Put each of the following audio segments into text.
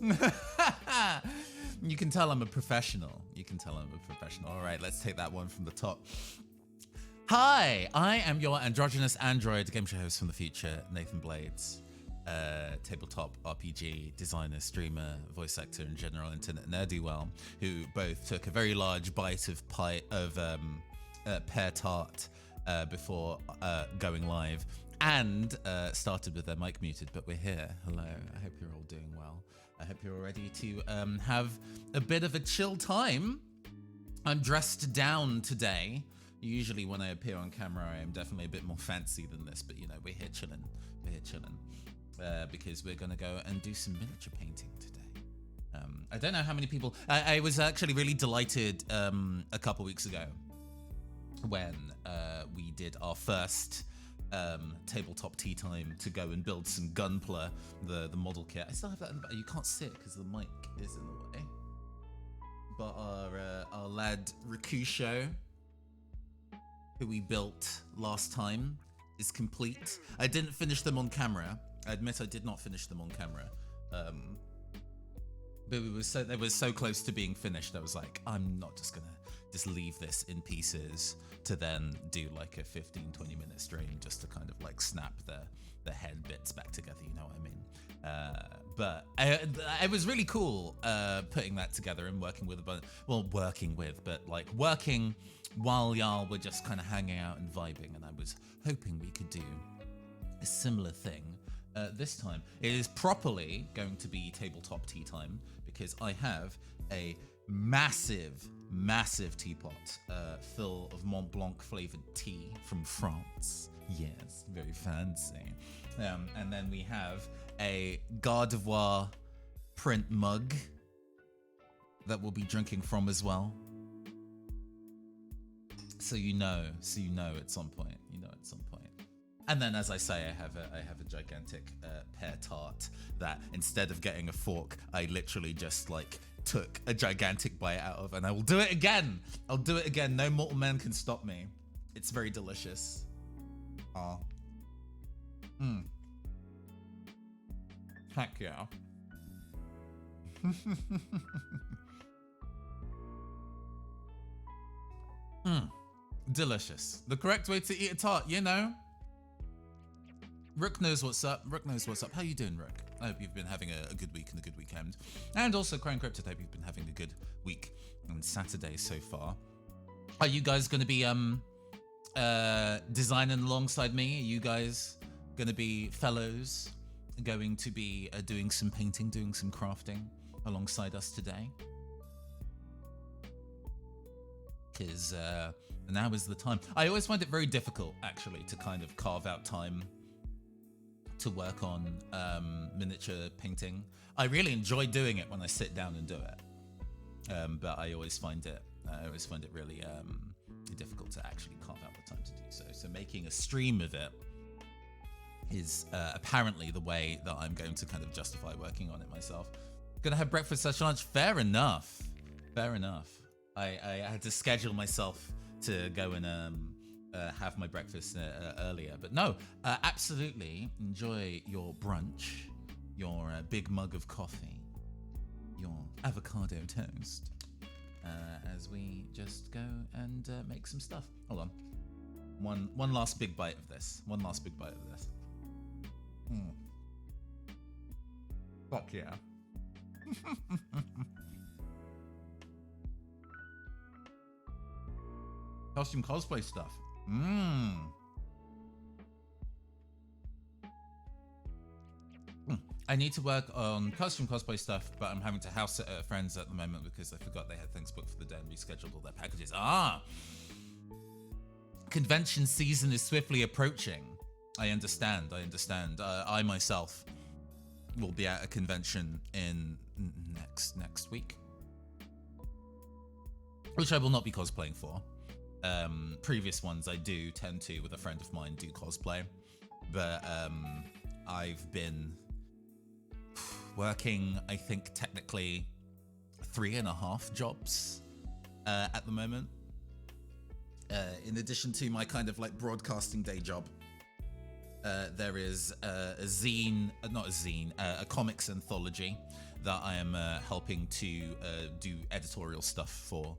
You can tell I'm a professional. You can tell I'm a professional. All right, let's take that one from the top. Hi, I am your androgynous android game show host from the future, Nathan Blades. Tabletop RPG designer, streamer, voice actor, and general internet ne'er-do-well, who both took a very large bite of pear tart before going live, and started with their mic muted, but we're here. Hello, I hope you're all doing well. I hope you're all ready to have a bit of a chill time. I'm dressed down today. Usually when I appear on camera, I am definitely a bit more fancy than this, but you know, we're here chilling. We're here chilling. Because we're going to go and do some miniature painting today. I don't know how many people... I was actually really delighted a couple weeks ago when we did our first tabletop tea time to go and build some Gunpla, the model kit. I still have that in the back. You can't see it because the mic is in the way. But our lad Rakusho, who we built last time, is complete. I didn't finish them on camera. I admit I did not finish them on camera, but they were so close to being finished. I was like, I'm not just gonna leave this in pieces to then do like a 15-20 minute stream just to kind of like snap the head bits back together. You know what I mean? But it was really cool putting that together and working while y'all were just kind of hanging out and vibing, and I was hoping we could do a similar thing this time. It is properly going to be tabletop tea time because I have a massive teapot full of Mont Blanc flavored tea from France. Yes, very fancy. And then we have a Gardevoir print mug that we'll be drinking from as well. So you know at some point. And then, as I say, I have a gigantic pear tart that instead of getting a fork, I literally just like took a gigantic bite out of, and I will do it again. I'll do it again. No mortal man can stop me. It's very delicious. Ah. Heck yeah. Delicious. The correct way to eat a tart, you know. Rook knows what's up. How you doing, Rook? I hope you've been having a good week and a good weekend. And also, Crown Cryptid, I hope you've been having a good week and Saturday so far. Are you guys going to be designing alongside me? Are you guys going to be fellows going to be doing some painting, doing some crafting alongside us today? Because now is the time. I always find it very difficult, actually, to kind of carve out time to work on miniature painting. I really enjoy doing it when I sit down and do it, but I always find it really difficult to actually carve out the time to do so. So making a stream of it is apparently the way that I'm going to kind of justify working on it myself. Gonna have breakfast / lunch. Fair enough. I had to schedule myself to go and have my breakfast earlier, but no, absolutely enjoy your brunch, your big mug of coffee, your avocado toast, as we just go and make some stuff. Hold on, one last big bite of this. Fuck yeah. Costume cosplay stuff. I need to work on costume cosplay stuff, but I'm having to house sit at a friend's at the moment because I forgot they had things booked for the day and rescheduled all their packages. Convention season is swiftly approaching. I understand. I myself will be at a convention in next week, which I will not be cosplaying for. Previous ones I do tend to, with a friend of mine, do cosplay, but I've been working, I think, technically 3.5 jobs at the moment, in addition to my kind of like broadcasting day job. there is a zine, not a zine, a comics anthology that I am helping to do editorial stuff for.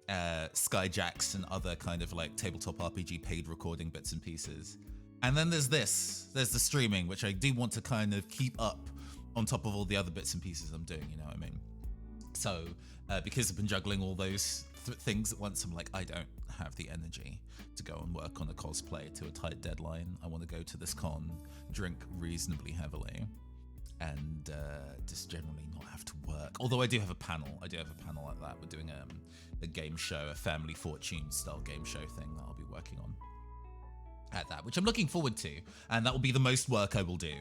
Skyjacks and other kind of like tabletop RPG paid recording bits and pieces. And then there's the streaming, which I do want to kind of keep up on top of all the other bits and pieces I'm doing, you know what I mean? So, because I've been juggling all those things at once, I'm like, I don't have the energy to go and work on a cosplay to a tight deadline. I want to go to this con, drink reasonably heavily, and just generally not have to work. Although I do have a panel. I do have a panel like that. We're doing a game show, a family fortune style game show thing that I'll be working on at that, which I'm looking forward to. And that will be the most work I will do.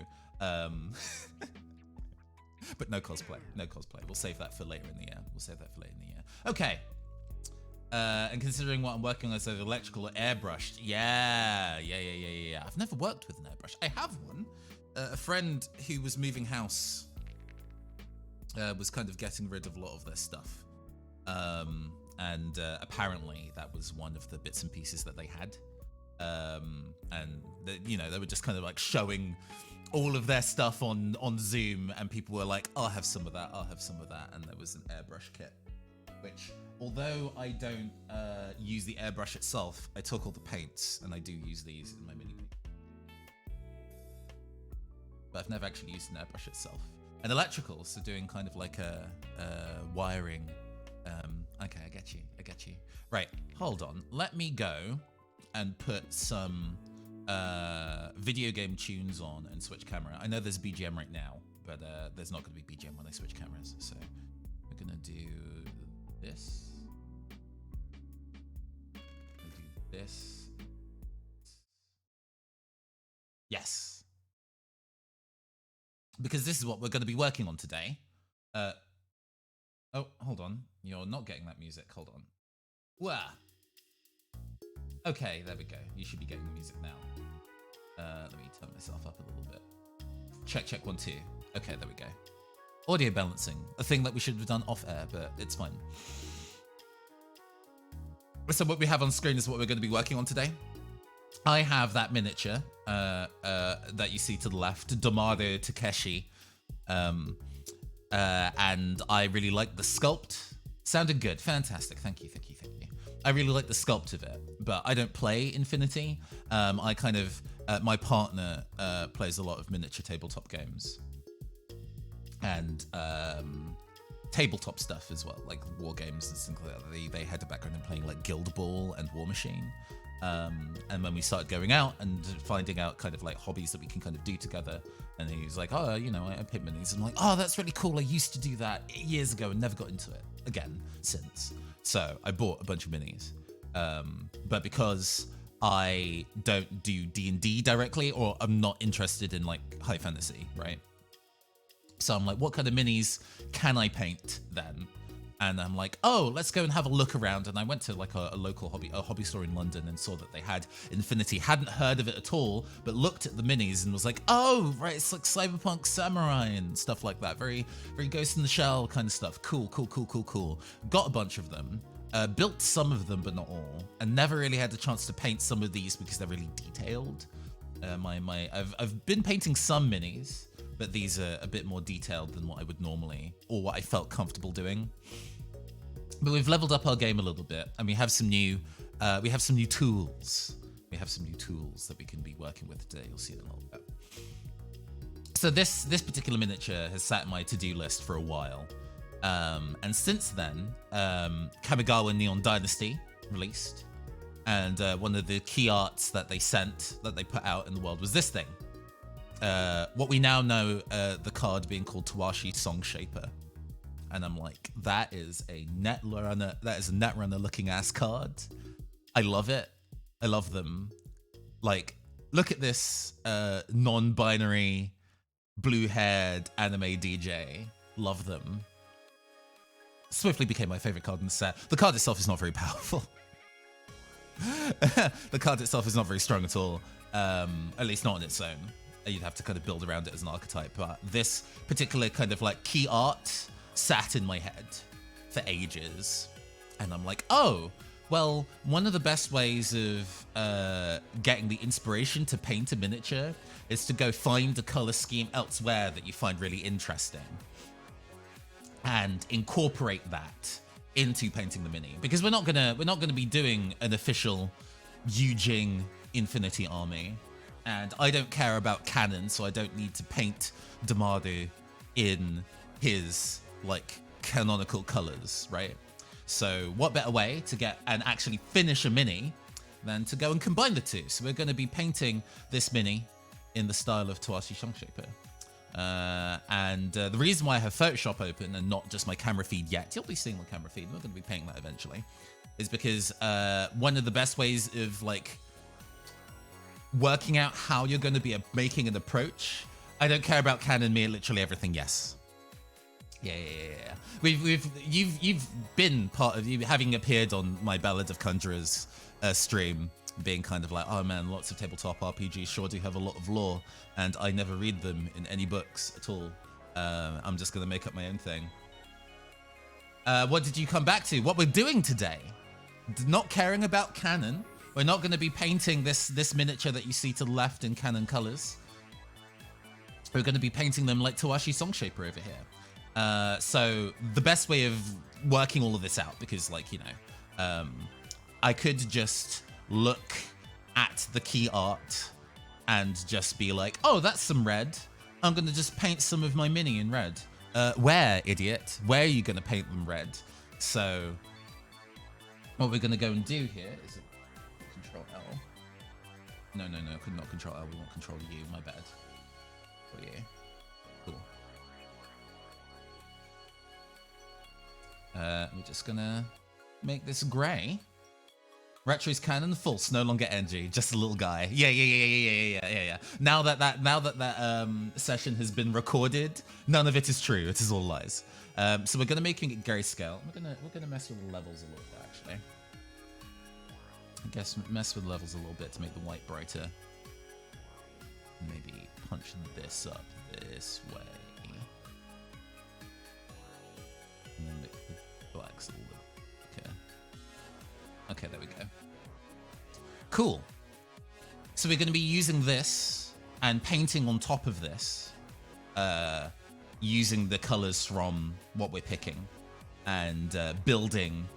But no cosplay. No cosplay. We'll save that for later in the year. Okay. And considering what I'm working on, so electrical or airbrushed. Yeah. I've never worked with an airbrush. I have one. A friend who was moving house was kind of getting rid of a lot of their stuff. And apparently that was one of the bits and pieces that they had. And they were just kind of like showing all of their stuff on Zoom, and people were like, I'll have some of that, and there was an airbrush kit, which, although I don't use the airbrush itself, I took all the paints, and I do use these in my mini. But I've never actually used an airbrush itself. And electrical, so doing kind of like a wiring. Okay, I get you. Right, hold on. Let me go and put some video game tunes on and switch camera. I know there's BGM right now, but there's not going to be BGM when I switch cameras. So we're going to do this. Yes. Because this is what we're going to be working on today. Oh, hold on. You're not getting that music. Hold on. Wah. Okay, there we go. You should be getting the music now. Let me turn myself up a little bit. Check, 1, 2. Okay, there we go. Audio balancing. A thing that we should have done off air, but it's fine. So what we have on screen is what we're going to be working on today. I have that miniature that you see to the left, Domado Takeshi. And I really like the sculpt. Sounded good. Fantastic. Thank you. I really like the sculpt of it, but I don't play Infinity. I kind of, my partner plays a lot of miniature tabletop games. And tabletop stuff as well, like war games and things like that. They had a background in playing like Guild Ball and War Machine. And when we started going out and finding out kind of like hobbies that we can kind of do together, and he was like, oh, I paint minis. And I'm like, oh, that's really cool. I used to do that years ago and never got into it again since. So I bought a bunch of minis. But because I don't do D&D directly, or I'm not interested in like high fantasy, right? So I'm like, what kind of minis can I paint then? And I'm like, oh, let's go and have a look around. And I went to like a local hobby store in London and saw that they had Infinity. Hadn't heard of it at all, but looked at the minis and was like, oh, right, it's like cyberpunk samurai and stuff like that. Very, very Ghost in the Shell kind of stuff. Cool. Got a bunch of them. Built some of them, but not all. And never really had the chance to paint some of these because they're really detailed. I've been painting some minis, but these are a bit more detailed than what I would normally, or what I felt comfortable doing. But we've leveled up our game a little bit, and we have some new tools. We have some new tools that we can be working with today. You'll see in a little bit. So this particular miniature has sat in my to-do list for a while, and since then, Kamigawa Neon Dynasty released, and one of the key arts that they put out in the world was this thing. What we now know, the card being called Tawashi Song Shaper. And I'm like, that is a Netrunner looking ass card. I love it. I love them. Like, look at this non-binary, blue-haired anime DJ. Love them. Swiftly became my favorite card in the set. The card itself is not very powerful. The card itself is not very strong at all. At least not on its own. You'd have to kind of build around it as an archetype. But this particular kind of like key art sat in my head for ages. And I'm like, oh, Well, one of the best ways of getting the inspiration to paint a miniature is to go find a color scheme elsewhere that you find really interesting and incorporate that into painting the mini. Because we're not gonna be doing an official Yujing Infinity Army, and I don't care about canon, so I don't need to paint Damaru in his like canonical colors, right? So what better way to get and actually finish a mini than to go and combine the two? So we're going to be painting this mini in the style of Toashi Shongshaper. And the reason why I have Photoshop open and not just my camera feed yet, you'll be seeing my camera feed, we're going to be painting that eventually, is because one of the best ways of like working out how you're going to be making an approach, I don't care about canon, me, literally everything, yes. Yeah. You've been part of, you having appeared on my Ballad of Conjurers stream, being kind of like, oh man, lots of tabletop RPGs sure do have a lot of lore, and I never read them in any books at all. I'm just gonna make up my own thing. What did you come back to? What we're doing today? Not caring about canon. We're not going to be painting this miniature that you see to the left in canon colors. We're going to be painting them like Toashi Songshaper over here. So the best way of working all of this out, because like, you know, I could just look at the key art and just be like, oh, that's some red. I'm going to just paint some of my mini in red. Where, idiot? Where are you going to paint them red? So what we're going to go and do here is Control L. No, could not Control L. We want Control U. My bad. For you. Cool. We're just gonna make this gray. Retro's canon, false, no longer NG, just a little guy. Yeah. Now that session has been recorded, none of it is true. It is all lies. So we're gonna making it grayscale. We're gonna mess with the levels a little bit actually. I guess mess with levels a little bit to make the white brighter. Maybe punch this up this way. And then make the blacks a little bit. Okay, there we go. Cool. So we're going to be using this and painting on top of this, using the colors from what we're picking, and building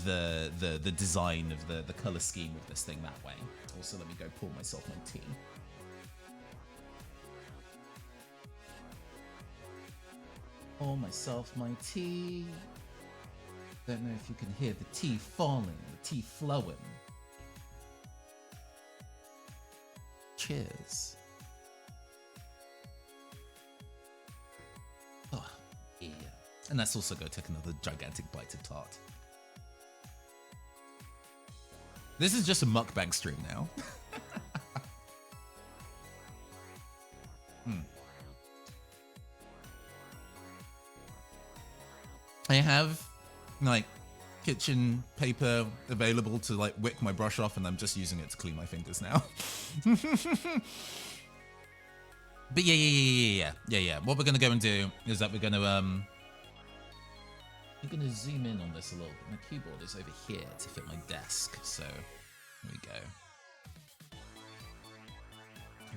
the design of the color scheme of this thing that way. Also, let me go pour myself my tea. Pour myself my tea. Don't know if you can hear the tea falling, the tea flowing. Cheers. Oh, yeah. And let's also go take another gigantic bite of tart. This is just a mukbang stream now. I have like kitchen paper available to like wick my brush off, and I'm just using it to clean my fingers now. But yeah. What we're gonna go and do is that we're gonna zoom in on this a little bit. My keyboard is over here to fit my desk, so here we go.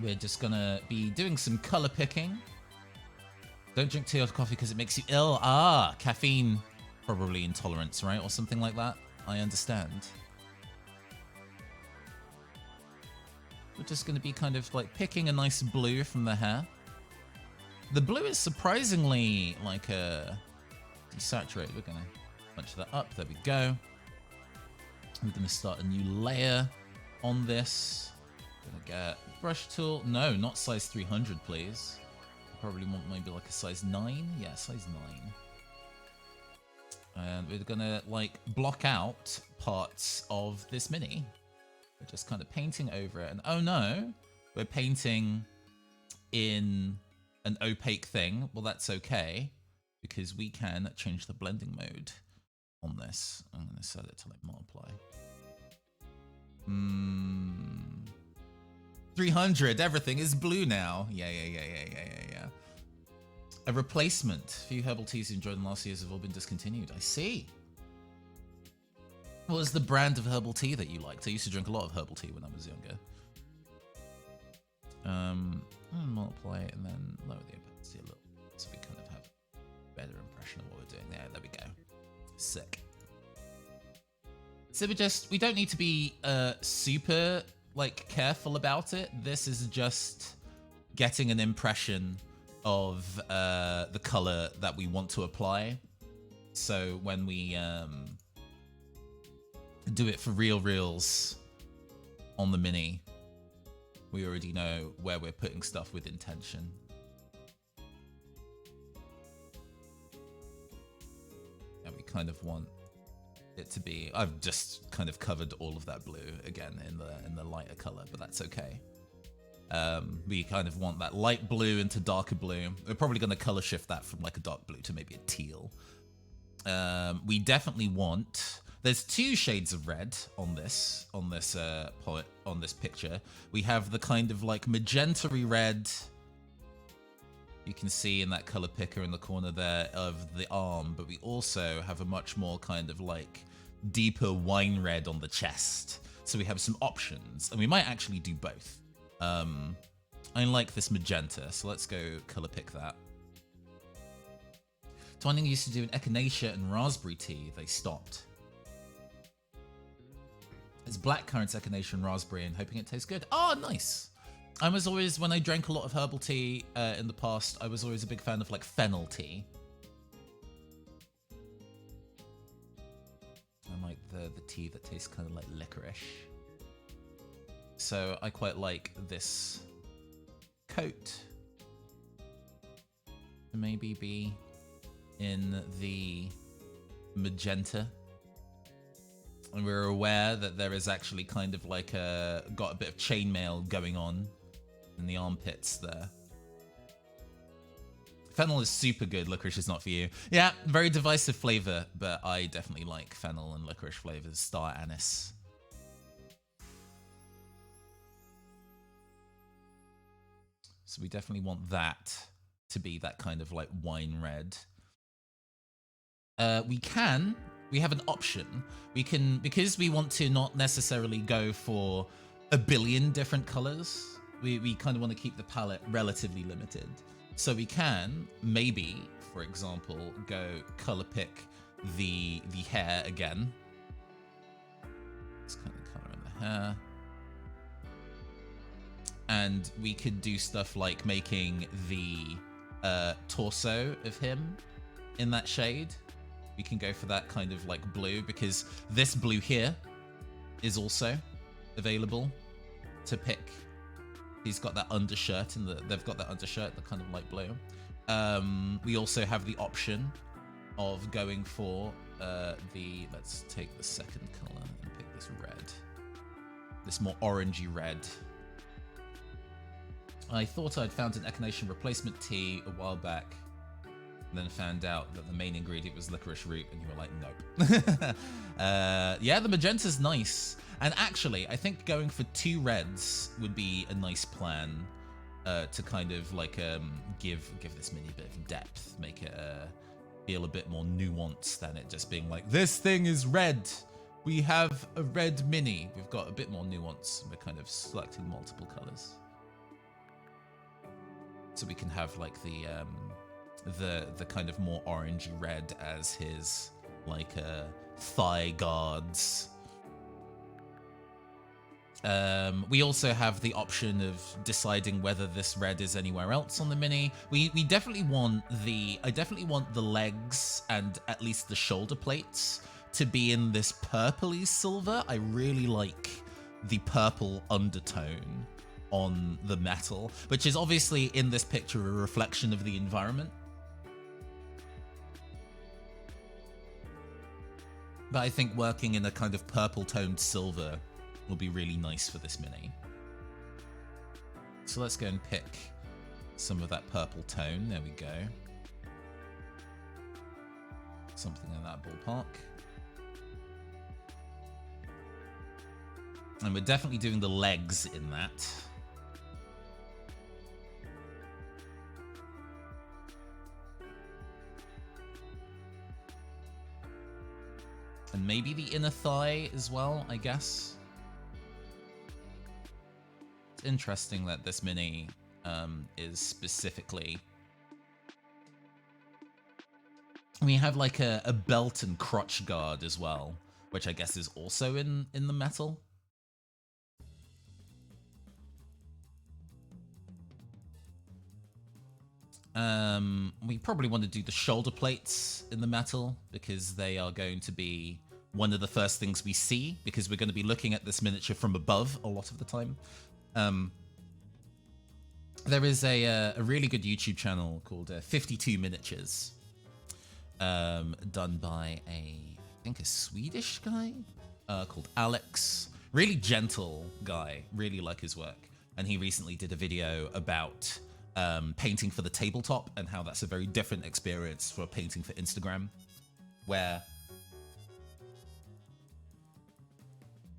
We're just gonna be doing some color picking. Don't drink tea or coffee because it makes you ill. Ah, caffeine probably intolerance, right? Or something like that. I understand. We're just going to be kind of like picking a nice blue from the hair. The blue is surprisingly like desaturated. We're going to bunch that up. There we go. We're going to start a new layer on this. Gonna get brush tool. No, not size 300, please. Probably want maybe like a size 9. Yeah, size 9. And we're gonna like block out parts of this mini. We're just kind of painting over it. And oh no, we're painting in an opaque thing. Well, that's okay, because we can change the blending mode on this. I'm gonna set it to like multiply. 300, everything is blue now. Yeah. A replacement. Few herbal teas you enjoyed in last years have all been discontinued. I see. What was the brand of herbal tea that you liked? I used to drink a lot of herbal tea when I was younger. Multiply it and then lower the opacity a little, so we kind of have a better impression of what we're doing there. There we go. Sick. So we don't need to be super like careful about it. This is just getting an impression of the color that we want to apply. So when we do it for reels on the mini, we already know where we're putting stuff with intention. And we kind of want it to be, I've just kind of covered all of that blue again in the lighter color, but that's okay. We kind of want that light blue into darker blue. We're probably going to color shift that from like a dark blue to maybe a teal. We definitely want, there's 2 shades of red on this picture. We have the kind of like magenta-y red you can see in that color picker in the corner there of the arm, but we also have a much more kind of like deeper wine red on the chest. So we have some options, and we might actually do both. I like this magenta, so let's go color pick that. Twining used to do an echinacea and raspberry tea. They stopped. It's blackcurrant, echinacea, and raspberry, and hoping it tastes good. Oh, nice. I was always, when I drank a lot of herbal tea in the past, I was always a big fan of like fennel tea. And like the tea that tastes kind of like licorice. So I quite like this coat to maybe be in the magenta. And we're aware that there is actually kind of like got a bit of chainmail going on in the armpits there. Fennel is super good, licorice is not for you. Yeah, very divisive flavor, but I definitely like fennel and licorice flavors, star anise. So we definitely want that to be that kind of like wine red. We have an option. We can, because we want to not necessarily go for a billion different colors, we kind of want to keep the palette relatively limited. So we can maybe, for example, go color pick the hair again. Let's kind of color in the hair. And we could do stuff like making the torso of him in that shade. We can go for that kind of like blue, because this blue here is also available to pick. He's got that undershirt, and they've got that undershirt, the kind of light blue. We also have the option of going for let's take the second color and pick this red. This more orangey red. I thought I'd found an echinacea replacement tea a while back, and then found out that the main ingredient was licorice root, and you were like, nope. Yeah, the magenta's nice. And actually, I think going for 2 reds would be a nice plan to kind of like give this mini a bit of depth, make it feel a bit more nuanced than it just being like, this thing is red. We have a red mini. We've got a bit more nuance. We're kind of selecting multiple colors. So we can have like the kind of more orangey red as his like thigh guards. We also have the option of deciding whether this red is anywhere else on the mini. We definitely want I definitely want the legs and at least the shoulder plates to be in this purpley silver. I really like the purple undertone on the metal, which is obviously in this picture a reflection of the environment. But I think working in a kind of purple toned silver will be really nice for this mini. So let's go and pick some of that purple tone. There we go. Something in that ballpark. And we're definitely doing the legs in that. And maybe the inner thigh as well, I guess. It's interesting that this mini is specifically... We have like a belt and crotch guard as well, which I guess is also in the metal. We probably want to do the shoulder plates in the metal because they are going to be one of the first things we see, because we're going to be looking at this miniature from above a lot of the time. There is a really good YouTube channel called 52 Miniatures, done by I think a Swedish guy called Alex. Really gentle guy, really like his work. And he recently did a video about painting for the tabletop and how that's a very different experience for painting for Instagram, where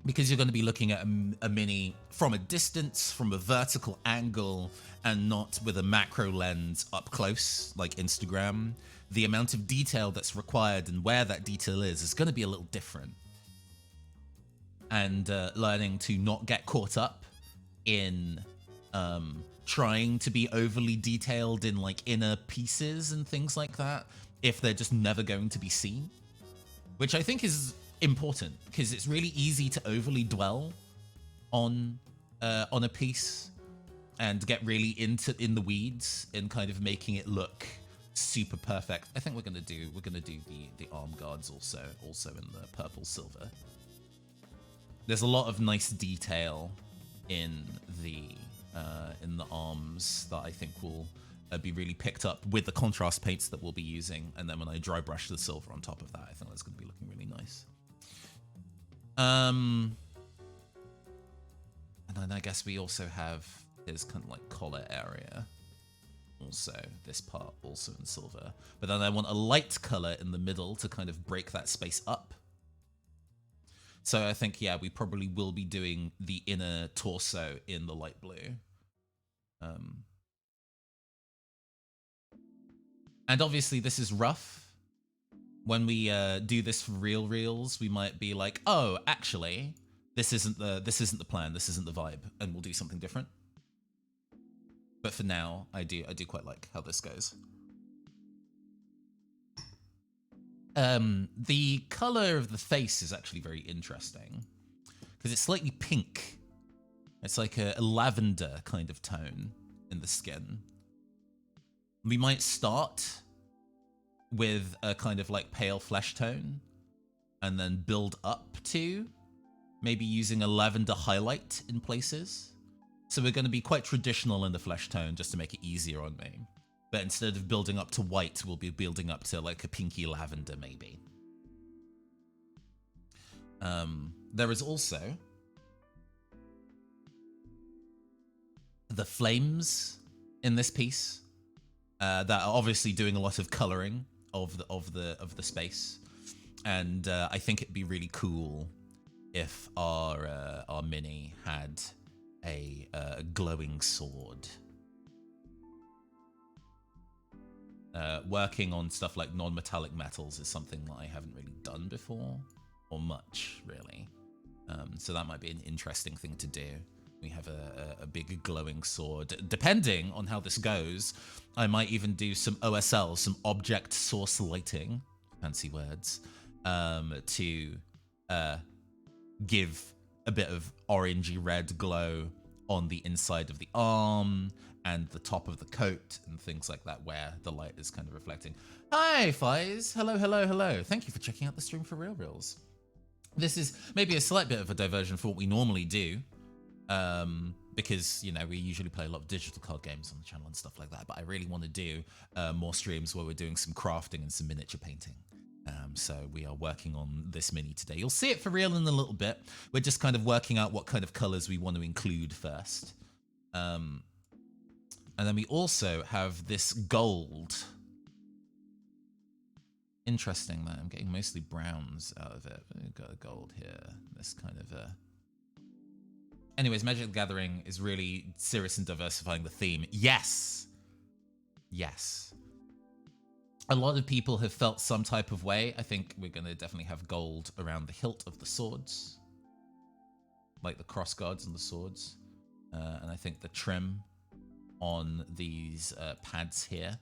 because you're going to be looking at a mini from a distance, from a vertical angle, and not with a macro lens up close like Instagram, the amount of detail that's required and where that detail is going to be a little different. And learning to not get caught up in trying to be overly detailed in like inner pieces and things like that if they're just never going to be seen, which I think is important, because it's really easy to overly dwell on a piece and get really in the weeds and kind of making it look super perfect. I think we're gonna do the arm guards also in the purple silver. There's a lot of nice detail in the arms that I think will be really picked up with the contrast paints that we'll be using, and then when I dry brush the silver on top of that, I think that's going to be looking really nice. And then I guess we also have his kind of like collar area, also this part also in silver, but then I want a light color in the middle to kind of break that space up. So I think, yeah, we probably will be doing the inner torso in the light blue. And obviously this is rough. When we do this for real reels, we might be like, oh, actually, this isn't the plan, this isn't the vibe, and we'll do something different. But for now, I do quite like how this goes. The color of the face is actually very interesting because it's slightly pink. It's like a lavender kind of tone in the skin. We might start with a kind of like pale flesh tone and then build up to maybe using a lavender highlight in places. So we're going to be quite traditional in the flesh tone just to make it easier on me. But instead of building up to white, we'll be building up to like a pinky lavender maybe. There is also the flames in this piece that are obviously doing a lot of coloring of the space, and I think it'd be really cool if our mini had a glowing sword. Working on stuff like non-metallic metals is something that I haven't really done before, or much really. So that might be an interesting thing to do. We have a big glowing sword. Depending on how this goes, I might even do some OSL, some object source lighting, fancy words, to give a bit of orangey red glow on the inside of the arm and the top of the coat and things like that, where the light is kind of reflecting. Hi, Fies. Hello, hello, hello. Thank you for checking out the stream for Real Reels. This is maybe a slight bit of a diversion for what we normally do, because, you know, we usually play a lot of digital card games on the channel and stuff like that, but I really want to do more streams where we're doing some crafting and some miniature painting. So we are working on this mini today. You'll see it for real in a little bit. We're just kind of working out what kind of colors we want to include first. And then we also have this gold. Interesting that I'm getting mostly browns out of it. We've got a gold here. This kind of a... Anyways, Magic the Gathering is really serious in diversifying the theme. Yes! Yes. A lot of people have felt some type of way. I think we're going to definitely have gold around the hilt of the swords, like the cross guards and the swords. And I think the trim on these pads here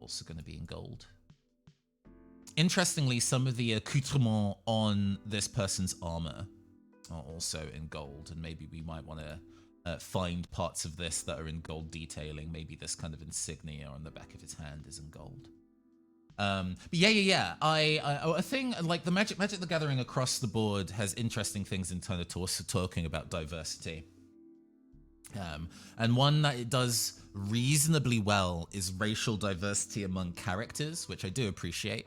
also going to be in gold. Interestingly, some of the accoutrements on this person's armor are also in gold, and maybe we might want to find parts of this that are in gold detailing. Maybe this kind of insignia on the back of his hand is in gold. But yeah. I think like the Magic the Gathering across the board has interesting things in terms of talking about diversity. And one that it does reasonably well is racial diversity among characters, which I do appreciate.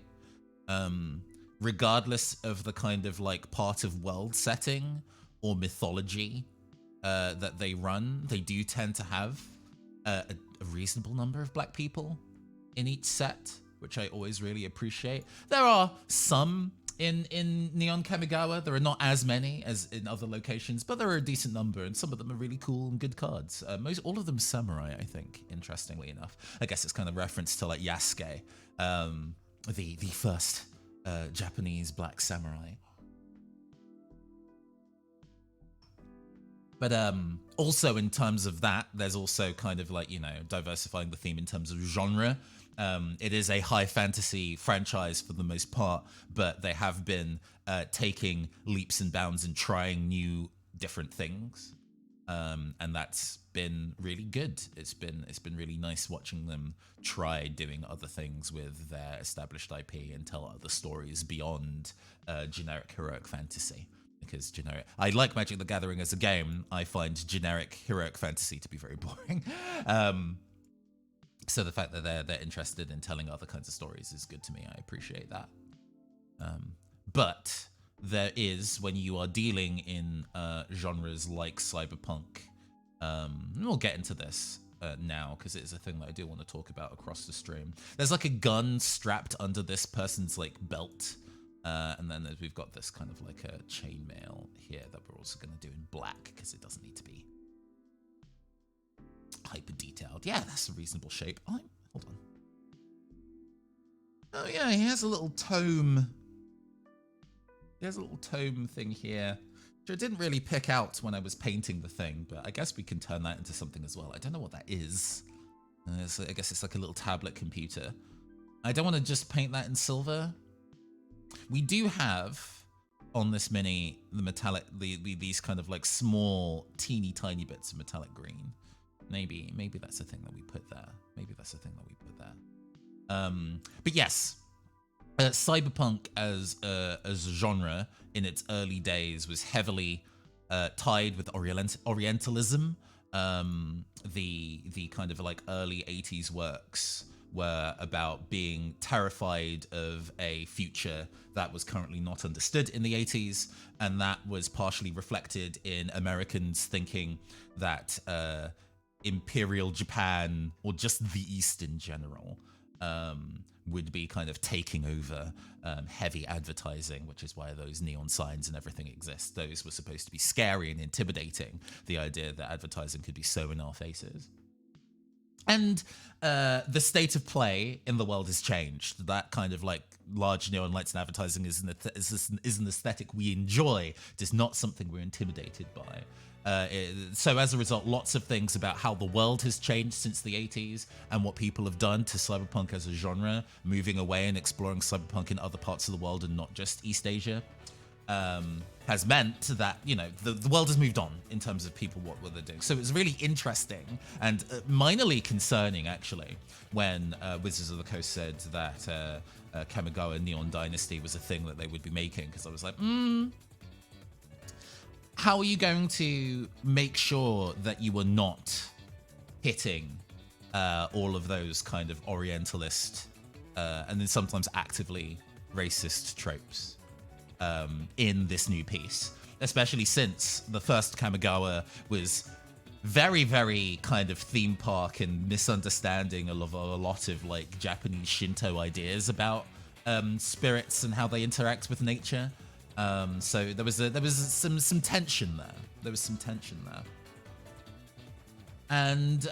Regardless of the kind of like part of world setting or mythology that they run, they do tend to have a reasonable number of black people in each set, which I always really appreciate. There are some in Neon Kamigawa. There are not as many as in other locations, but there are a decent number, and some of them are really cool and good cards. All of them samurai, I think, interestingly enough. I guess it's kind of reference to like Yasuke, the first Japanese black samurai. But also in terms of that, there's also kind of like, you know, diversifying the theme in terms of genre. It is a high fantasy franchise for the most part, but they have been taking leaps and bounds and trying new different things. And that's been really good. It's been really nice watching them try doing other things with their established IP and tell other stories beyond generic heroic fantasy. Because I like Magic the Gathering as a game. I find generic heroic fantasy to be very boring. So the fact that they're interested in telling other kinds of stories is good to me. I appreciate that. But there is, when you are dealing in genres like cyberpunk, and we'll get into this now because it is a thing that I do want to talk about across the stream. There's like a gun strapped under this person's like belt, and then we've got this kind of like a chainmail here that we're also going to do in black because it doesn't need to be hyper detailed. Yeah, that's a reasonable shape. Hold on. Oh yeah, he has a little tome. He has a little tome thing here, which I didn't really pick out when I was painting the thing, but I guess we can turn that into something as well. I don't know what that is. I guess it's like a little tablet computer. I don't want to just paint that in silver. We do have on this mini the metallic, these kind of like small, teeny tiny bits of metallic green. Maybe that's the thing that we put there. But yes, cyberpunk as a genre in its early days was heavily tied with Orientalism. The kind of like early 80s works were about being terrified of a future that was currently not understood in the 80s, and that was partially reflected in Americans thinking that Imperial Japan, or just the East in general, would be kind of taking over heavy advertising, which is why those neon signs and everything exist. Those were supposed to be scary and intimidating, the idea that advertising could be so in our faces. And the state of play in the world has changed. That kind of like large neon lights and advertising is an aesthetic we enjoy. It is not something we're intimidated by. So as a result, lots of things about how the world has changed since the 80s and what people have done to cyberpunk as a genre, moving away and exploring cyberpunk in other parts of the world and not just East Asia, has meant that, you know, the world has moved on in terms of people, what they're doing. So it's really interesting and minorly concerning, actually, when Wizards of the Coast said that Kamigawa Neon Dynasty was a thing that they would be making, because I was like, how are you going to make sure that you are not hitting all of those kind of Orientalist and then sometimes actively racist tropes in this new piece, especially since the first Kamigawa was very, very kind of theme park and misunderstanding a lot of like Japanese Shinto ideas about spirits and how they interact with nature. So there was some tension there. And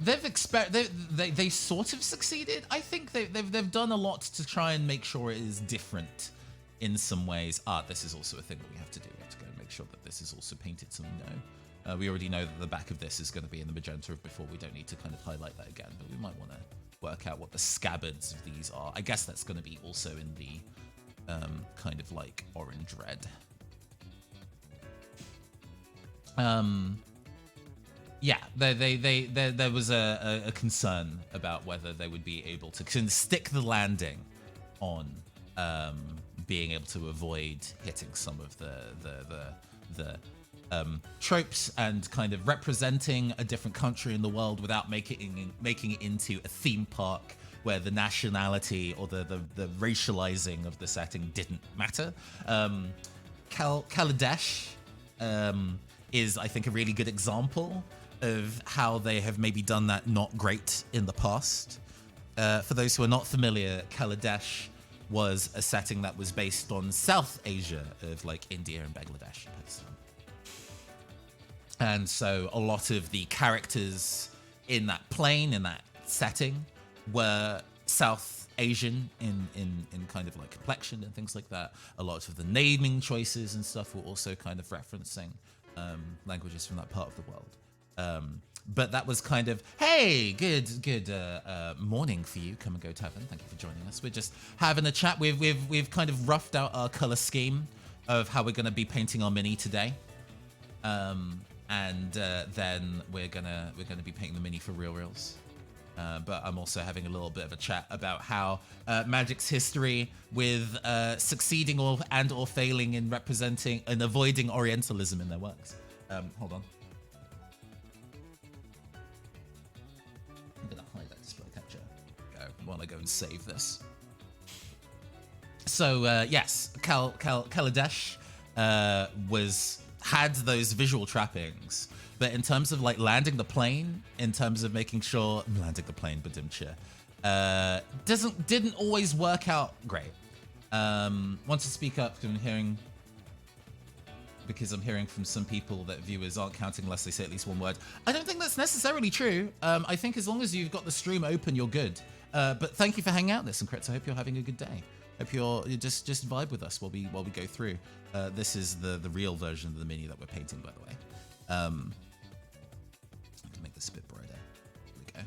they sort of succeeded. I think they've done a lot to try and make sure it is different in some ways. This is also a thing that we have to do. We have to go and make sure that this is also painted so we know. We already know that the back of this is going to be in the magenta of before. We don't need to kind of highlight that again, but we might want to work out what the scabbards of these are. I guess that's going to be also in the kind of like orange red. Yeah, there was a concern about whether they would be able to stick the landing on being able to avoid hitting some of the tropes and kind of representing a different country in the world without making it into a theme park where the nationality or the racializing of the setting didn't matter. Kaladesh is, I think, a really good example of how they have maybe done that not great in the past. For those who are not familiar, Kaladesh was a setting that was based on South Asia of like India and Bangladesh and Pakistan. And so a lot of the characters in that plane, in that setting, were South Asian in kind of like complexion and things like that. A lot of the naming choices and stuff were also kind of referencing languages from that part of the world. But that was kind of, hey, good morning for you, Kamigawa Tavern. Thank you for joining us. We're just having a chat. We've kind of roughed out our color scheme of how we're going to be painting our mini today, and then we're gonna be painting the mini for reals. But I'm also having a little bit of a chat about how Magic's history with succeeding or failing in representing and avoiding Orientalism in their works. Hold on. I'm gonna hide that display capture. While I go and save this. So yes, Kaladesh had those visual trappings, but in terms of like landing the plane, in terms of making sure landing the plane, badimcha, didn't always work out great. Want to speak up because I'm hearing from some people that viewers aren't counting unless they say at least one word. I don't think that's necessarily true. I think as long as you've got the stream open, you're good. But thank you for hanging out, Listen Crits. I hope you're having a good day. Hope you just vibe with us while we go through. This is the real version of the mini that we're painting, by the way. I can make this a bit brighter. Here we go.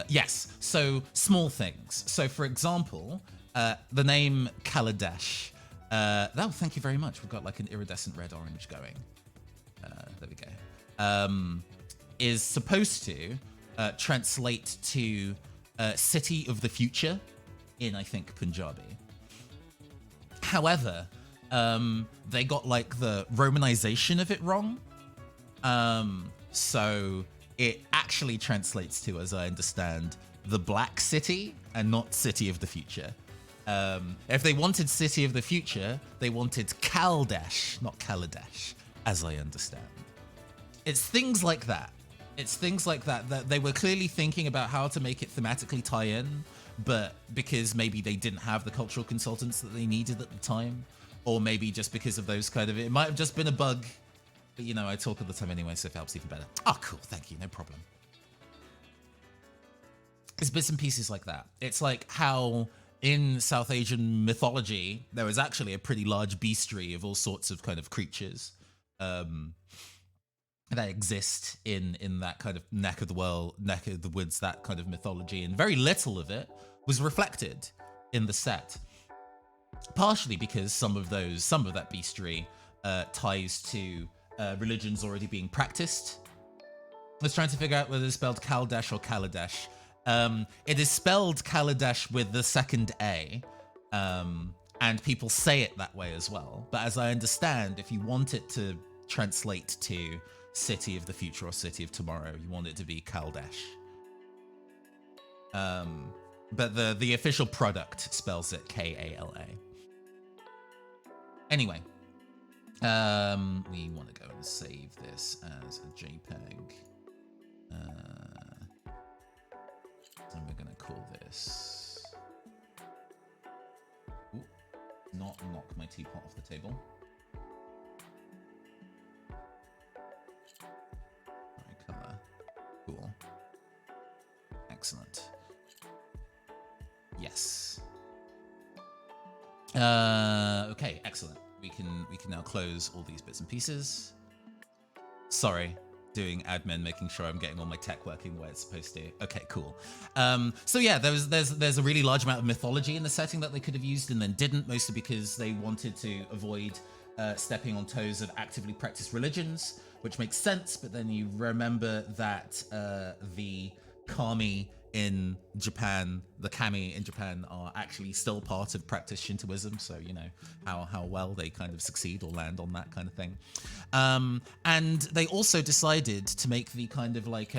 Yes, so small things. So for example, the name Kaladesh. Thank you very much. We've got like an iridescent red orange going. There we go. Is supposed to translate to City of the Future in, I think, Punjabi. However, they got like the romanization of it wrong. So it actually translates to, as I understand, the Black City and not City of the Future. If they wanted City of the Future, they wanted Kaldesh, not Kaladesh, as I understand. It's things like that. That they were clearly thinking about how to make it thematically tie in, but because maybe they didn't have the cultural consultants that they needed at the time, or maybe just because of those kind of, it might have just been a bug. But you know, I talk all the time anyway, so if it helps even better. Oh, cool, thank you, no problem. It's bits and pieces like that. It's like how in South Asian mythology, there was actually a pretty large bestiary of all sorts of kind of creatures that exist in that kind of neck of the woods, that kind of mythology, and very little of it was reflected in the set. Partially because some of that bestiary ties to religions already being practiced. I was trying to figure out whether it's spelled Kaldesh or Kaladesh. It is spelled Kaladesh with the second A, and people say it that way as well. But as I understand, if you want it to translate to City of the Future or City of Tomorrow, you want it to be Kaldesh. But the official product spells it Kala. Anyway, we want to go and save this as a JPEG. And we're going to call this... Ooh, not knock my teapot off the table. Right, color. Cool. Excellent. Yes. Okay, excellent. We can now close all these bits and pieces. Sorry, doing admin, making sure I'm getting all my tech working the way it's supposed to. Okay, cool. So yeah, there's a really large amount of mythology in the setting that they could have used and then didn't, mostly because they wanted to avoid stepping on toes of actively practiced religions, which makes sense. But then you remember that the kami in Japan, the kami in Japan are actually still part of practiced Shintoism. So, you know, how well they kind of succeed or land on that kind of thing. And they also decided to make the kind of like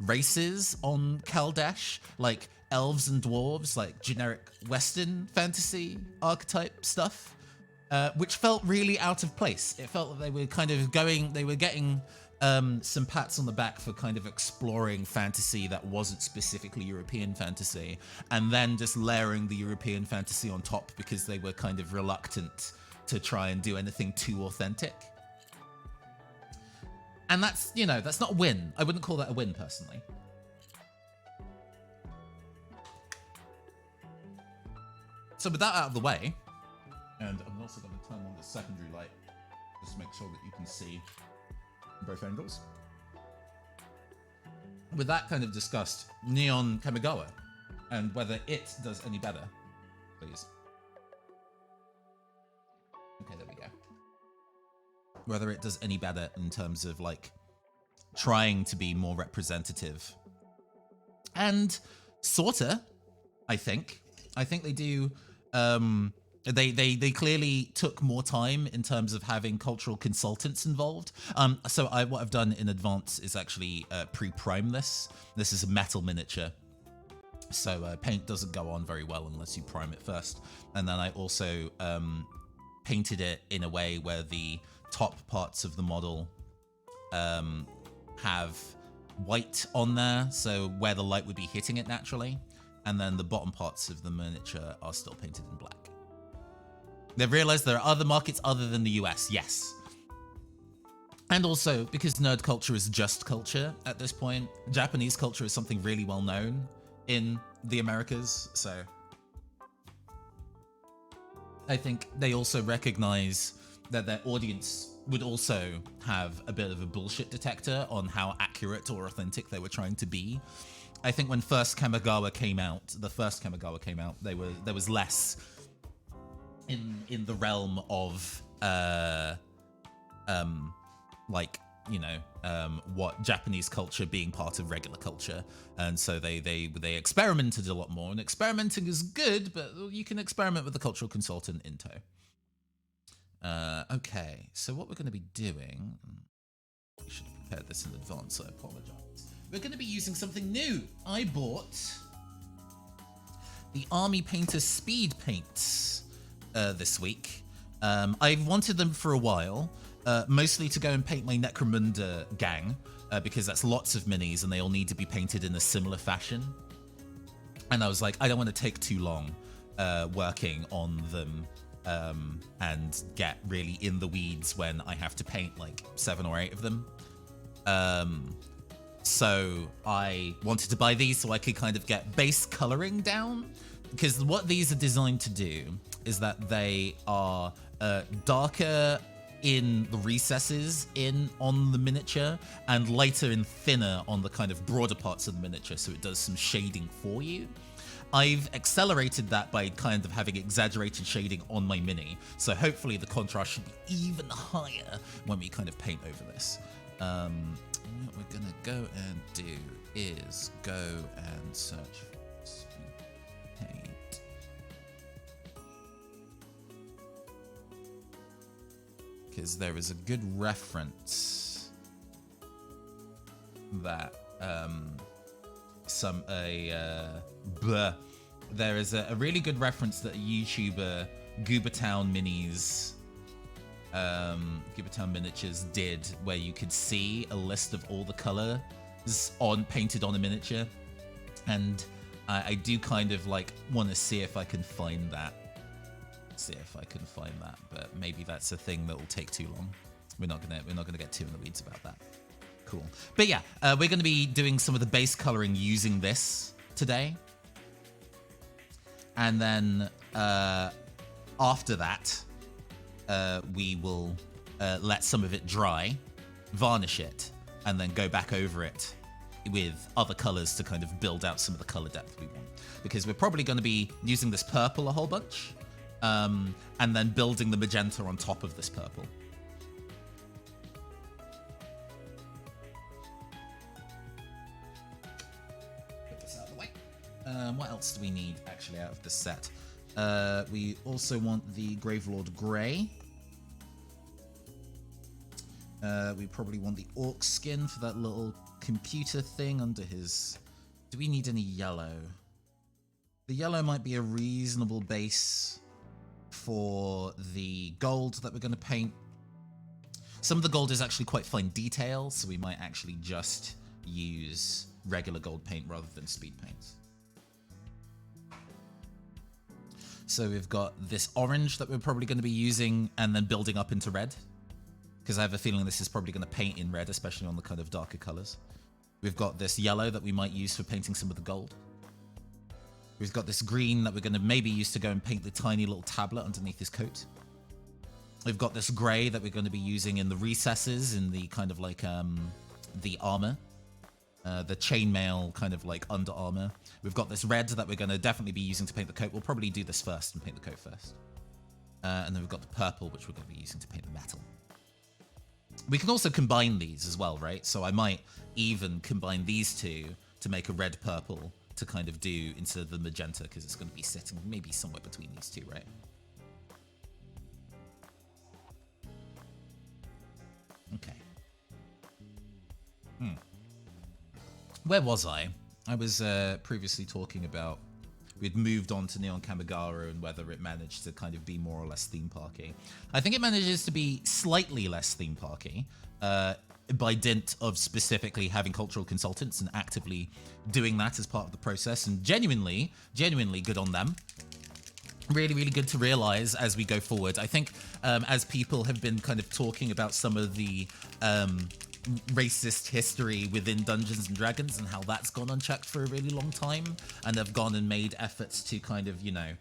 races on Kaldesh, like elves and dwarves, like generic Western fantasy archetype stuff, which felt really out of place. It felt that they were kind of getting some pats on the back for kind of exploring fantasy that wasn't specifically European fantasy, and then just layering the European fantasy on top because they were kind of reluctant to try and do anything too authentic. And that's, you know, that's not a win. I wouldn't call that a win personally. So with that out of the way, and I'm also going to turn on the secondary light just to make sure that you can see both angles. With that kind of discussed, Neon Kamigawa, and whether it does any better, please. Okay, there we go. Whether it does any better in terms of like trying to be more representative. And sorta, I think they do. They clearly took more time in terms of having cultural consultants involved. So what I've done in advance is actually pre-prime this. This is a metal miniature, so paint doesn't go on very well unless you prime it first. And then I also painted it in a way where the top parts of the model have white on there, so where the light would be hitting it naturally. And then the bottom parts of the miniature are still painted in black. They've realized there are other markets other than the US, yes. And also, because nerd culture is just culture at this point, Japanese culture is something really well known in the Americas, so I think they also recognize that their audience would also have a bit of a bullshit detector on how accurate or authentic they were trying to be. I think when the first Kamigawa came out, there was less in the realm of like, you know, what Japanese culture being part of regular culture, and so they experimented a lot more, and experimenting is good, but you can experiment with a cultural consultant in tow. Okay, so what we're going to be doing, we should have prepared this in advance, so I apologize. We're going to be using something new. I bought the Army Painter Speed Paints this week. I've wanted them for a while, mostly to go and paint my Necromunda gang, because that's lots of minis and they all need to be painted in a similar fashion. And I was like, I don't want to take too long working on them and get really in the weeds when I have to paint like 7 or 8 of them. So I wanted to buy these so I could kind of get base coloring down, because what these are designed to do is that they are darker in the recesses on the miniature and lighter and thinner on the kind of broader parts of the miniature, so it does some shading for you. I've accelerated that by kind of having exaggerated shading on my mini, so hopefully the contrast should be even higher when we kind of paint over this. What we're gonna go and do is go and search for speed paint. Because there is a good reference that there is a really good reference that a YouTuber, Goobertown Miniatures did, where you could see a list of all the colors painted on a miniature, and I do kind of like want to see if I can find that. But maybe that's a thing that will take too long. We're not gonna get too in the weeds about that. Cool. But yeah, we're gonna be doing some of the base coloring using this today. And then after that, we will let some of it dry, varnish it, and then go back over it with other colors to kind of build out some of the color depth we want. Because we're probably going to be using this purple a whole bunch, and then building the magenta on top of this purple. Put this out of the way. What else do we need actually out of this set? We also want the Gravelord Grey. We probably want the Orc skin for that little computer thing under his... Do we need any yellow? The yellow might be a reasonable base for the gold that we're going to paint. Some of the gold is actually quite fine detail, so we might actually just use regular gold paint rather than speed paints. So we've got this orange that we're probably going to be using and then building up into red, because I have a feeling this is probably going to paint in red, especially on the kind of darker colors. We've got this yellow that we might use for painting some of the gold. We've got this green that we're going to maybe use to go and paint the tiny little tablet underneath his coat. We've got this gray that we're going to be using in the recesses, in the kind of like the armor. The chainmail kind of like under armor. We've got this red that we're going to definitely be using to paint the coat. We'll probably do this first and paint the coat first. And then we've got the purple, which we're going to be using to paint the metal. We can also combine these as well, right? So I might even combine these two to make a red purple to kind of do instead of the magenta, because it's going to be sitting maybe somewhere between these two, right? Okay. Where was I? I was previously talking about we'd moved on to Neon Kamigawa and whether it managed to kind of be more or less theme parky. I think it manages to be slightly less theme parky by dint of specifically having cultural consultants and actively doing that as part of the process, and genuinely good on them. Really, really good to realize as we go forward. I think as people have been kind of talking about some of the racist history within Dungeons and Dragons and how that's gone unchecked for a really long time, and have gone and made efforts to kind of, you know,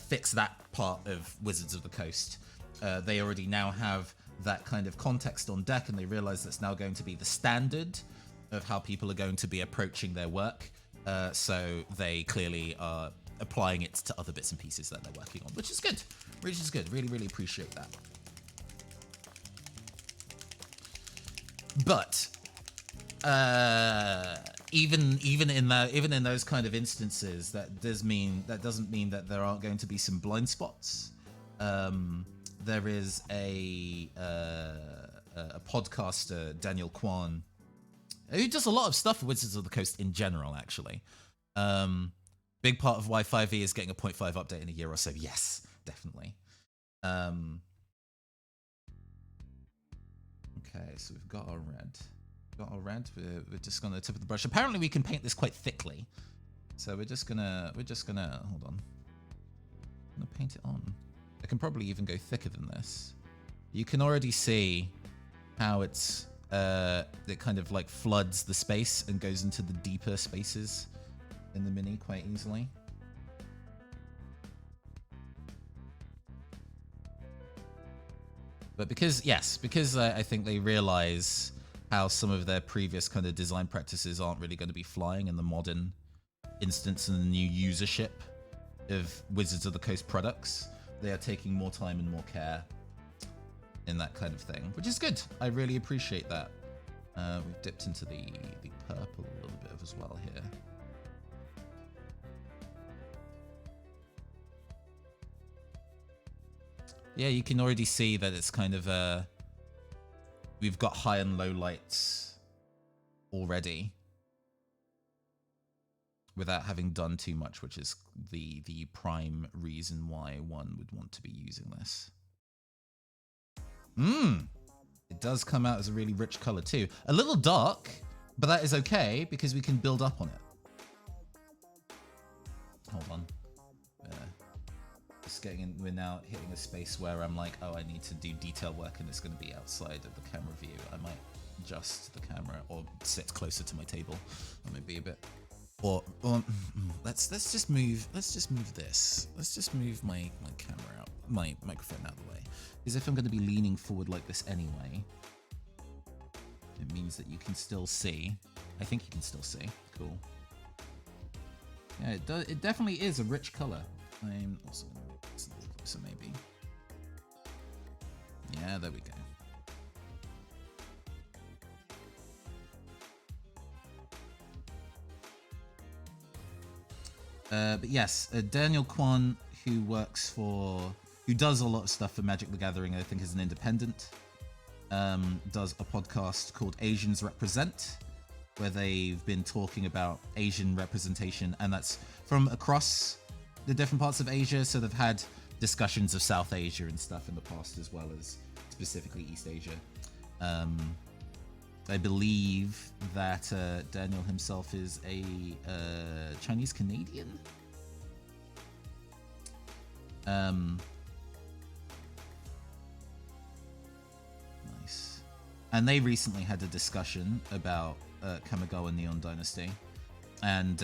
fix that part of Wizards of the Coast. They already now have that kind of context on deck, and they realize that's now going to be the standard of how people are going to be approaching their work. So they clearly are applying it to other bits and pieces that they're working on, which is good. Which is good. Really, really appreciate that. But even in those kind of instances, that doesn't mean that there aren't going to be some blind spots. There is a podcaster, Daniel Kwan, who does a lot of stuff for Wizards of the Coast in general, actually. Big part of why 5e is getting a 0.5 update in a year or so. Yes, definitely. Okay, so we've got our red. We're just gonna tip of the brush. Apparently, we can paint this quite thickly, so we're just gonna hold on. I'm gonna paint it on. I can probably even go thicker than this. You can already see how it kind of like floods the space and goes into the deeper spaces in the mini quite easily. But because I think they realize how some of their previous kind of design practices aren't really going to be flying in the modern instance and the new usership of Wizards of the Coast products, they are taking more time and more care in that kind of thing, which is good. I really appreciate that. We've dipped into the purple a little bit as well here. Yeah, you can already see that it's kind of we've got high and low lights already without having done too much, which is the prime reason why one would want to be using this. It does come out as a really rich color too. A little dark, but that is okay because we can build up on it. Hold on. We're now hitting a space where I'm like, oh, I need to do detail work and it's going to be outside of the camera view. I might adjust the camera or sit closer to my table. That might be a bit Or let's just move this. Let's just move my camera out, my microphone out of the way. Because if I'm going to be leaning forward like this anyway, it means that you can still see. I think you can still see. Cool. Yeah, it does. It definitely is a rich color. I'm also going to make this a little closer, maybe. Yeah, there we go. But yes, Daniel Kwan, who does a lot of stuff for Magic the Gathering, I think is an independent, does a podcast called Asians Represent, where they've been talking about Asian representation, and that's from across the different parts of Asia. So they've had discussions of South Asia and stuff in the past, as well as specifically East Asia. I believe that Daniel himself is a Chinese Canadian. Nice. And they recently had a discussion about Kamigawa Neon Dynasty, and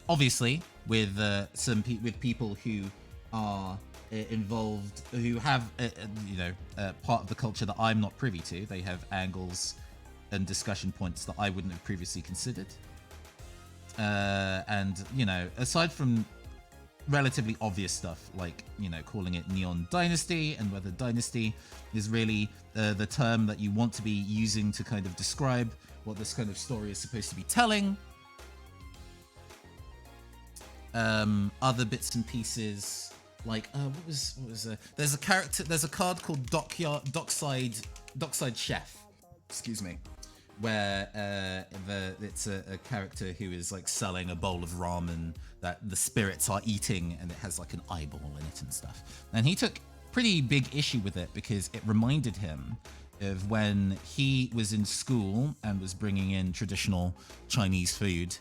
obviously with with people who are involved, who have part of the culture that I'm not privy to. They have angles and discussion points that I wouldn't have previously considered. And, aside from relatively obvious stuff like, calling it Neon Dynasty, and whether Dynasty is really the term that you want to be using to kind of describe what this kind of story is supposed to be telling. Other bits and pieces, like, there's a card called Dockside Chef, excuse me, where it's a character who is like selling a bowl of ramen that the spirits are eating, and it has like an eyeball in it and stuff. And he took pretty big issue with it because it reminded him of when he was in school and was bringing in traditional Chinese food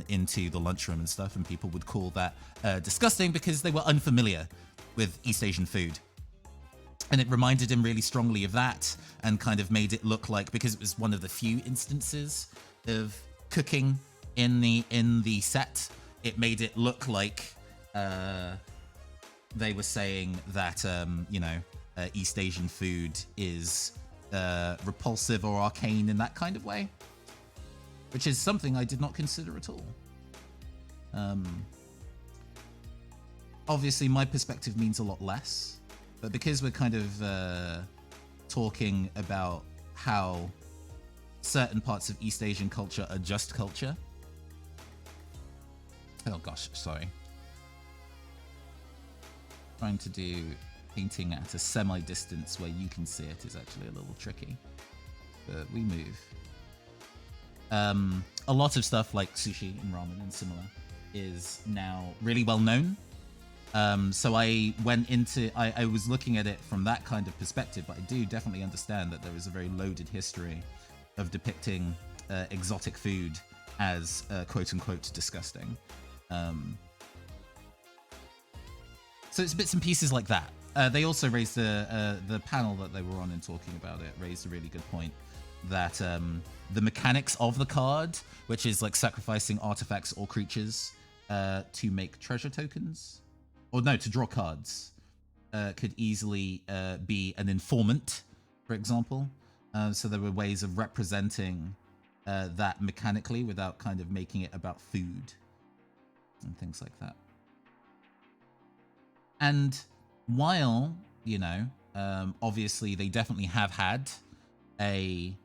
into the lunchroom and stuff, and people would call that disgusting because they were unfamiliar with East Asian food. And it reminded him really strongly of that, and kind of made it look like, because it was one of the few instances of cooking in the set, it made it look like they were saying that East Asian food is repulsive or arcane in that kind of way, which is something I did not consider at all. Obviously, my perspective means a lot less. But because we're kind of talking about how certain parts of East Asian culture are just culture. Oh gosh, sorry. Trying to do painting at a semi-distance where you can see it is actually a little tricky. But we move. A lot of stuff like sushi and ramen and similar is now really well known. So I went into, I was looking at it from that kind of perspective, but I do definitely understand that there is a very loaded history of depicting exotic food as quote unquote disgusting. So it's bits and pieces like that. They also raised the panel that they were on and talking about it raised a really good point that the mechanics of the card, which is like sacrificing artifacts or creatures to make treasure tokens, or no, to draw cards, could easily be an informant, for example. So there were ways of representing that mechanically without kind of making it about food and things like that. And while, obviously they definitely have had a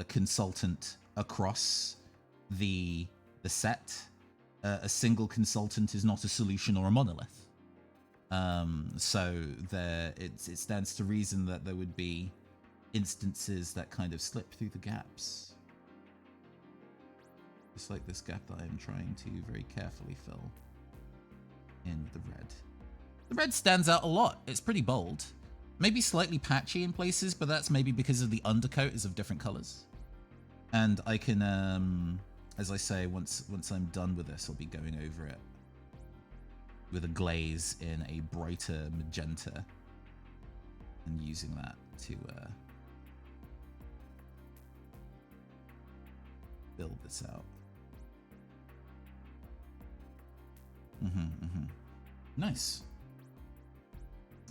consultant across the set, a single consultant is not a solution or a monolith. So it stands to reason that there would be instances that kind of slip through the gaps. Just like this gap that I'm trying to very carefully fill in with the red. The red stands out a lot. It's pretty bold. Maybe slightly patchy in places, but that's maybe because of the undercoat is of different colors. And I can, as I say, once I'm done with this, I'll be going over it with a glaze in a brighter magenta and using that to build this out. Nice.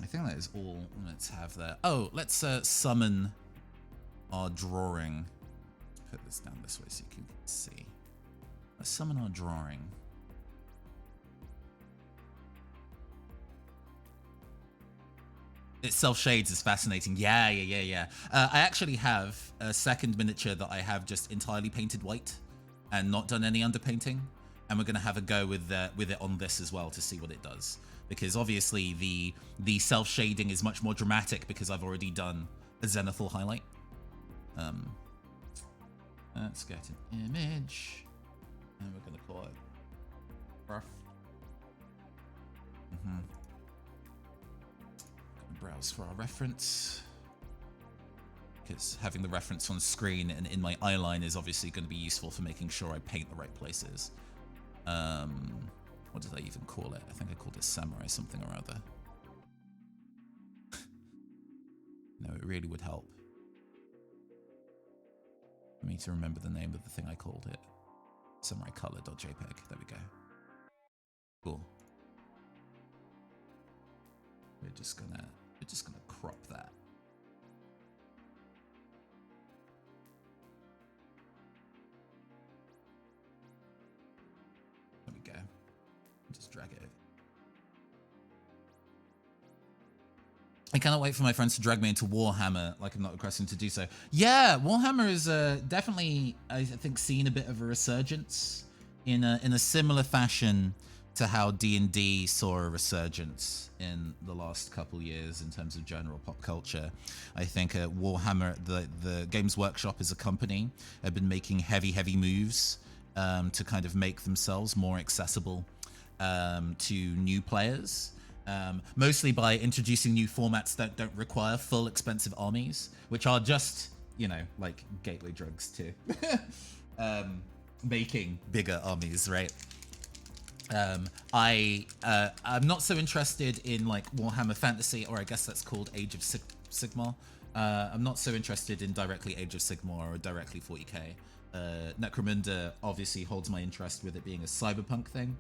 I think that is all let's have there. Oh, let's summon our drawing. Put this down this way so you can see. Let's summon our drawing. It self-shades is fascinating. Yeah. I actually have a second miniature that I have just entirely painted white and not done any underpainting. And we're going to have a go with it on this as well to see what it does. Because obviously the self-shading is much more dramatic because I've already done a zenithal highlight. Let's get an image. And we're going to call it rough. Browse for our reference. Because having the reference on screen and in my eyeline is obviously going to be useful for making sure I paint the right places. What did I even call it? I think I called it samurai something or other. No, it really would help for me to remember the name of the thing I called it. Samuraicolor.jpg. There we go. Cool. We're just gonna crop that. There we go. Just drag it over. I cannot wait for my friends to drag me into Warhammer, like I'm not requesting to do so. Yeah, Warhammer is definitely, I think, seen a bit of a resurgence in a similar fashion to how D&D saw a resurgence in the last couple years in terms of general pop culture. I think Warhammer, the Games Workshop as a company, have been making heavy moves to kind of make themselves more accessible to new players. Mostly by introducing new formats that don't require full expensive armies, which are just, you know, like gateway drugs to making bigger armies, right? I'm not so interested in like Warhammer Fantasy, or I guess that's called Age of Sigmar. I'm not so interested in directly Age of Sigmar or directly 40k. Necromunda obviously holds my interest with it being a cyberpunk thing.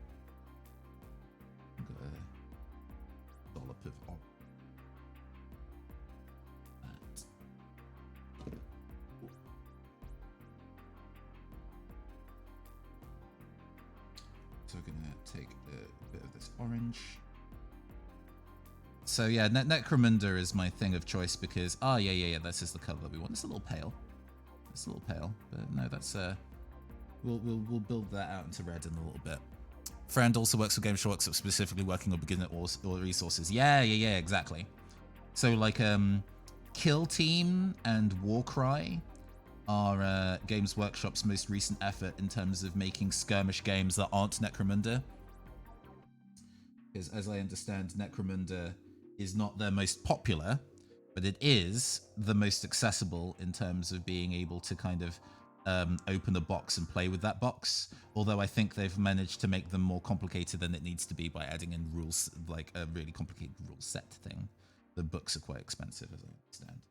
I've got a dollop of that. So we're gonna take a bit of this orange. So yeah, Necromunda is my thing of choice because yeah, this is the color that we want. It's a little pale. It's a little pale, but no, that's we'll build that out into red in a little bit. Friend also works for Games Workshop, specifically working on beginner or resources. Yeah, exactly. So like Kill Team and Warcry are Games Workshop's most recent effort in terms of making skirmish games that aren't Necromunda. Because as I understand, Necromunda is not their most popular, but it is the most accessible in terms of being able to kind of open a box and play with that box. Although I think they've managed to make them more complicated than it needs to be by adding in rules, like a really complicated rule set thing. The books are quite expensive, as I understand.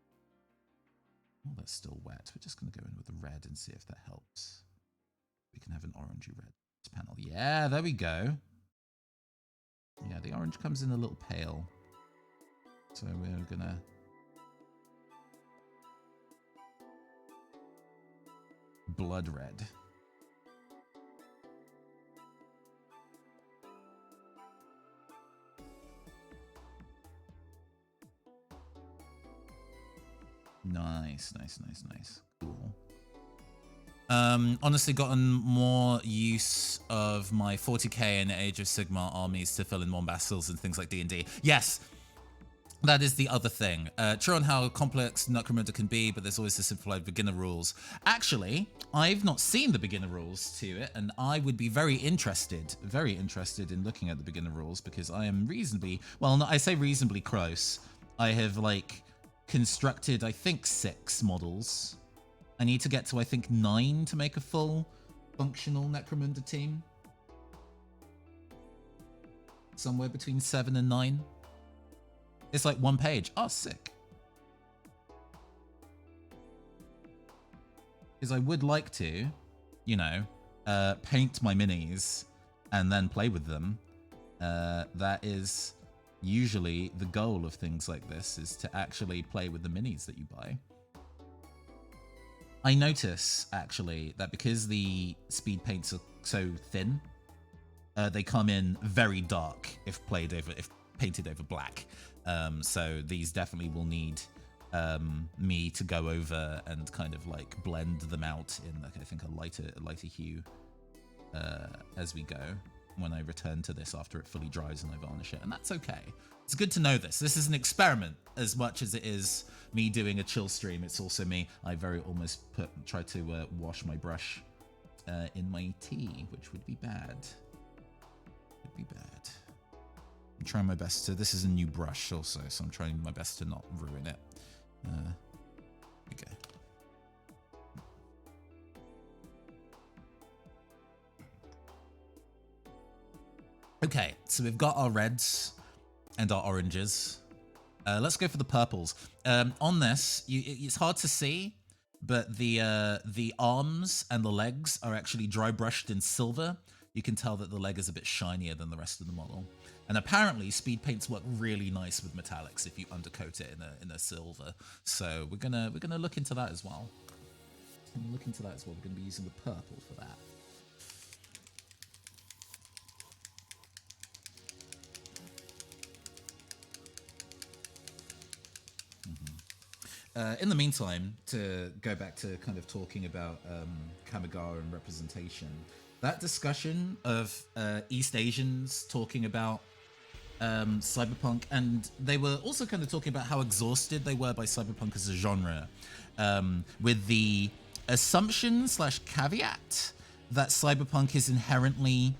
Oh, that's still wet. We're just going to go in with the red and see if that helps. We can have an orangey red panel. Yeah, there we go. Yeah, the orange comes in a little pale. So we're going to... blood red. Nice. Cool. Honestly gotten more use of my 40k and Age of Sigmar armies to fill in more battles and things like D&D. Yes, that is the other thing. True on how complex Necromunda can be, but there's always the simplified beginner rules. Actually, I've not seen the beginner rules to it, and I would be very interested in looking at the beginner rules because I am reasonably, well, I say reasonably close. I have like constructed, I think, 6 models. I need to get to, I think, 9 to make a full functional Necromunda team. Somewhere between 7 and 9. It's like 1 page. Oh, sick. Because I would like to, you know, paint my minis and then play with them. That is usually the goal of things like this, is to actually play with the minis that you buy. I notice, actually, that because the speed paints are so thin, they come in very dark if painted over black. So these definitely will need me to go over and kind of like blend them out in, like, I think a lighter hue as we go when I return to this after it fully dries and I varnish it, and that's okay. It's good to know this. This is an experiment as much as it is me doing a chill stream. It's also me. I try to wash my brush in my tea, which would be bad. Would be bad. I'm trying my best to. This is a new brush also, so I'm trying my best to not ruin it. Okay. Okay, so we've got our reds and our oranges. Let's go for the purples. On this, it's hard to see, but the arms and the legs are actually dry brushed in silver. You can tell that the leg is a bit shinier than the rest of the model. And apparently, speed paints work really nice with metallics if you undercoat it in a silver. So we're gonna look into that as well. We're gonna be using the purple for that. In the meantime, to go back to kind of talking about Kamigawa and representation, that discussion of East Asians talking about cyberpunk, and they were also kind of talking about how exhausted they were by cyberpunk as a genre, with the assumption / caveat that cyberpunk is inherently,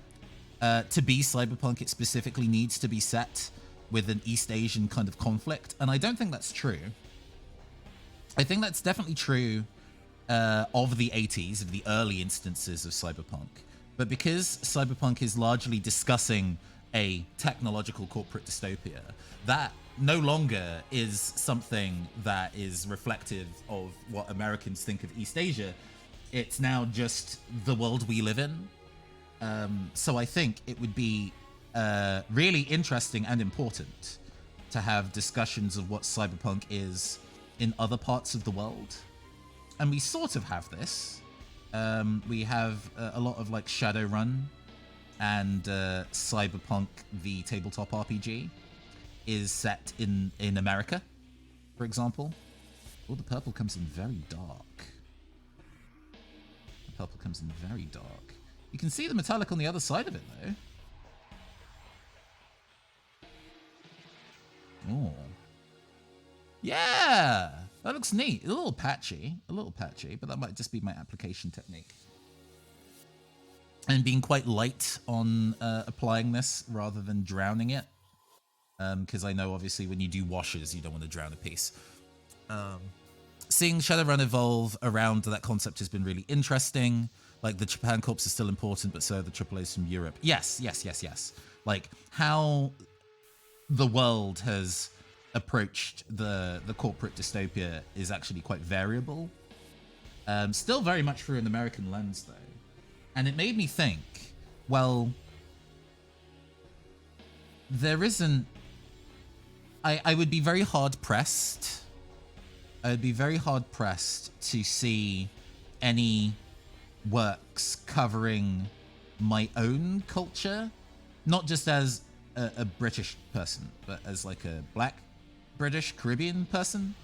to be cyberpunk, it specifically needs to be set with an East Asian kind of conflict, and I don't think that's true. I think that's definitely true of the 80s, of the early instances of cyberpunk. But because cyberpunk is largely discussing a technological corporate dystopia, that no longer is something that is reflective of what Americans think of East Asia. It's now just the world we live in. So I think it would be really interesting and important to have discussions of what cyberpunk is in other parts of the world, and we sort of have this. We have a lot of like Shadowrun and Cyberpunk, the tabletop RPG, is set in America, for example. Oh, the purple comes in very dark. You can see the metallic on the other side of it, though. Oh. Yeah! That looks neat. A little patchy, but that might just be my application technique. And being quite light on applying this rather than drowning it. Because I know, obviously, when you do washes, you don't want to drown a piece. Seeing Shadowrun evolve around that concept has been really interesting. Like, the Japan Corps is still important, but so are the AAAs from Europe. Yes. Like, how the world has approached the corporate dystopia is actually quite variable. Still very much through an American lens, though. And it made me think, well, there isn't... I would be very hard-pressed. I would be very hard-pressed to see any works covering my own culture, not just as a British person, but as like a Black British Caribbean person.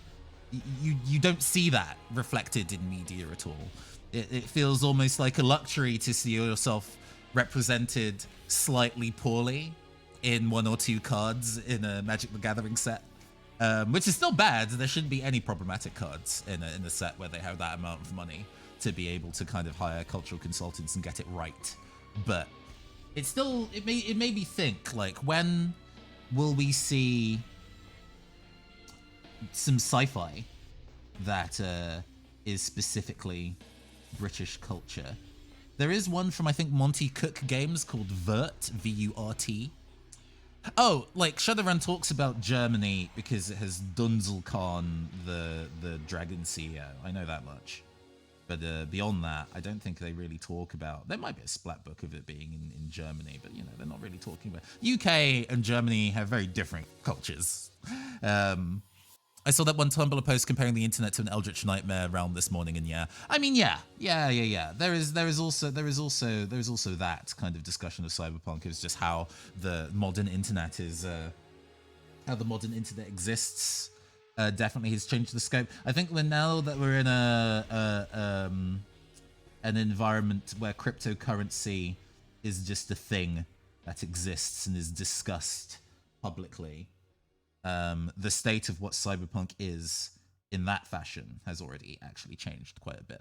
You don't see that reflected in media at all. It feels almost like a luxury to see yourself represented slightly poorly in one or two cards in a Magic the Gathering set, which is still bad. There shouldn't be any problematic cards in a set where they have that amount of money to be able to kind of hire cultural consultants and get it right. But it's still, it made me think, like, when will we see some sci-fi that is specifically British culture? There is one from, I think, Monty Cook Games called Vurt, V-U-R-T. Oh, like, Shadowrun talks about Germany because it has Dunzel Khan, the dragon CEO. I know that much. But beyond that, I don't think they really talk about. There might be a splat book of it being in Germany, but they're not really talking about. UK and Germany have very different cultures. I saw that one Tumblr post comparing the internet to an eldritch nightmare realm this morning, and I mean, yeah. There is also that kind of discussion of cyberpunk is just how the modern internet is, how the modern internet exists. Definitely has changed the scope. I think now that we're in an environment where cryptocurrency is just a thing that exists and is discussed publicly, the state of what cyberpunk is in that fashion has already actually changed quite a bit.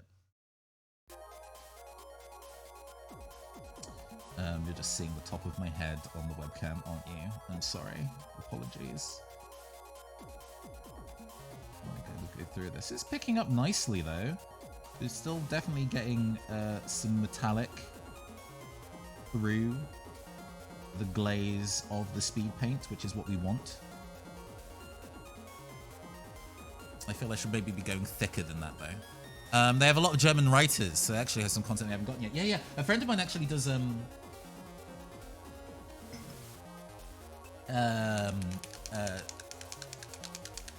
You're just seeing the top of my head on the webcam, aren't you? I'm sorry. Apologies. Go through this. It's picking up nicely though. It's still definitely getting some metallic through the glaze of the speed paint, which is what we want. I feel I should maybe be going thicker than that though. They have a lot of German writers, so they actually have some content they haven't gotten yet. Yeah. A friend of mine actually does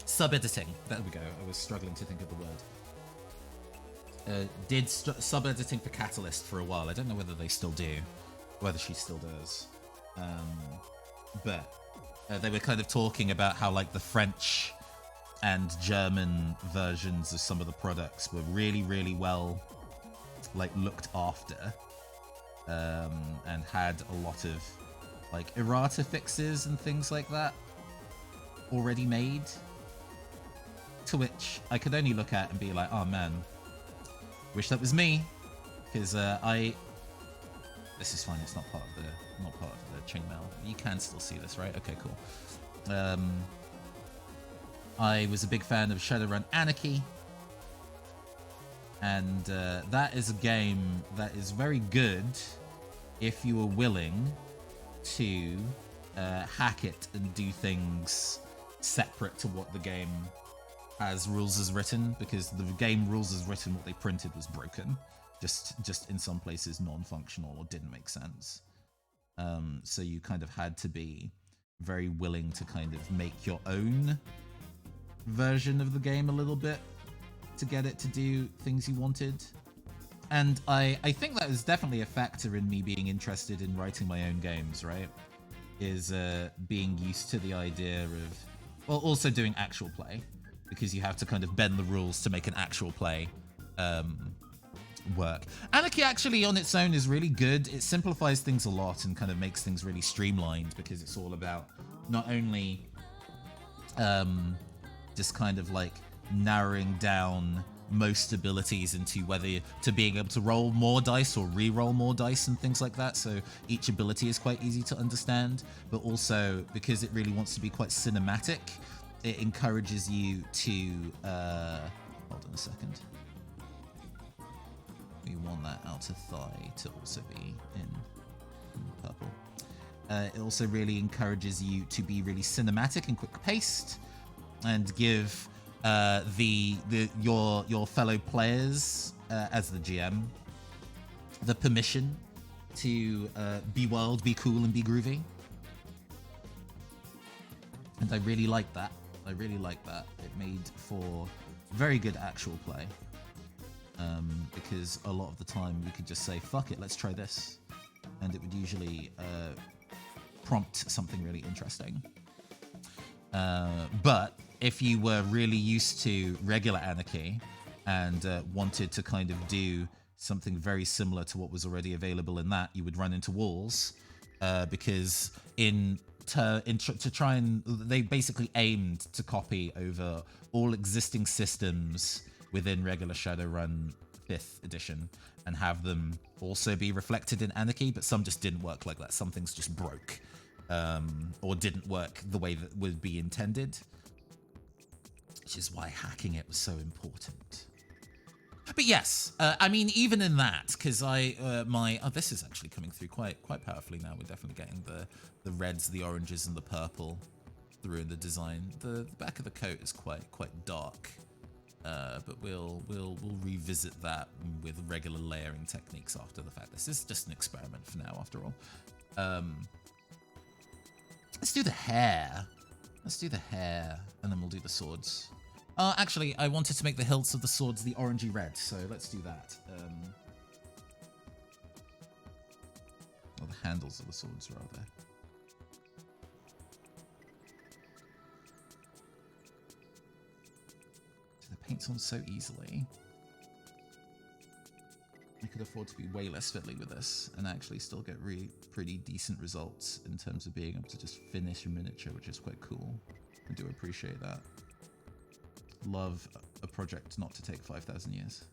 sub-editing. There we go. I was struggling to think of the word. Did sub-editing for Catalyst for a while. I don't know whether they still do, whether she still does. But they were kind of talking about how like the French and German versions of some of the products were really, really well like looked after, and had a lot of like errata fixes and things like that already made. To which I could only look at and be like, oh man, wish that was me, because this is fine. It's not part of the chainmail. You can still see this, right? Okay, cool. I was a big fan of Shadowrun Anarchy, and that is a game that is very good if you are willing to hack it and do things separate to what the game has rules as written, because the game rules as written, what they printed was broken, just in some places non-functional or didn't make sense. So you kind of had to be very willing to kind of make your own version of the game a little bit to get it to do things you wanted. And I think that was definitely a factor in me being interested in writing my own games, right? Is being used to the idea of, well, also doing actual play, because you have to kind of bend the rules to make an actual play work. Anarchy actually on its own is really good. It simplifies things a lot and kind of makes things really streamlined, because it's all about not only just kind of like narrowing down most abilities into whether to being able to roll more dice or re-roll more dice and things like that, so each ability is quite easy to understand, but also because it really wants to be quite cinematic, it encourages you to hold on a second, we want that outer thigh to also be in purple. It also really encourages you to be really cinematic and quick paced, and give your fellow players as the GM the permission to be wild, be cool, and be groovy. And I really like that. It made for very good actual play, because a lot of the time we could just say, fuck it, let's try this, and it would usually prompt something really interesting. But if you were really used to regular Anarchy and wanted to kind of do something very similar to what was already available in that, you would run into walls, because to try and they basically aimed to copy over all existing systems within regular Shadowrun 5th edition and have them also be reflected in Anarchy, but some just didn't work like that. Some things just broke, or didn't work the way that would be intended, which is why hacking it was so important. But yes, I mean, even in that, because this is actually coming through quite powerfully now. We're definitely getting the reds, the oranges, and the purple through in the design. The back of the coat is quite dark, But we'll revisit that with regular layering techniques after the fact. This is just an experiment for now, after all. Let's do the hair. Let's do the hair, and then we'll do the swords. Actually, I wanted to make the hilts of the swords the orangey red, so let's do that. Or the handles of the swords, rather. The paint's on so easily. I could afford to be way less fiddly with this and actually still get really pretty decent results in terms of being able to just finish a miniature, which is quite cool. I do appreciate that. Love a project not to take 5,000 years.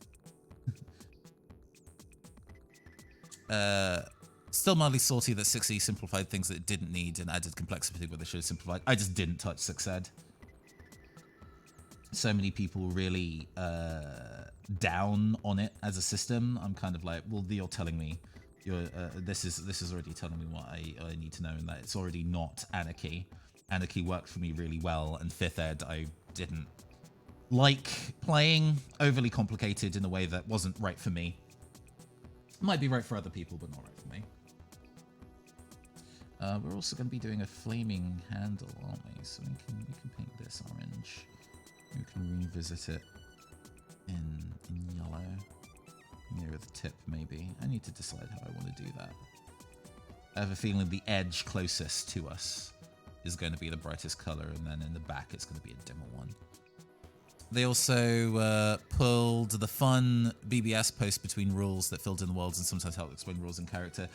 Still mildly salty that 6E simplified things that it didn't need and added complexity where they should have simplified. I just didn't touch 6Ed. So many people really down on it as a system. I'm kind of like, well, you're telling me this is already telling me what I need to know, and that it's already not anarchy. Anarchy worked for me really well, and 5th Ed I didn't like playing. Overly complicated in a way that wasn't right for me. Might be right for other people, but not right for me. We're also going to be doing a flaming handle, aren't we? So we can paint this orange. We can revisit it in yellow. Near the tip, maybe. I need to decide how I want to do that. I have a feeling the edge closest to us is going to be the brightest color, and then in the back it's going to be a dimmer one. They also pulled the fun BBS post between rules that filled in the worlds and sometimes helped explain rules in character.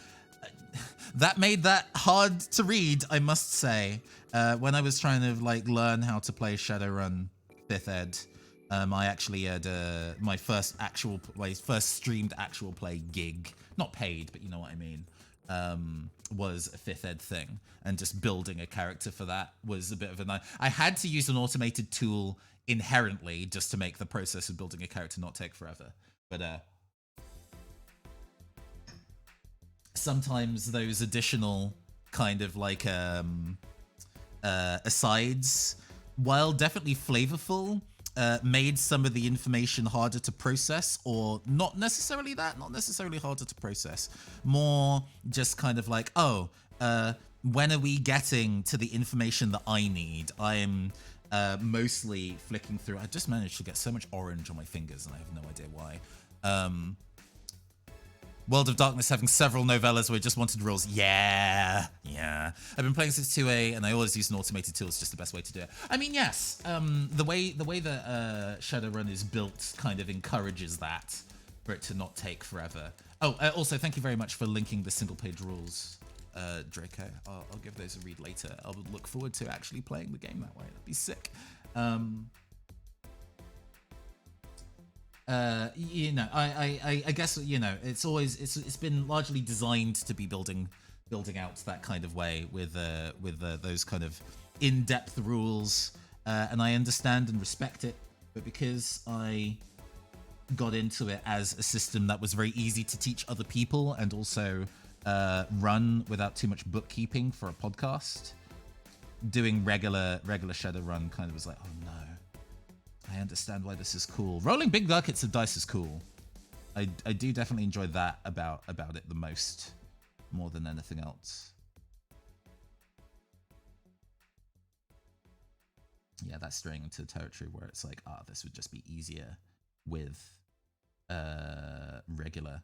That made that hard to read, I must say. When I was trying to like learn how to play Shadowrun 5th Ed, I actually had my first streamed actual play gig, not paid, but you know what I mean, was a 5th Ed thing, and just building a character for that was a bit of a I had to use an automated tool inherently just to make the process of building a character not take forever, but sometimes those additional kind of like asides, while definitely flavorful, made some of the information harder to process, or not necessarily harder to process, more just kind of like, oh, when are we getting to the information that I need? I am mostly flicking through. I just managed to get so much orange on my fingers and I have no idea why. World of Darkness having several novellas where I just wanted rules. Yeah. I've been playing since 2A, and I always use an automated tool. It's just the best way to do it. I mean, yes, the way that Shadowrun is built kind of encourages that, for it to not take forever. Oh, also, thank you very much for linking the single-page rules, Draco. I'll give those a read later. I'll look forward to actually playing the game that way. That'd be sick. You know, I guess, you know, it's been largely designed to be building out that kind of way with those kind of in-depth rules, and I understand and respect it, but because I got into it as a system that was very easy to teach other people and also run without too much bookkeeping for a podcast, doing regular Shadowrun kind of was like, oh no, I understand why this is cool. Rolling big buckets of dice is cool. I do definitely enjoy that about it the most, more than anything else. Yeah, that's straying into territory where it's like, this would just be easier with regular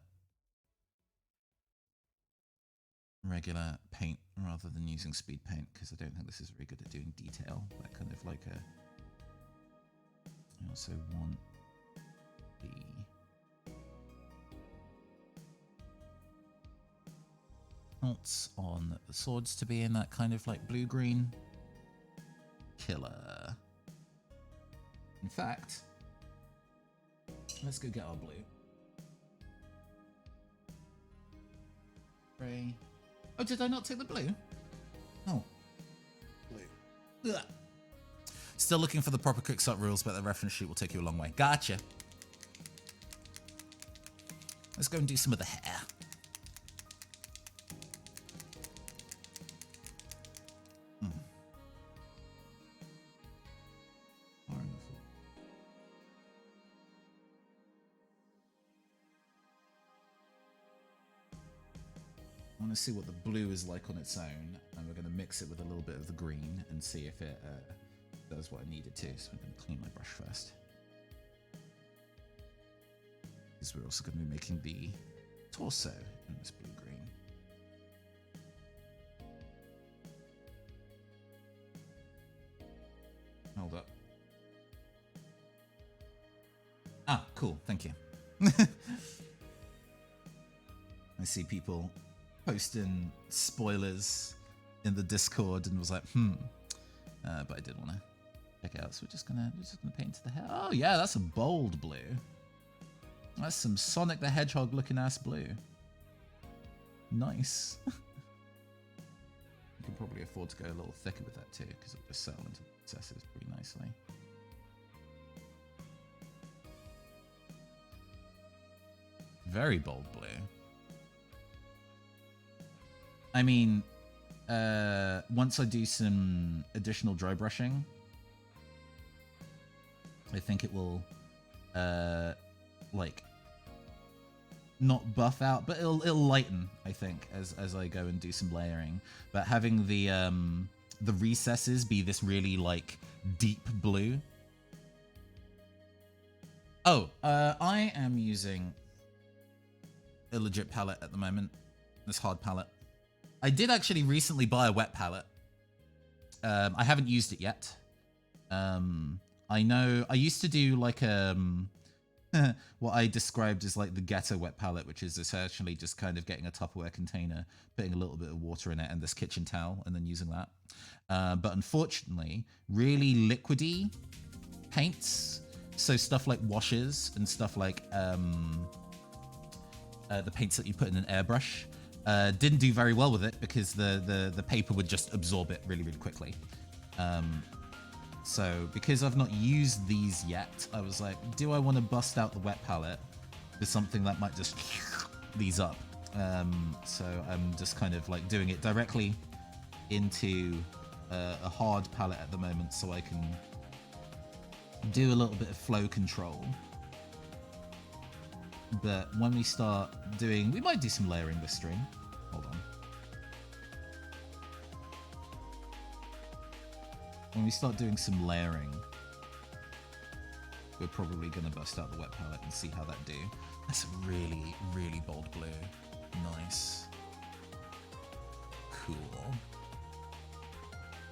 paint rather than using speed paint, because I don't think this is very good at doing detail. That kind of like I also want the hilts on the swords to be in that kind of like blue-green. Killer. In fact, let's go get our blue. Gray. Oh, did I not take the blue? Oh. Blue. Ugh. Still looking for the proper quickstart rules, but the reference sheet will take you a long way. Gotcha. Let's go and do some of the hair. want to see what the blue is like on its own, and we're going to mix it with a little bit of the green and see if it does what I need it to. So I'm going to clean my brush first, because we're also going to be making the torso in this blue-green. Hold up. Ah, cool. Thank you. I see people posting spoilers in the Discord and was like, but I did want to check it out. So we're just gonna paint the hair. Oh yeah, that's a bold blue. That's some Sonic the Hedgehog looking ass blue. Nice. You can probably afford to go a little thicker with that too, because it'll just settle into the recesses pretty nicely. Very bold blue. I mean, once I do some additional dry brushing, I think it will, like, not buff out, but it'll lighten, I think, as I go and do some layering. But having the recesses be this really, like, deep blue. Oh, I am using a legit palette at the moment, this hard palette. I did actually recently buy a wet palette. I haven't used it yet. I know I used to do like what I described as like the ghetto wet palette, which is essentially just kind of getting a Tupperware container, putting a little bit of water in it and this kitchen towel, and then using that. But unfortunately, really liquidy paints, so stuff like washes and stuff like the paints that you put in an airbrush, didn't do very well with it because the paper would just absorb it really, really quickly. So because I've not used these yet, I was like, do I want to bust out the wet palette with something that might just these up? So I'm just kind of like doing it directly into a hard palette at the moment, so I can do a little bit of flow control. But when we start doing, we might do some layering this stream. Hold on. When we start doing some layering, we're probably going to bust out the wet palette and see how that do. That's a really, really bold blue. Nice. Cool.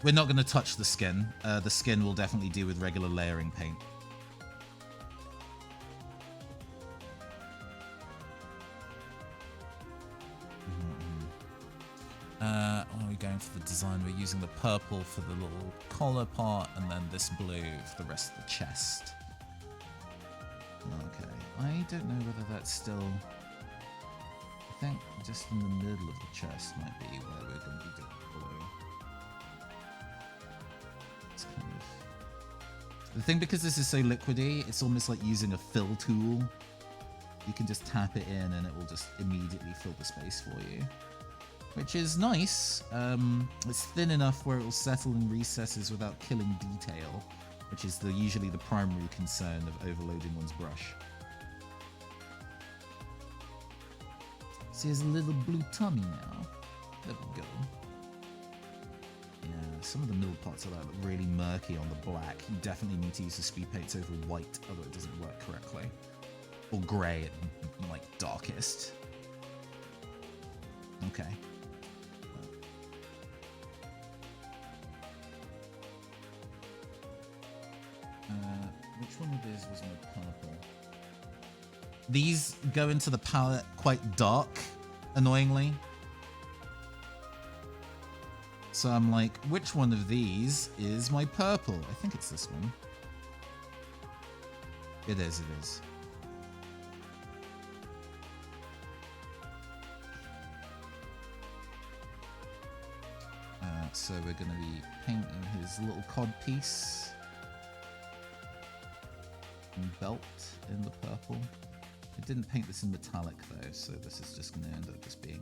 We're not going to touch the skin. The skin will definitely do with regular layering paint. What are we going for the design? We're using the purple for the little collar part, and then this blue for the rest of the chest. Okay, I don't know whether that's still... I think just in the middle of the chest might be where we're going to be doing blue. It's kind of... The thing, because this is so liquidy, it's almost like using a fill tool. You can just tap it in and it will just immediately fill the space for you. Which is nice. It's thin enough where it will settle in recesses without killing detail, which is usually the primary concern of overloading one's brush. See, there's a little blue tummy now. There we go. Yeah, some of the middle parts of that look really murky on the black. You definitely need to use the speed paints over white, otherwise it doesn't work correctly. Or grey at, like, darkest. Okay. Which one of these was my purple? These go into the palette quite dark, annoyingly. So I'm like, which one of these is my purple? I think it's this one. It is, it is. So we're going to be painting his little cod piece and belt in the purple. I didn't paint this in metallic though, so this is just going to end up just being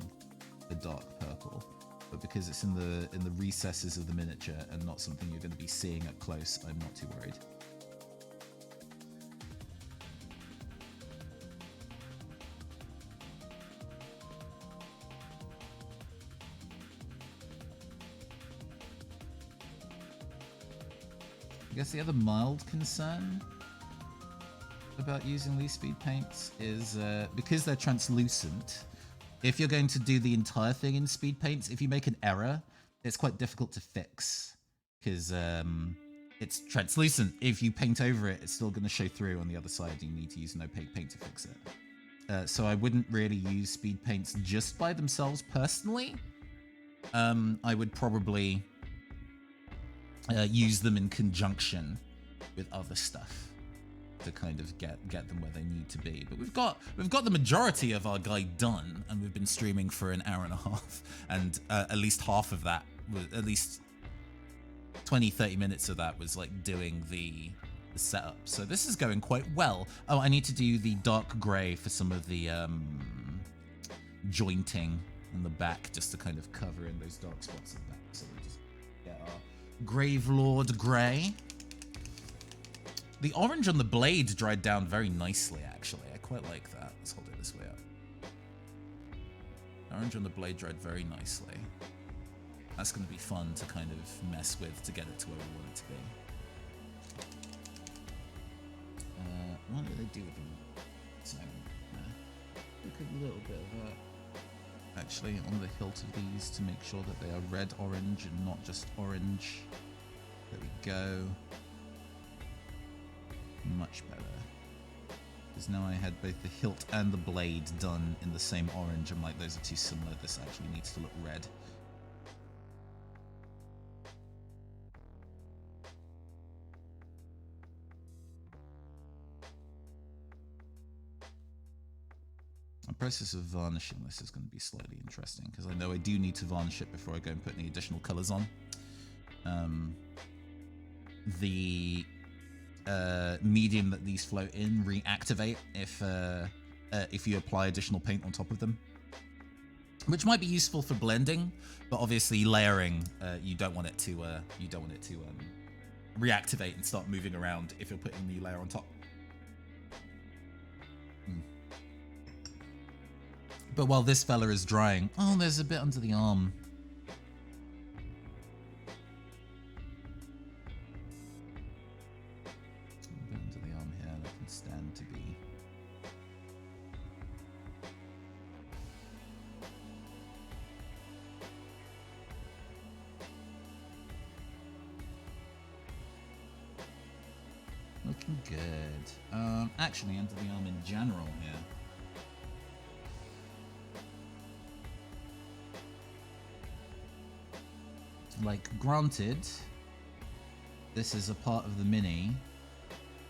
a dark purple. But because it's in the recesses of the miniature and not something you're going to be seeing up close, I'm not too worried. guess the other mild concern about using these speed paints is because they're translucent, if you're going to do the entire thing in speed paints, if you make an error, it's quite difficult to fix because it's translucent. If you paint over it, it's still going to show through on the other side. You need to use an opaque paint to fix it. So I wouldn't really use speed paints just by themselves personally. I would probably use them in conjunction with other stuff to kind of get them where they need to be. But we've got the majority of our guide done, and we've been streaming for an hour and a half, and at least half of that was, at least 20-30 minutes of that was like doing the setup. So this is going quite well. Oh, I need to do the dark gray for some of the jointing in the back, just to kind of cover in those dark spots in the back. So we'll just get our Gravelord gray. The orange on the blade dried down very nicely, actually. I quite like that. Let's hold it this way up. Orange on the blade dried very nicely. That's going to be fun to kind of mess with to get it to where we want it to be. What did they do with them? So, look a little bit of that. Actually, on the hilt of these to make sure that they are red-orange and not just orange. There we go. Much better. Because now I had both the hilt and the blade done in the same orange. I'm like, those are too similar. This actually needs to look red. The process of varnishing this is going to be slightly interesting, because I know I do need to varnish it before I go and put any additional colors on. The medium that these float in reactivate if you apply additional paint on top of them, which might be useful for blending, but obviously layering, you don't want it to reactivate and start moving around if you're putting a new layer on top. But while this fella is drying, oh, there's a bit under the arm. A bit under the arm here that can stand to be. Looking good. Actually, under the arm in general here. Like, granted, this is a part of the mini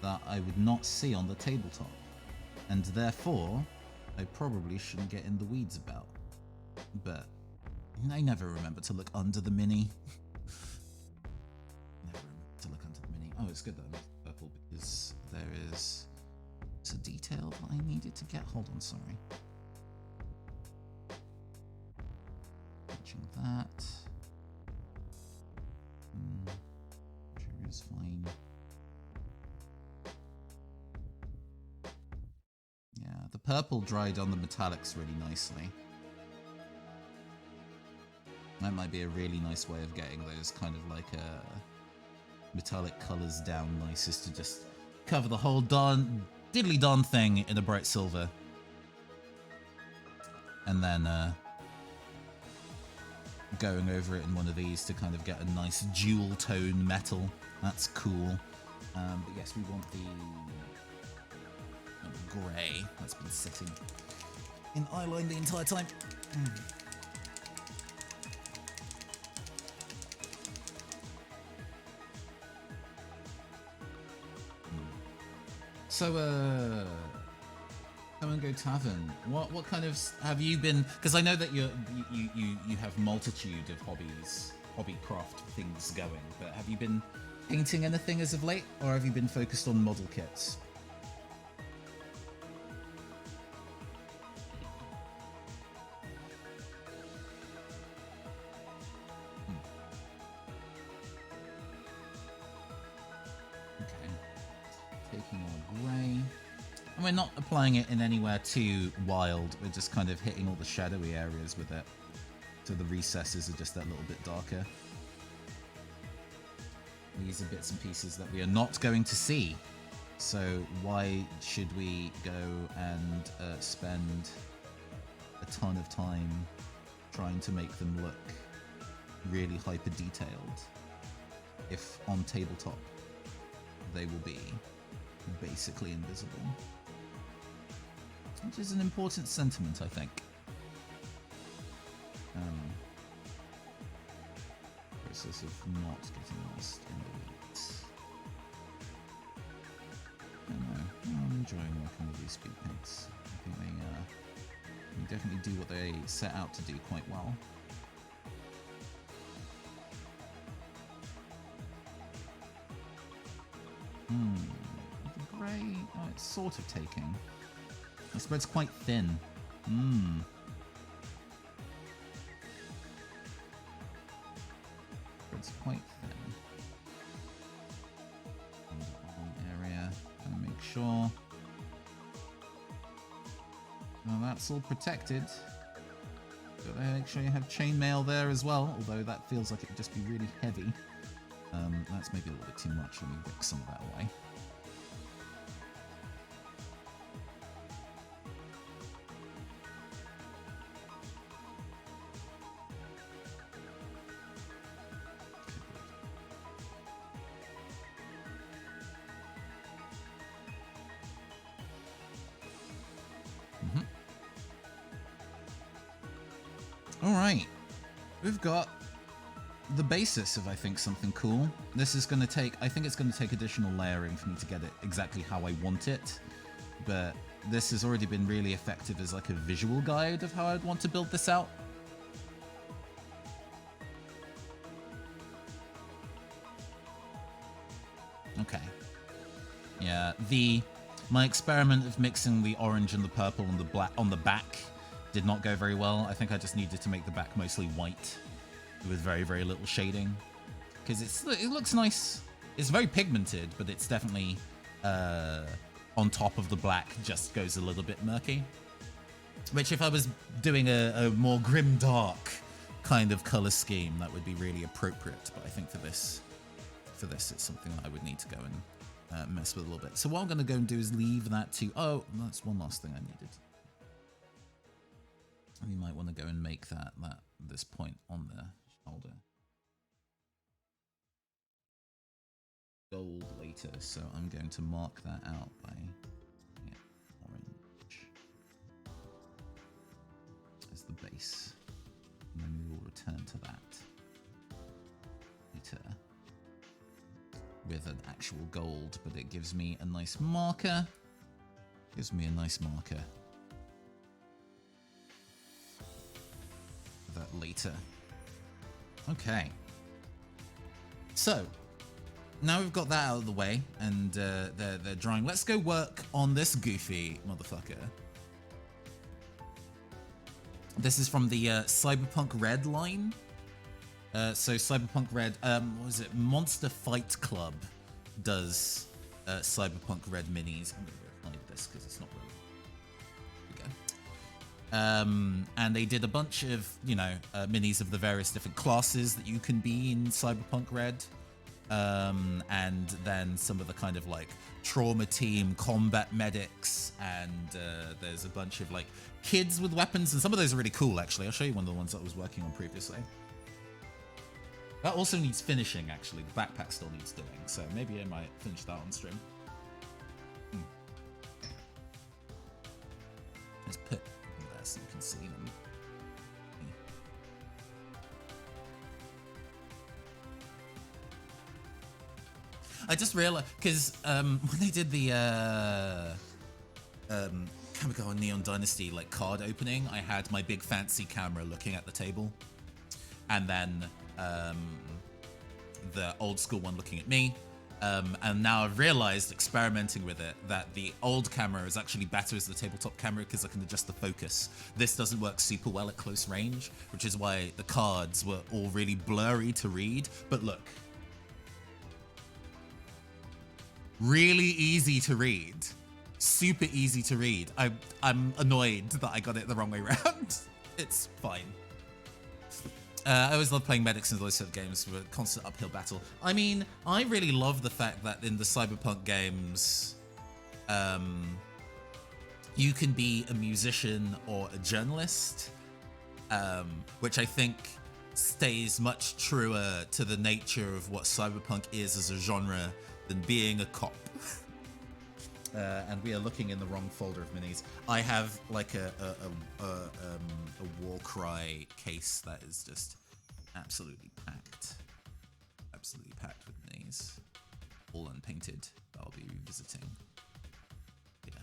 that I would not see on the tabletop, and therefore, I probably shouldn't get in the weeds about. But I never remember to look under the mini. Never remember to look under the mini. Oh, it's good that I'm purple, because there is a detail that I needed to get. Hold on, sorry. Watching that. Sure is fine. Yeah, the purple dried on the metallics really nicely. That might be a really nice way of getting those kind of like metallic colors down nice, is to just cover the whole diddly darn thing in a bright silver. And then going over it in one of these to kind of get a nice dual tone metal. That's cool. But yes, we want the grey that's been sitting in eyeline the entire time. So, Come and Go Tavern. What kind of have you been? Because I know that you have multitude of hobby craft things going. But have you been painting anything as of late, or have you been focused on model kits? Okay. Taking our grey. And we're not applying it in anywhere too wild, we're just kind of hitting all the shadowy areas with it. So the recesses are just that little bit darker. These are bits and pieces that we are not going to see. So why should we go and spend a ton of time trying to make them look really hyper detailed if on tabletop they will be basically invisible? Which is an important sentiment, I think. Process of not getting lost in the weeds. I don't know. I'm enjoying working with these speed paints. I think they definitely do what they set out to do quite well. The grey, oh, it's sort of taking. The spread's quite thin. It's quite thin. On the bottom area, gonna make sure. Well, that's all protected. Gotta make sure you have chainmail there as well, although that feels like it would just be really heavy. That's maybe a little bit too much. Let me wick some of that away. Alright, we've got the basis of, I think, something cool. This is going to take, I think it's going to take additional layering for me to get it exactly how I want it, but this has already been really effective as like a visual guide of how I'd want to build this out. Okay. Yeah, my experiment of mixing the orange and the purple and the black on the back did not go very well. I think I just needed to make the back mostly white with very, very little shading, because it looks nice. It's very pigmented, but it's definitely on top of the black just goes a little bit murky, which if I was doing a more grim dark kind of color scheme, that would be really appropriate. But I think for this it's something that I would need to go and mess with a little bit. So what I'm going to go and do is leave that to, oh, that's one last thing I needed. And you might want to go and make this point on the shoulder gold later, so I'm going to mark that out by orange as the base, and then we will return to that later with an actual gold, but it gives me a nice marker. That later. Okay. So, now we've got that out of the way, and they're drying. Let's go work on this goofy motherfucker. This is from the Cyberpunk Red line. So Cyberpunk Red, what was it? Monster Fight Club does Cyberpunk Red minis. I'm gonna go hide this because it's not really. And they did a bunch of, minis of the various different classes that you can be in Cyberpunk Red. And then some of the kind of like trauma team combat medics, and there's a bunch of like kids with weapons, and some of those are really cool actually. I'll show you one of the ones that I was working on previously. That also needs finishing actually. The backpack still needs doing, so maybe I might finish that on stream. Let's put there so you can see them. I just realized, because when they did the Kamigawa Neon Dynasty like card opening, I had my big fancy camera looking at the table, and then the old school one looking at me. And now I've realized, experimenting with it, that the old camera is actually better as the tabletop camera because I can adjust the focus. This doesn't work super well at close range, which is why the cards were all really blurry to read. But look. Really easy to read. Super easy to read. I'm annoyed that I got it the wrong way around. It's fine. I always love playing medics in those sort of games with a constant uphill battle. I mean, I really love the fact that in the cyberpunk games, you can be a musician or a journalist, which I think stays much truer to the nature of what cyberpunk is as a genre than being a cop. And we are looking in the wrong folder of minis. I have like a Warcry case that is just absolutely packed with minis, all unpainted. I'll be revisiting. Yeah.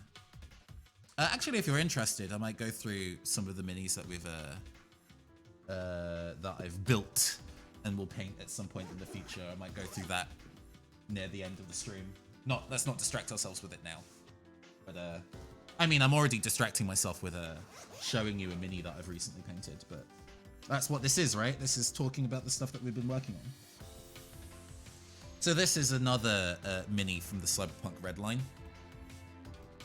Actually, if you're interested, I might go through some of the minis that we've that I've built and will paint at some point in the future. I might go through that near the end of the stream. Let's not distract ourselves with it now. But I mean, I'm already distracting myself with showing you a mini that I've recently painted, but that's what this is, right? This is talking about the stuff that we've been working on. So this is another mini from the Cyberpunk Red line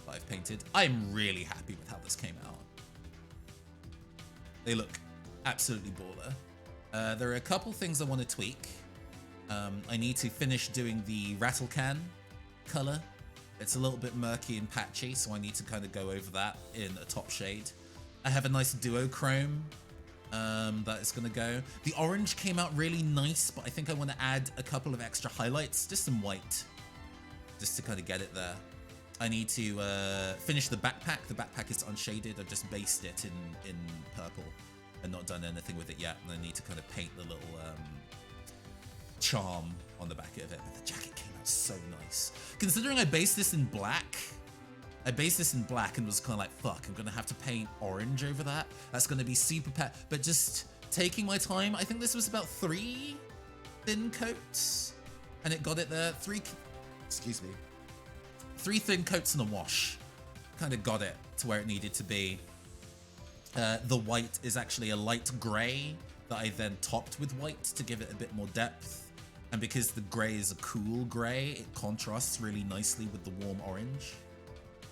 that I've painted. I'm really happy with how this came out. They look absolutely baller. There are a couple things I want to tweak. I need to finish doing the rattle can color. It's a little bit murky and patchy, so I need to kind of go over that in a top shade. I have a nice duochrome that is going to go. The orange came out really nice, but I think I want to add a couple of extra highlights, just some white, just to kind of get it there. I need to finish the backpack. The backpack is unshaded. I've just based it in purple and not done anything with it yet. And I need to kind of paint the little charm on the back of it. But the jacket came out so nice. Considering I based this in black, and was kind of like, fuck, I'm going to have to paint orange over that. That's going to be super but just taking my time. I think this was about 3 thin coats, and it got it there. 3 thin coats and a wash. Kind of got it to where it needed to be. The white is actually a light gray that I then topped with white to give it a bit more depth. And because the gray is a cool gray, it contrasts really nicely with the warm orange.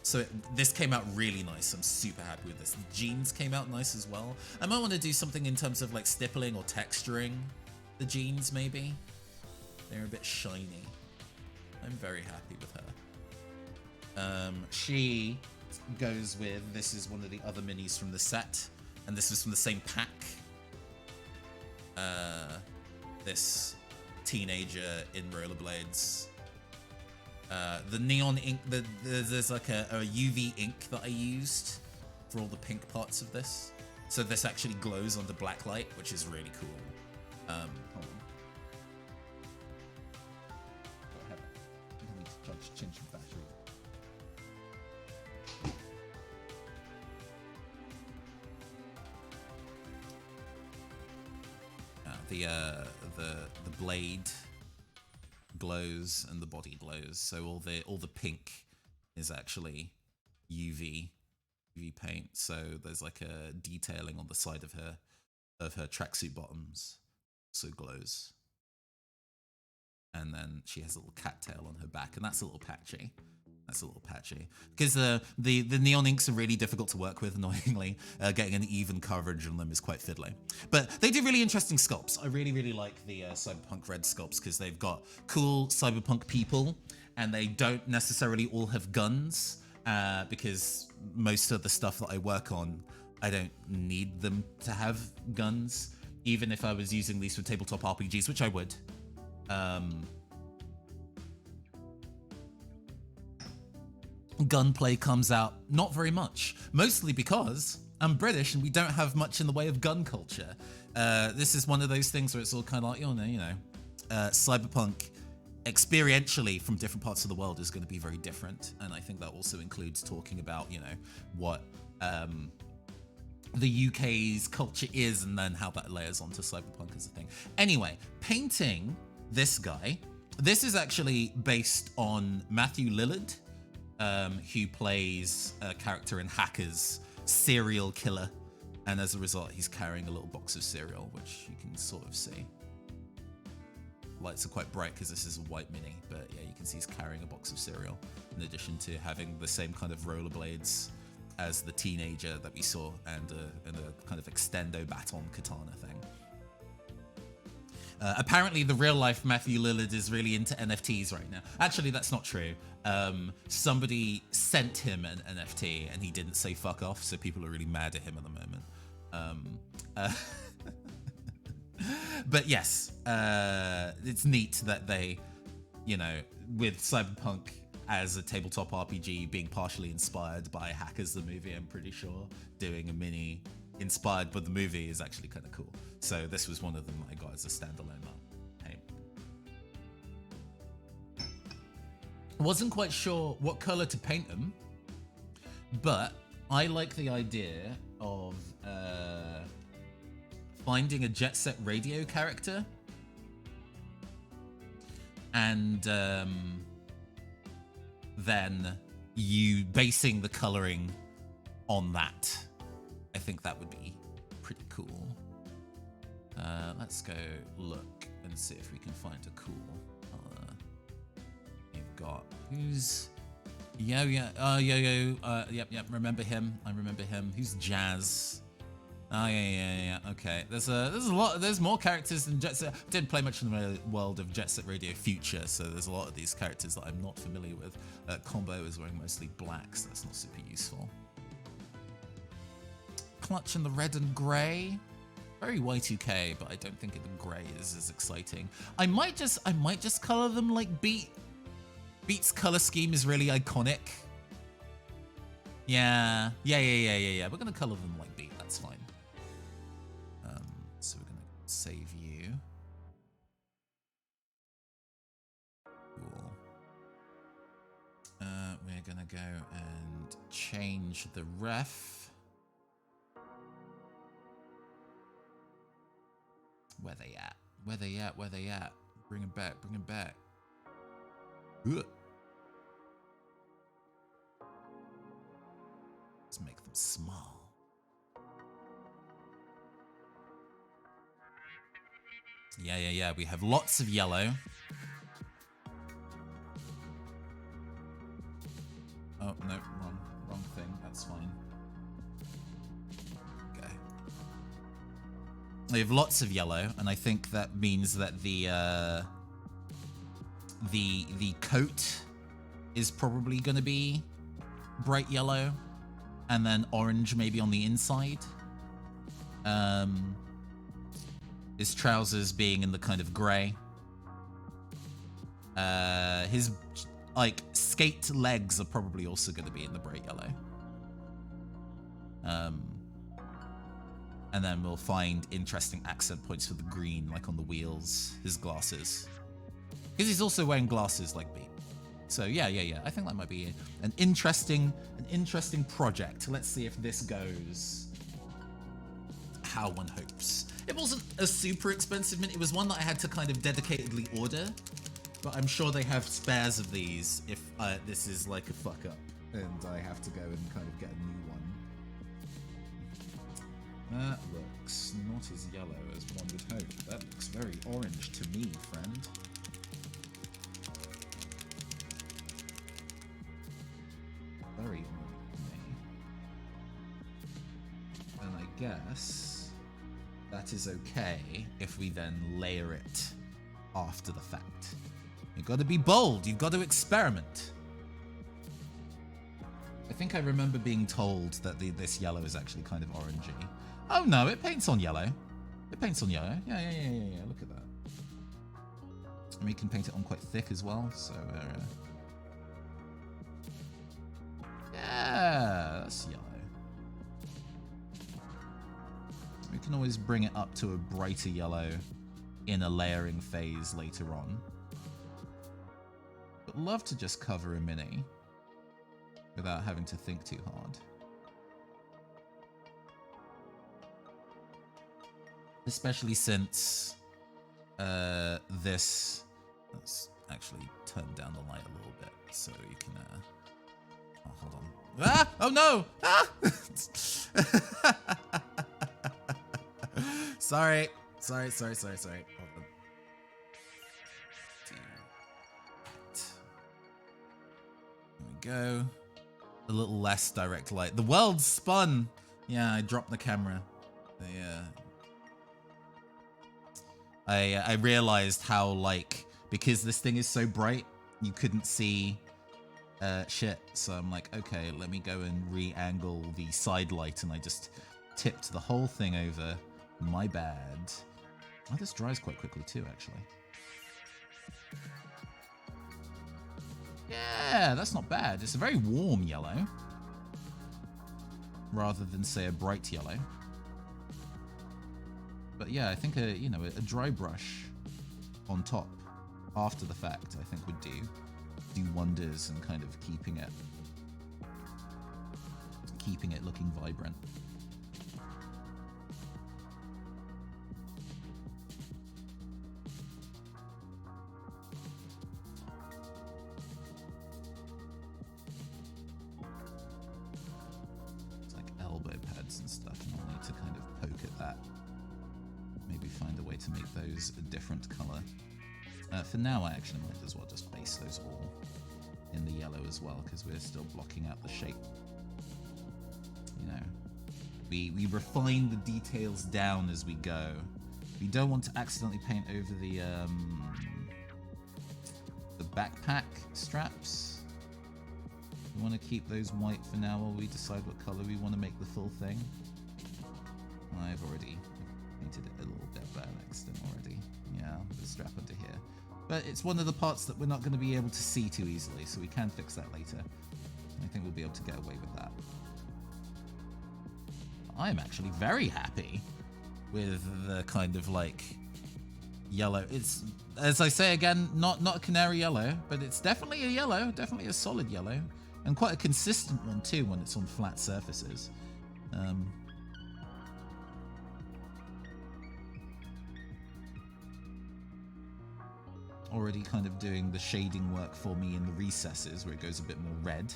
So this came out really nice. I'm super happy with this. The jeans came out nice as well. I might want to do something in terms of like stippling or texturing the jeans maybe. They're a bit shiny. I'm very happy with her. She goes with, this is one of the other minis from the set, and this is from the same pack. This teenager in rollerblades. The neon ink, there's like a UV ink that I used for all the pink parts of this. So this actually glows under black light, which is really cool. Hold on. I need to change the battery. The blade glows and the body glows, so all the pink is actually UV paint. So there's like a detailing on the side of her tracksuit bottoms, also glows. And then she has a little cattail on her back, and that's a little patchy. Because the neon inks are really difficult to work with, annoyingly. Getting an even coverage on them is quite fiddly. But they do really interesting sculpts. I really like the Cyberpunk Red sculpts because they've got cool cyberpunk people, and they don't necessarily all have guns, because most of the stuff that I work on, I don't need them to have guns, even if I was using these for tabletop RPGs, which I would. Gunplay comes out not very much, mostly because I'm British and we don't have much in the way of gun culture. This is one of those things where it's all kind of like, cyberpunk experientially from different parts of the world is going to be very different. And I think that also includes talking about, what the UK's culture is and then how that layers onto cyberpunk as a thing. Anyway, painting this guy, this is actually based on Matthew Lillard, who plays a character in Hackers, serial killer, and as a result he's carrying a little box of cereal, which you can sort of see. Lights are quite bright because this is a white mini, but yeah, you can see he's carrying a box of cereal, in addition to having the same kind of rollerblades as the teenager that we saw, and a kind of extendo baton katana thing. Apparently, the real life Matthew Lillard is really into NFTs right now. Actually, that's not true. Somebody sent him an NFT and he didn't say fuck off, so people are really mad at him at the moment. But yes, it's neat that they, you know, with Cyberpunk as a tabletop RPG being partially inspired by Hackers the movie, I'm pretty sure, doing a mini inspired by the movie is actually kind of cool. So this was one of them that I got as a standalone one. Hey. Wasn't quite sure what color to paint them, but I like the idea of finding a Jet Set Radio character and then you basing the coloring on that. I think that would be pretty cool. Let's go look and see if we can find a cool color. You've got who's Yo-Yo. Yep. Remember him? I remember him. Who's Jazz? Oh yeah. Okay. There's a lot. There's more characters than Jet Set. Didn't play much in the world of Jet Set Radio Future, so there's a lot of these characters that I'm not familiar with. Combo is wearing mostly black, so that's not super useful. Clutch in the red and grey. Very Y2K, but I don't think the grey is as exciting. I might just color them like Beat. Beat's color scheme is really iconic. Yeah. We're gonna color them like Beat. That's fine. So we're gonna save you. Cool. We're gonna go and change the ref. Where they at? Where they at? Bring them back. Ugh. Let's make them small. Yeah. We have lots of yellow. Oh, no, wrong thing. That's fine. Okay. We have lots of yellow, and I think that means that the coat is probably going to be bright yellow, and then orange maybe on the inside. His trousers being in the kind of grey. His like skate legs are probably also going to be in the bright yellow. And then we'll find interesting accent points for the green, like on the wheels, his glasses. Because he's also wearing glasses like Beat. So yeah. I think that might be an interesting project. Let's see if this goes how one hopes. It wasn't a super expensive mint. It was one that I had to kind of dedicatedly order, but I'm sure they have spares of these if this is like a fuck up and I have to go and kind of get a new one. That looks not as yellow as one would hope. That looks very orange to me, friend. Very orange to me. And I guess that is okay if we then layer it after the fact. You've got to be bold. You've got to experiment. I think I remember being told that this yellow is actually kind of orangey. Oh no, it paints on yellow. It paints on yellow. Yeah. Look at that. And we can paint it on quite thick as well. So, yeah, that's yellow. We can always bring it up to a brighter yellow in a layering phase later on. But love to just cover a mini without having to think too hard. Especially since this... Let's actually turn down the light a little bit so you can... Oh, hold on. Ah! Oh no! Ah! Sorry. Hold on. There we go. A little less direct light. The world spun! Yeah, I dropped the camera. Yeah. I realized how, like, because this thing is so bright, you couldn't see shit. So I'm like, okay, let me go and re-angle the side light, and I just tipped the whole thing over. My bad. Oh, this dries quite quickly too, actually. Yeah, that's not bad. It's a very warm yellow, rather than, say, a bright yellow. But yeah, I think a dry brush on top after the fact, I think would do wonders and kind of keeping it looking vibrant. It's like elbow pads and stuff, and I'll need to kind of poke at that. Maybe find a way to make those a different color. For now, I actually might as well just base those all in the yellow as well, because we're still blocking out the shape. You know, we refine the details down as we go. We don't want to accidentally paint over the backpack straps. We want to keep those white for now while we decide what color we want to make the full thing. I've already painted it a little bit by accident already. Yeah, the strap under here. But it's one of the parts that we're not going to be able to see too easily, so we can fix that later. I think we'll be able to get away with that. I'm actually very happy with the kind of like yellow. It's, as I say again, not a canary yellow, but it's definitely a yellow, definitely a solid yellow, and quite a consistent one too when it's on flat surfaces. Already kind of doing the shading work for me in the recesses where it goes a bit more red.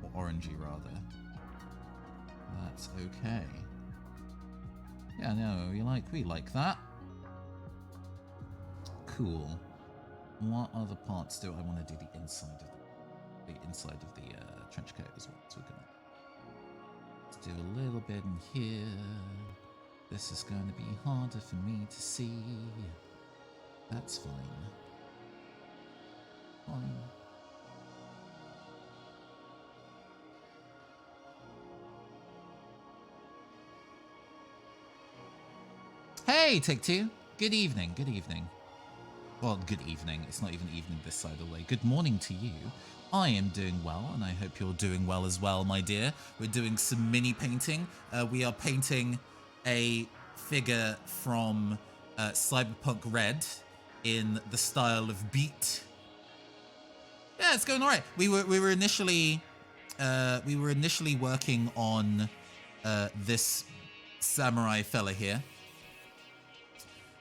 Or orangey rather. That's okay. Yeah, no, we like that. Cool. What other parts do I want to do the inside of the trench coat as well? So we're gonna do a little bit in here. This is going to be harder for me to see. That's fine. Fine. Hey, Take Two. Good evening. Good evening. Well, good evening. It's not even evening this side of the way. Good morning to you. I am doing well, and I hope you're doing well as well, my dear. We're doing some mini painting. We are painting a figure from Cyberpunk Red in the style of Beat. Yeah, it's going all right. We were initially working on this samurai fella here.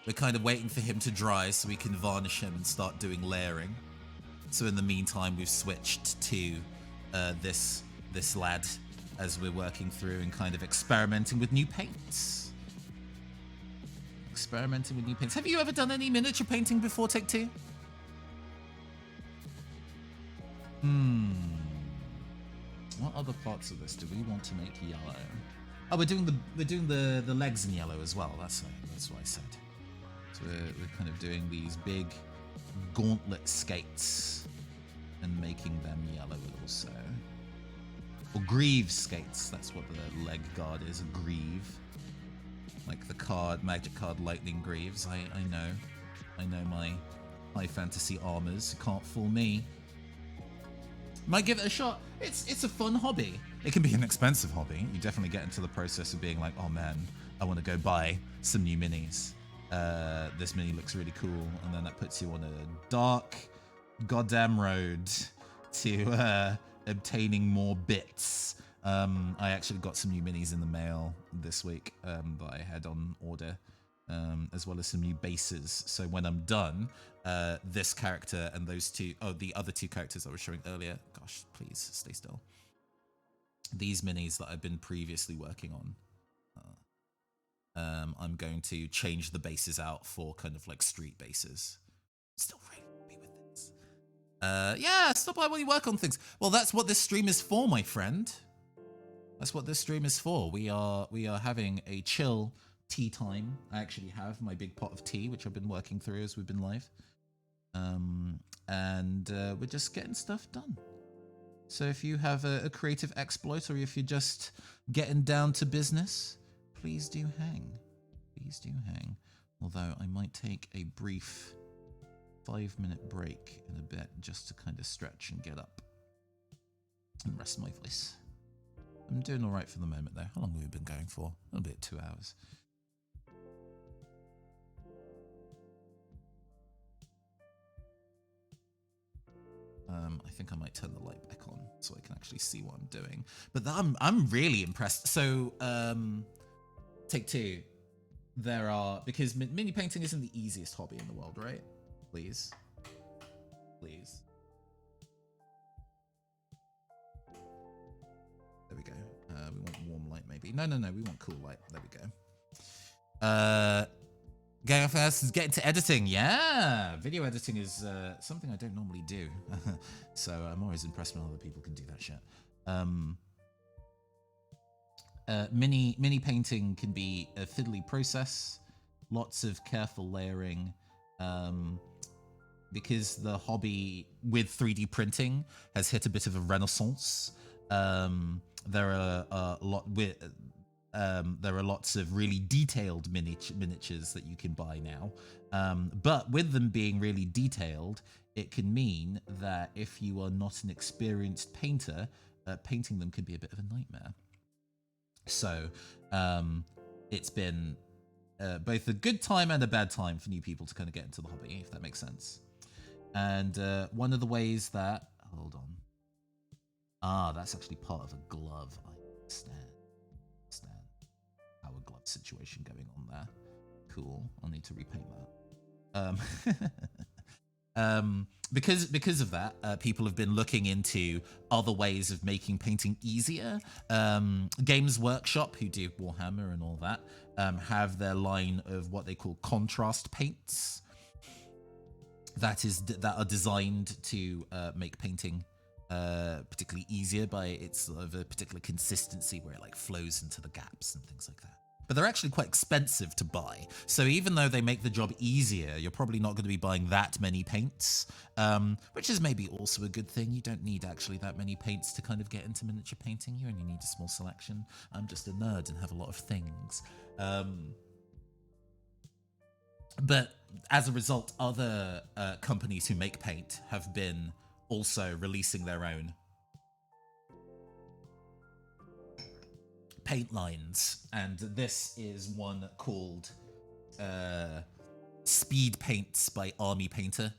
We're kind of waiting for him to dry so we can varnish him and start doing layering. So in the meantime, we've switched to this lad as we're working through and kind of experimenting with new paints. Have you ever done any miniature painting before, Take Two? What other parts of this do we want to make yellow? Oh, we're doing the legs in yellow as well. That's what I said. So we're kind of doing these big gauntlet skates and making them yellow also. Or greave skates, that's what the leg guard is, a greave. Like the magic card lightning greaves. I know my high fantasy armors. Can't fool me. Might give it a shot. It's a fun hobby. It can be an expensive hobby. You definitely get into the process of being like, oh man, I want to go buy some new minis. This mini looks really cool, and then that puts you on a dark goddamn road to obtaining more bits. I actually got some new minis in the mail this week that I had on order, as well as some new bases. So when I'm done, this character and the other two characters I was showing earlier, gosh, please stay still. These minis that I've been previously working on, I'm going to change the bases out for kind of like street bases. Still really happy with this. Yeah, stop by while you work on things. Well, that's what this stream is for, my friend. That's what this stream is for. We are having a chill tea time. I actually have my big pot of tea, which I've been working through as we've been live. And we're just getting stuff done. So if you have a creative exploit, or if you're just getting down to business, please do hang. Please do hang. Although I might take a brief 5-minute break in a bit just to kind of stretch and get up and rest my voice. I'm doing all right for the moment though. How long have we been going for? A little bit, 2 hours. I think I might turn the light back on so I can actually see what I'm doing. But I'm really impressed. So take two. There are, because mini painting isn't the easiest hobby in the world, right? Please. Please. There we go. We want warm light maybe. No, we want cool light. There we go. Going first is getting to editing. Yeah, video editing is something I don't normally do. So I'm always impressed when other people can do that shit. Mini painting can be a fiddly process, lots of careful layering, because the hobby with 3D printing has hit a bit of a renaissance. There are lots of really detailed miniatures that you can buy now, but with them being really detailed, it can mean that if you are not an experienced painter, painting them can be a bit of a nightmare. So it's been both a good time and a bad time for new people to kind of get into the hobby, if that makes sense. And one of the ways that... Hold on. Ah, that's actually part of a glove. I understand. Our glove situation going on there. Cool. I'll need to repaint that. Because of that, people have been looking into other ways of making painting easier. Games Workshop, who do Warhammer and all that, have their line of what they call contrast paints that are designed to make painting particularly easier by its sort of a particular consistency where it like flows into the gaps and things like that. But they're actually quite expensive to buy. So even though they make the job easier, you're probably not going to be buying that many paints, which is maybe also a good thing. You don't need actually that many paints to kind of get into miniature painting. You only need a small selection. I'm just a nerd and have a lot of things. But as a result, other companies who make paint have been also releasing their own paint lines, and this is one called Speed Paints by Army Painter,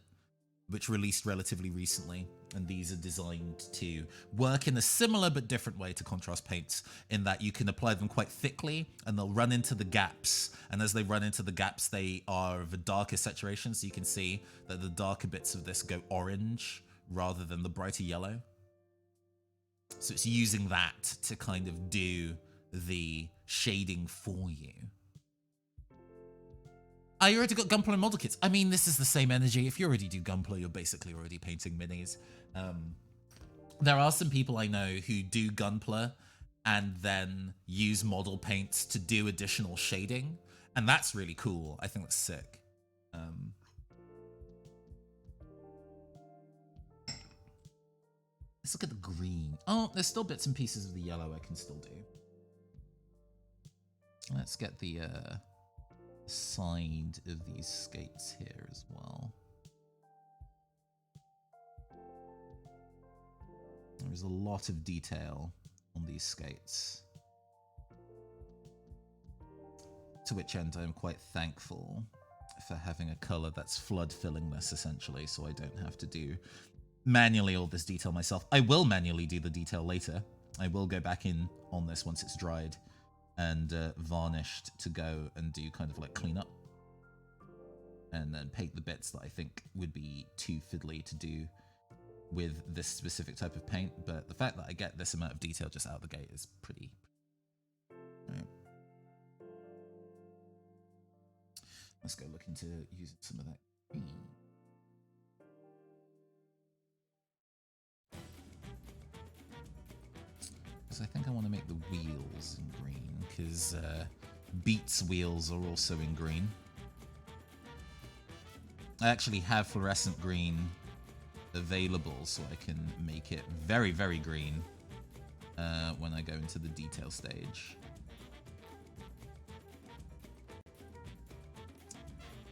which released relatively recently. And these are designed to work in a similar but different way to contrast paints, in that you can apply them quite thickly and they'll run into the gaps. And as they run into the gaps, they are of a darker saturation. So you can see that the darker bits of this go orange rather than the brighter yellow. So it's using that to kind of do the shading for you. You already got Gunpla and model kits. I mean, this is the same energy. If you already do Gunpla, you're basically already painting minis. There are some people I know who do Gunpla and then use model paints to do additional shading, and that's really cool. I think that's sick. Let's look at the green. Oh, there's still bits and pieces of the yellow I can still do. Let's get the side of these skates here as well. There's a lot of detail on these skates, to which end I'm quite thankful for having a color that's flood filling this essentially, so I don't have to do manually all this detail myself. I will manually do the detail later. I will go back in on this once it's dried and varnished to go and do kind of like cleanup, and then paint the bits that I think would be too fiddly to do with this specific type of paint. But the fact that I get this amount of detail just out of the gate is pretty... Right. Let's go look into using some of that green. Because I think I want to make the wheels in green, because Beats wheels are also in green. I actually have fluorescent green available, so I can make it very, very green when I go into the detail stage.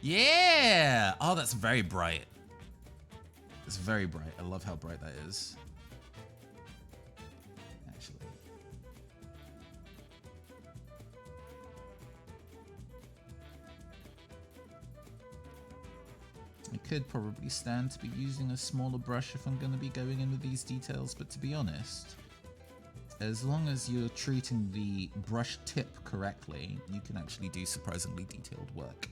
Yeah! Oh, that's very bright. It's very bright. I love how bright that is. Actually. I could probably stand to be using a smaller brush if I'm going to be going in with these details, but to be honest, as long as you're treating the brush tip correctly, you can actually do surprisingly detailed work.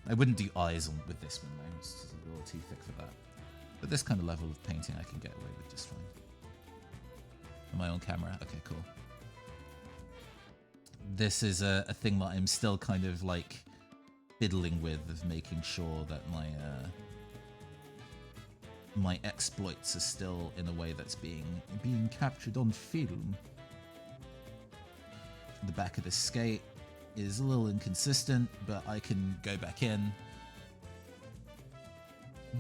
I wouldn't do eyes on with this one though, it's a little too thick for that. But this kind of level of painting I can get away with just fine. Am I on camera? Okay, cool. This is a thing that I'm still kind of like fiddling with, of making sure that my exploits are still in a way that's being captured on film. The back of the skate is a little inconsistent, but I can go back in. I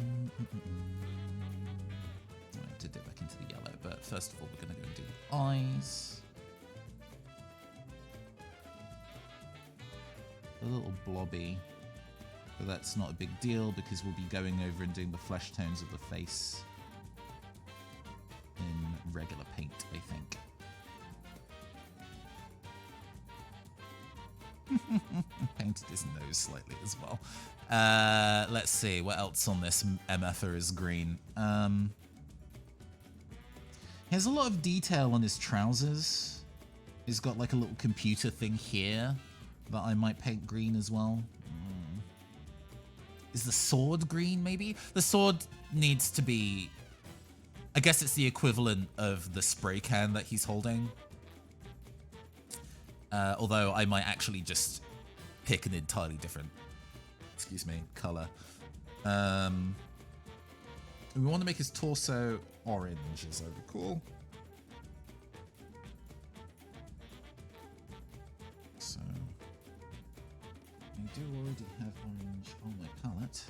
have to dip back into the yellow, but first of all we're going to go and do the eyes. A little blobby, but that's not a big deal because we'll be going over and doing the flesh tones of the face in regular paint, I think. Painted his nose slightly as well. Let's see, what else on this MFer is green? He has a lot of detail on his trousers. He's got like a little computer thing here that I might paint green as well. Is the sword green, maybe? The sword needs to be... I guess it's the equivalent of the spray can that he's holding. Although I might actually just pick an entirely different, excuse me, color. We want to make his torso orange, as I recall. So, I do already have orange on my palette.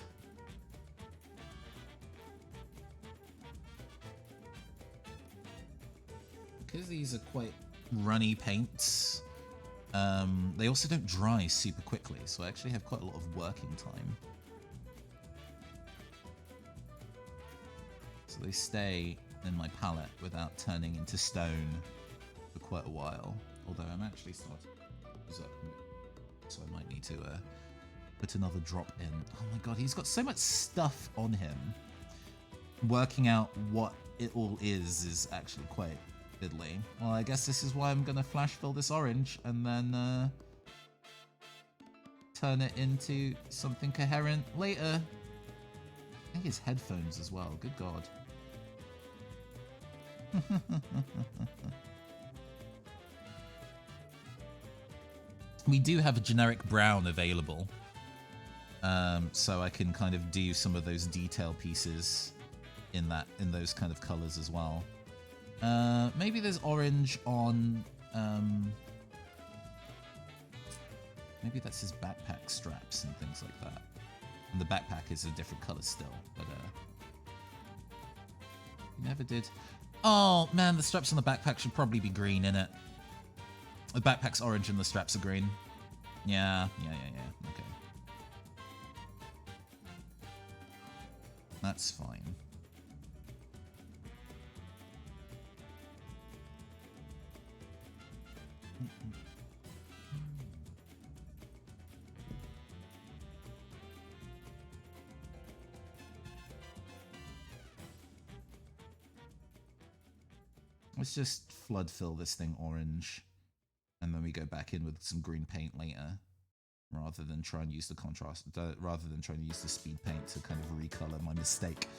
Because these are quite runny paints, they also don't dry super quickly, so I actually have quite a lot of working time. So they stay in my palette without turning into stone for quite a while. Although I'm actually starting to use up, so I might need to put another drop in. Oh my god, he's got so much stuff on him. Working out what it all is actually quite fiddly. Well, I guess this is why I'm gonna flash fill this orange and then turn it into something coherent later. I think his headphones as well, good god. We do have a generic brown available, so I can kind of do some of those detail pieces in those kind of colors as well. Maybe there's orange on, maybe that's his backpack straps and things like that. And the backpack is a different color still, but he never did. Oh man, the straps on the backpack should probably be green, innit? The backpack's orange and the straps are green. Yeah. Okay. That's fine. Let's just flood fill this thing orange, and then we go back in with some green paint later, rather than try and use the contrast, rather than trying to use the speed paint to kind of recolor my mistake.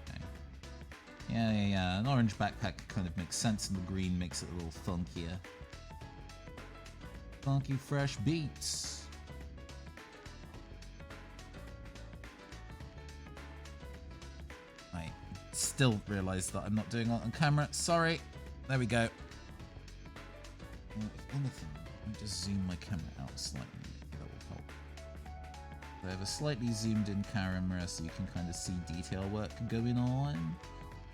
Okay. Yeah. An orange backpack kind of makes sense, and the green makes it a little funkier. Funky fresh beats. still realized that I'm not doing it on camera. Sorry. There we go. Well, if anything, let me just zoom my camera out slightly. That will help. I have a slightly zoomed in camera so you can kind of see detail work going on.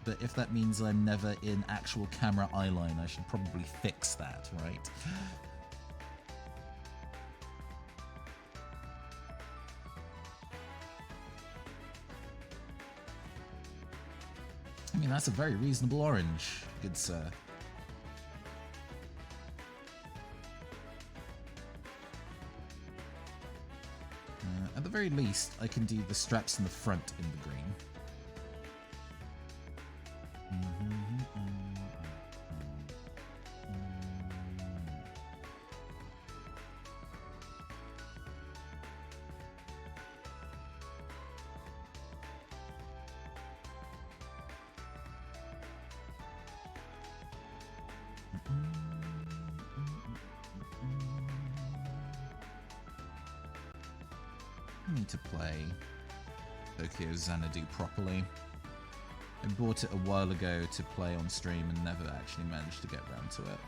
But if that means I'm never in actual camera eyeline, I should probably fix that, right? I mean, that's a very reasonable orange, good sir. At the very least, I can do the straps in the front in the green. I need to play Tokyo Xanadu properly. I bought it a while ago to play on stream and never actually managed to get around to it.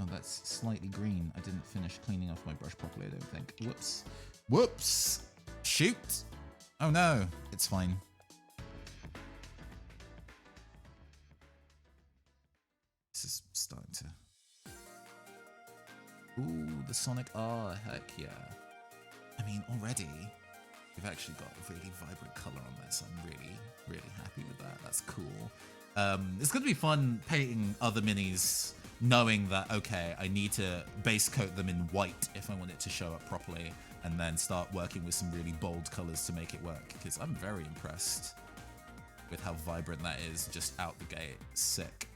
Oh, that's slightly green. I didn't finish cleaning off my brush properly, I don't think. Whoops. Whoops! Shoot! Oh no, it's fine. This is starting to... Ooh, the Sonic R, heck yeah. I mean, already, we've actually got a really vibrant color on this. I'm really, really happy with that. That's cool. It's going to be fun painting other minis, knowing that, okay, I need to base coat them in white if I want it to show up properly, and then start working with some really bold colors to make it work, because I'm very impressed with how vibrant that is just out the gate. Sick.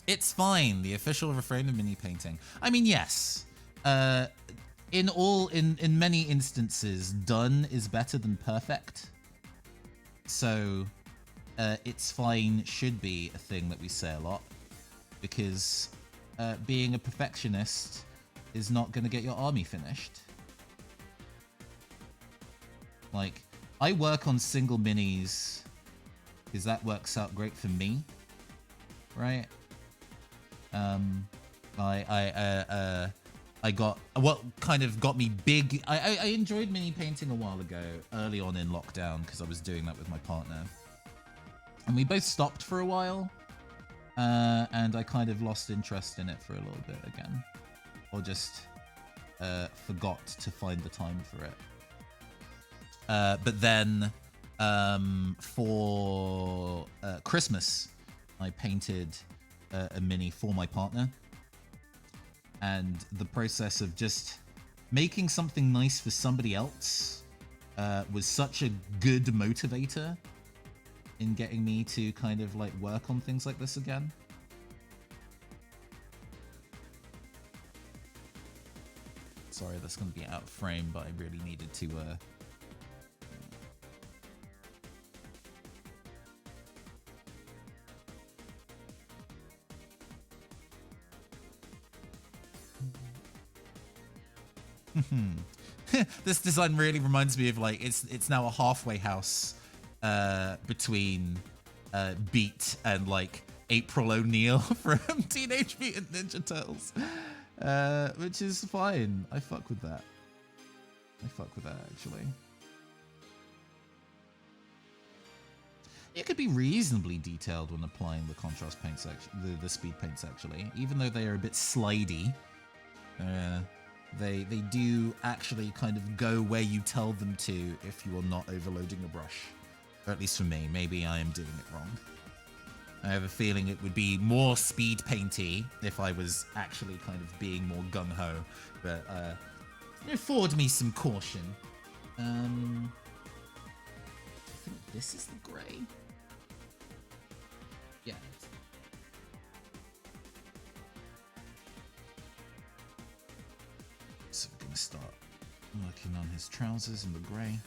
It's fine. The official refrain of mini painting. I mean, yes. In many instances, done is better than perfect. So, it's fine should be a thing that we say a lot, because being a perfectionist is not going to get your army finished. Like, I work on single minis because that works out great for me, right? I got what kind of got me big. I enjoyed mini painting a while ago, early on in lockdown, because I was doing that with my partner, and we both stopped for a while, and I kind of lost interest in it for a little bit again, or just forgot to find the time for it. But then for Christmas, I painted a mini for my partner, and the process of just making something nice for somebody else was such a good motivator in getting me to kind of like work on things like this again. Sorry, that's going to be out of frame, but I really needed to This design really reminds me of, like, it's now a halfway house between Beat and like April O'Neil from Teenage Mutant Ninja Turtles, which is fine. I fuck with that. Actually. It could be reasonably detailed when applying the contrast paints, the speed paints, actually, even though they are a bit slidey. They do actually kind of go where you tell them to if you are not overloading a brush. Or at least for me, maybe I am doing it wrong. I have a feeling it would be more speed painty if I was actually kind of being more gung-ho, but afford me some caution. I think this is the grey. Yeah. So we're gonna start working on his trousers in the grey.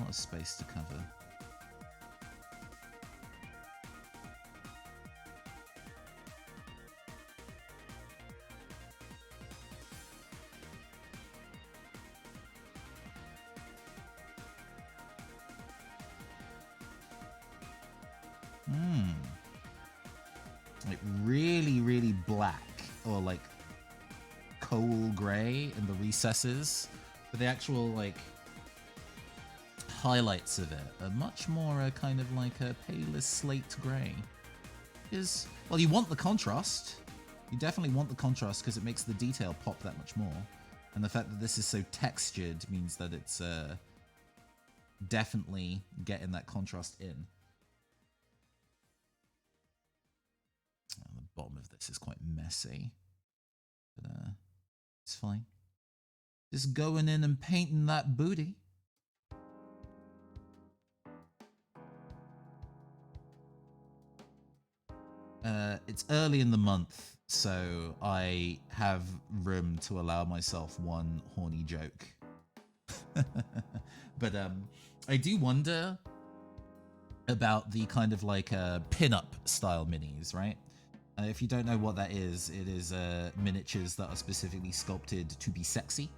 lot of space to cover. Like really, really black, or like coal gray in the recesses, but the actual like highlights of it are much more kind of like a paler slate gray. Because, well, you want the contrast. You definitely want the contrast because it makes the detail pop that much more. And the fact that this is so textured means that it's definitely getting that contrast in. The bottom of this is quite messy, but it's fine. Just going in and painting that booty. It's early in the month, so I have room to allow myself one horny joke. But I do wonder about the kind of like pin-up style minis, right? If you don't know what that is, it is miniatures that are specifically sculpted to be sexy.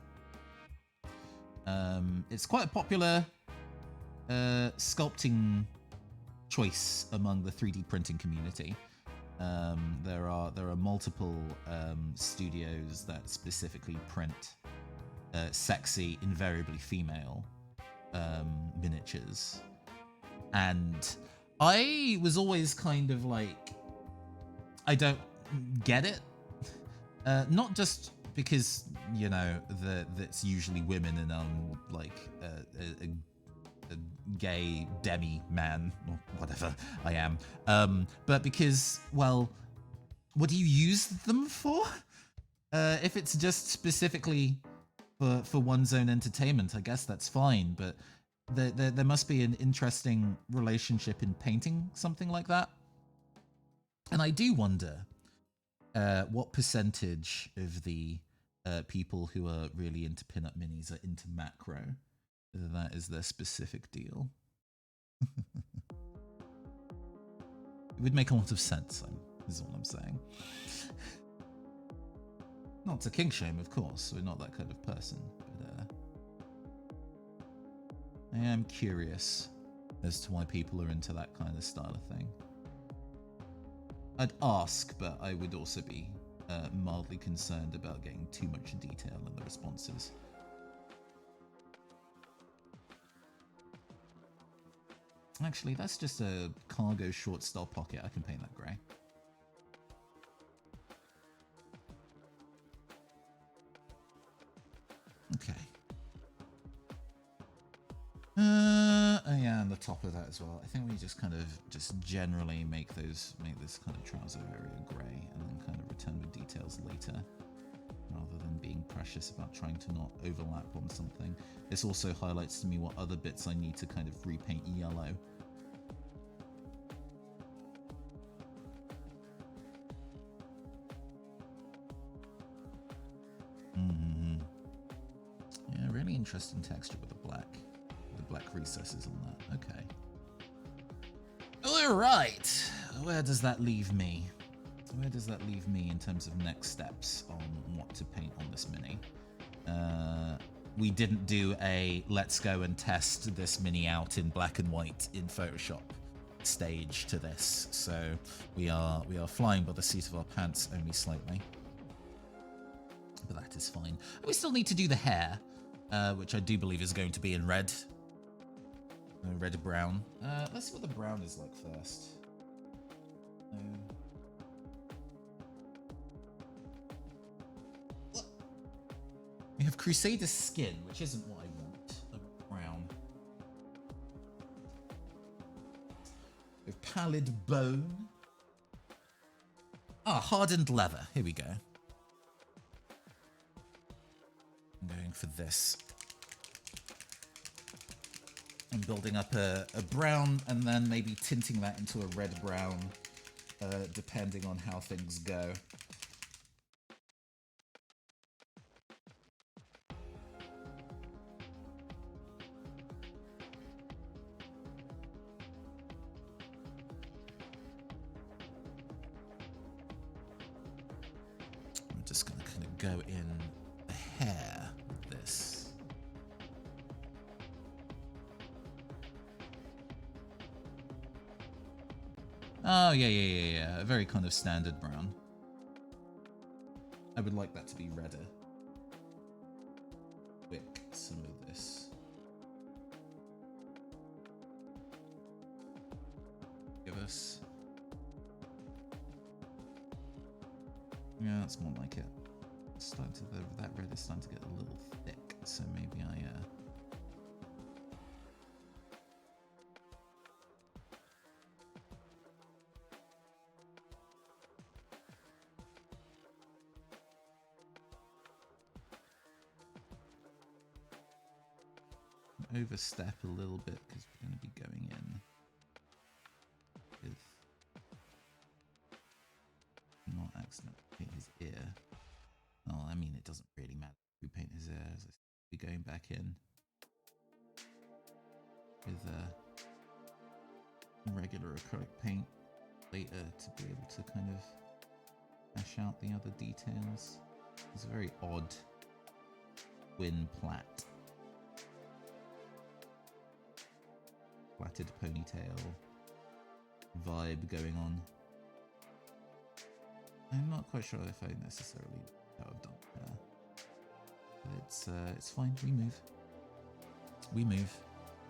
It's quite a popular sculpting choice among the 3D printing community. There are multiple studios that specifically print sexy, invariably female miniatures, and I was always kind of like, I don't get it. Not just because, you know, that's usually women and I'm like a gay demi-man, or whatever I am. But because, well, what do you use them for? If it's just specifically for one's own entertainment, I guess that's fine, but there must be an interesting relationship in painting something like that. And I do wonder what percentage of the people who are really into pin-up minis are into macro. Whether that is their specific deal. It would make a lot of sense, is all I'm saying. Not to kink shame, of course. We're not that kind of person. But I am curious as to why people are into that kind of style of thing. I'd ask, but I would also be mildly concerned about getting too much detail in the responses. Actually, that's just a cargo short style pocket. I can paint that grey. Okay. Oh yeah, and the top of that as well. I think we just kind of generally make this kind of trouser area grey, and then kind of return with details later, rather than being precious about trying to not overlap on something. This also highlights to me what other bits I need to kind of repaint yellow. Yeah, really interesting texture with the black recesses on that. Okay. All right. Where does that leave me? Where does that leave me in terms of next steps on what to paint on this mini? We didn't do a let's go and test this mini out in black and white in Photoshop stage to this, so we are flying by the seat of our pants only slightly, but that is fine. We still need to do the hair, which I do believe is going to be in red. Red brown. Let's see what the brown is like first. We have Crusader skin, which isn't what I want. A brown. We have pallid bone. Ah, hardened leather. Here we go. I'm going for this. I'm building up a brown and then maybe tinting that into a red-brown, depending on how things go. just gonna kind of go in a hair with this. Oh, yeah. A very kind of standard brown. I would like that to be redder. Wick some of this. Give us. Yeah, that's more like it. It's starting to, that red is starting to get a little thick, so maybe I overstep a little bit because we're going to be going in with not accidentally paint his ear. Oh, I mean, it doesn't really matter if we paint his ear, as I be going back in with regular acrylic paint later to be able to kind of hash out the other details. It's a very odd twin plait. Plaited ponytail vibe going on. I'm not quite sure if I necessarily know how I've done there. But it's fine. We move.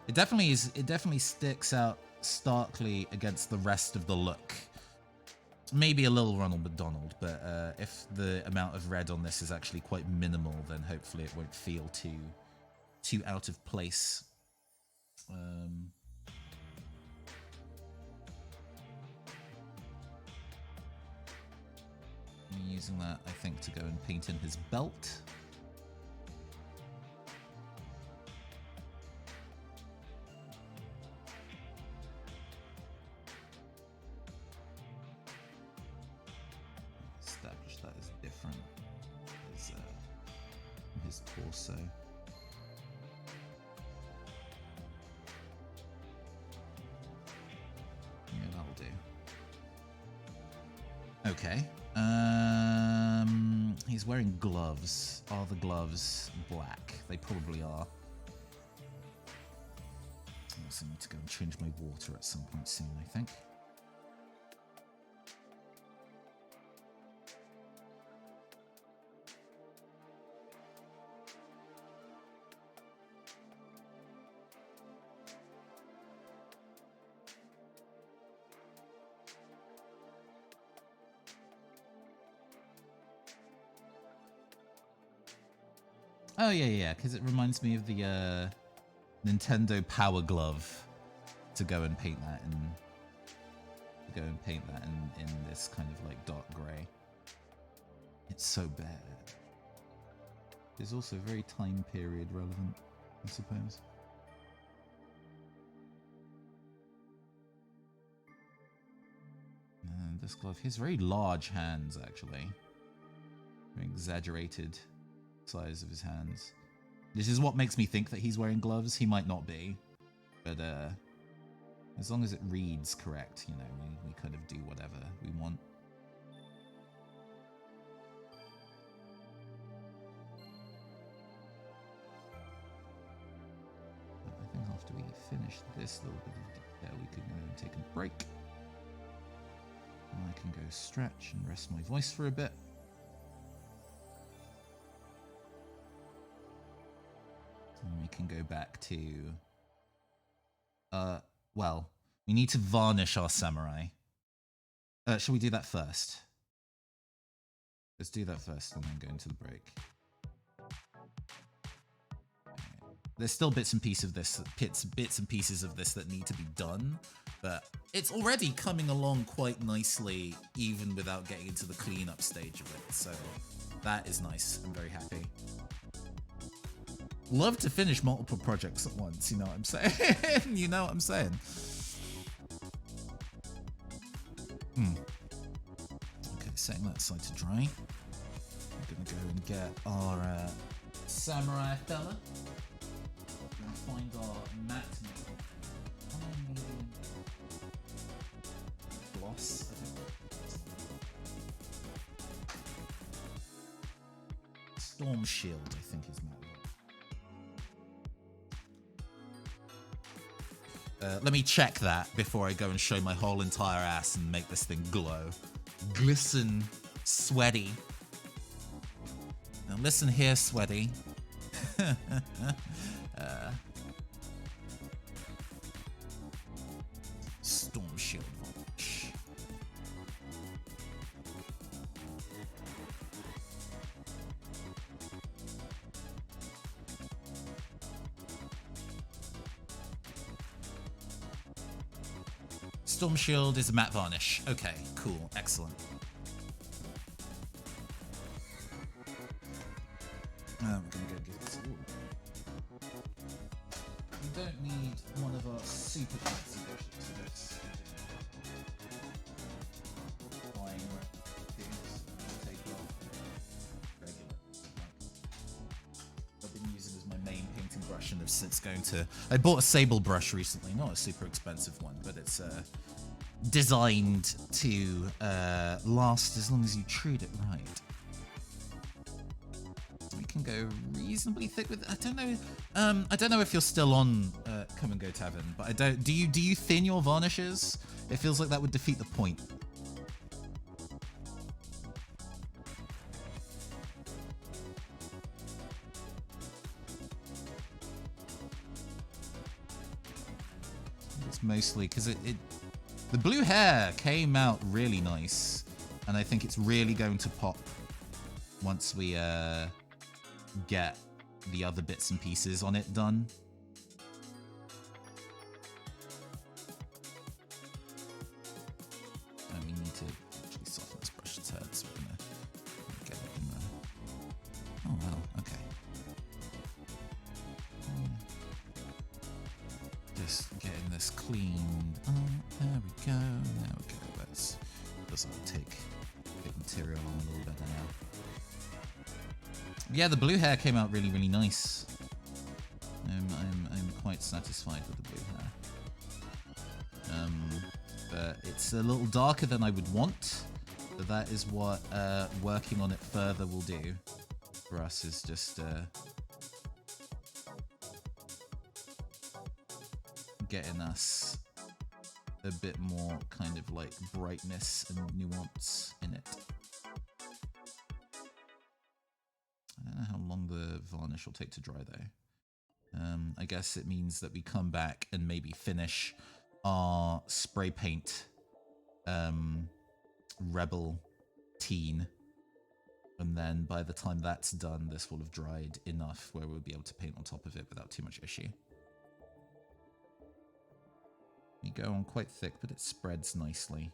It definitely sticks out starkly against the rest of the look. Maybe a little Ronald McDonald, but if the amount of red on this is actually quite minimal, then hopefully it won't feel too out of place. I'm using that, I think, to go and paint in his belt. Establish that as different as his torso. Yeah, that'll do. Okay. He's wearing gloves. Are the gloves black? They probably are. I also need to go and change my water at some point soon, I think. Oh yeah, because it reminds me of the Nintendo Power Glove. To go and paint that in this kind of like dark grey. It's so bad. It's also very time period relevant, I suppose. And this glove, he has very large hands actually. Very exaggerated size of his hands. This is what makes me think that he's wearing gloves. He might not be, but as long as it reads correct, you know, we kind of do whatever we want. But I think after we finish this little bit of detail, we could go and take a break. And I can go stretch and rest my voice for a bit. And we can go back to... well, we need to varnish our samurai. Shall we do that first? Let's do that first and then go into the break. Okay. There's still bits and pieces of this that need to be done, but it's already coming along quite nicely, even without getting into the cleanup stage of it. So that is nice. I'm very happy. Love to finish multiple projects at once, you know what I'm saying? You know what I'm saying? Okay, setting that aside to dry. We're gonna go and get our samurai fella. We're gonna find our matte gloss. Storm Shield, I think is that. Let me check that before I go and show my whole entire ass and make this thing glow. Glisten, sweaty. Now listen here, sweaty. Storm Shield Varnish. Storm Shield is a matte varnish. Okay, cool, excellent. We're gonna go give this. We don't need one of our super fancy brushes for this. Fine, take off regular. I've been using as my main painting brush and have since going to. I bought a sable brush recently, not a super expensive one, but it's designed to last as long as you treat it right. We can go reasonably thick with. I don't know. I don't know if you're still on Come and Go Tavern, but I don't. Do you thin your varnishes? It feels like that would defeat the point. It's mostly because the blue hair came out really nice, and I think it's really going to pop once we get the other bits and pieces on it done. And we need to actually soften this brush's head, so we're gonna get it in there. Oh well, okay. Just getting this cleaned. Oh, there we go. There we go. That's doesn't take material on a little bit now. Yeah, the blue hair came out really, really nice. I'm quite satisfied with the blue hair. But it's a little darker than I would want. But that is what working on it further will do for us. Is just getting us a bit more kind of like brightness and nuance in it. I don't know how long the varnish will take to dry though. I guess it means that we come back and maybe finish our spray paint Rebel Teen, and then by the time that's done, this will have dried enough where we'll be able to paint on top of it without too much issue. We go on quite thick, but it spreads nicely.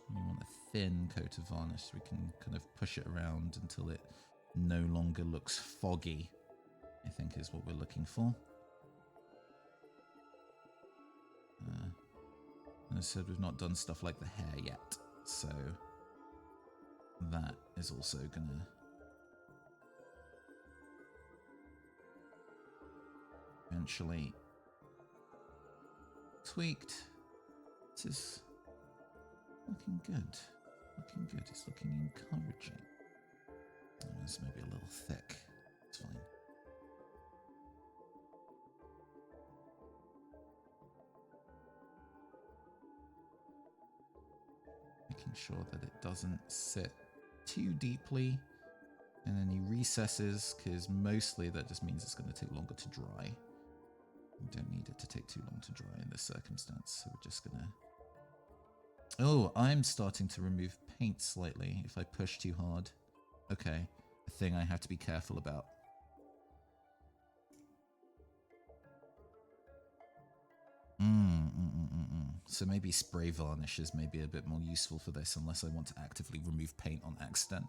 We want a thin coat of varnish so we can kind of push it around until it no longer looks foggy, I think is what we're looking for. As I said, we've not done stuff like the hair yet, so that is also gonna eventually tweaked. This is looking good. Looking good. It's looking encouraging. It's maybe a little thick. It's fine. Making sure that it doesn't sit too deeply in any recesses, because mostly that just means it's going to take longer to dry. We don't need it to take too long to dry in this circumstance, so we're just going to... Oh, I'm starting to remove paint slightly if I push too hard. Okay, a thing I have to be careful about. So maybe spray varnish is maybe a bit more useful for this, unless I want to actively remove paint on accident.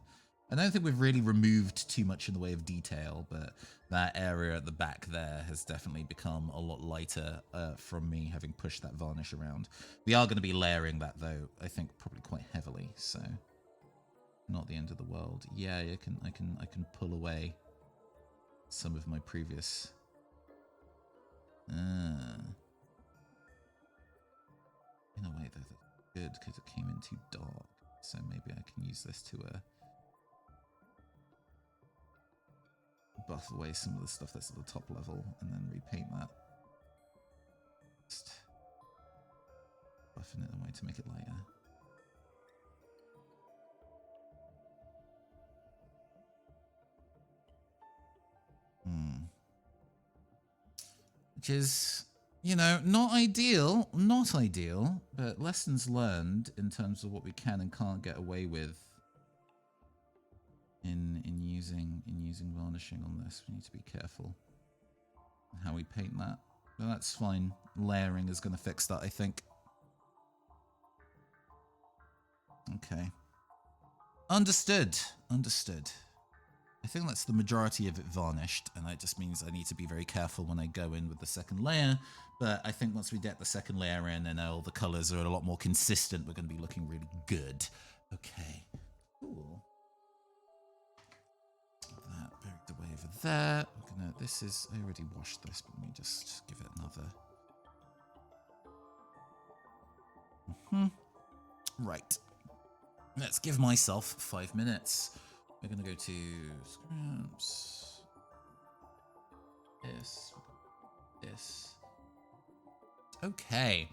I don't think we've really removed too much in the way of detail, but that area at the back there has definitely become a lot lighter from me having pushed that varnish around. We are going to be layering that though, I think probably quite heavily, so not the end of the world. Yeah, I can pull away some of my previous. In a way, though, that's good because it came in too dark. So maybe I can use this to buff away some of the stuff that's at the top level and then repaint that. Just buffing it away to make it lighter. Which is, you know, not ideal, but lessons learned in terms of what we can and can't get away with in using varnishing on this. We need to be careful how we paint that. But that's fine. Layering is going to fix that, I think. Okay. Understood. I think that's the majority of it varnished, and that just means I need to be very careful when I go in with the second layer. But I think once we get the second layer in and all the colors are a lot more consistent, we're going to be looking really good. Okay. Cool. That buried away over there. This is, I already washed this, but let me just give it another. Right. Let's give myself 5 minutes. We're going to go to scraps. This. Okay.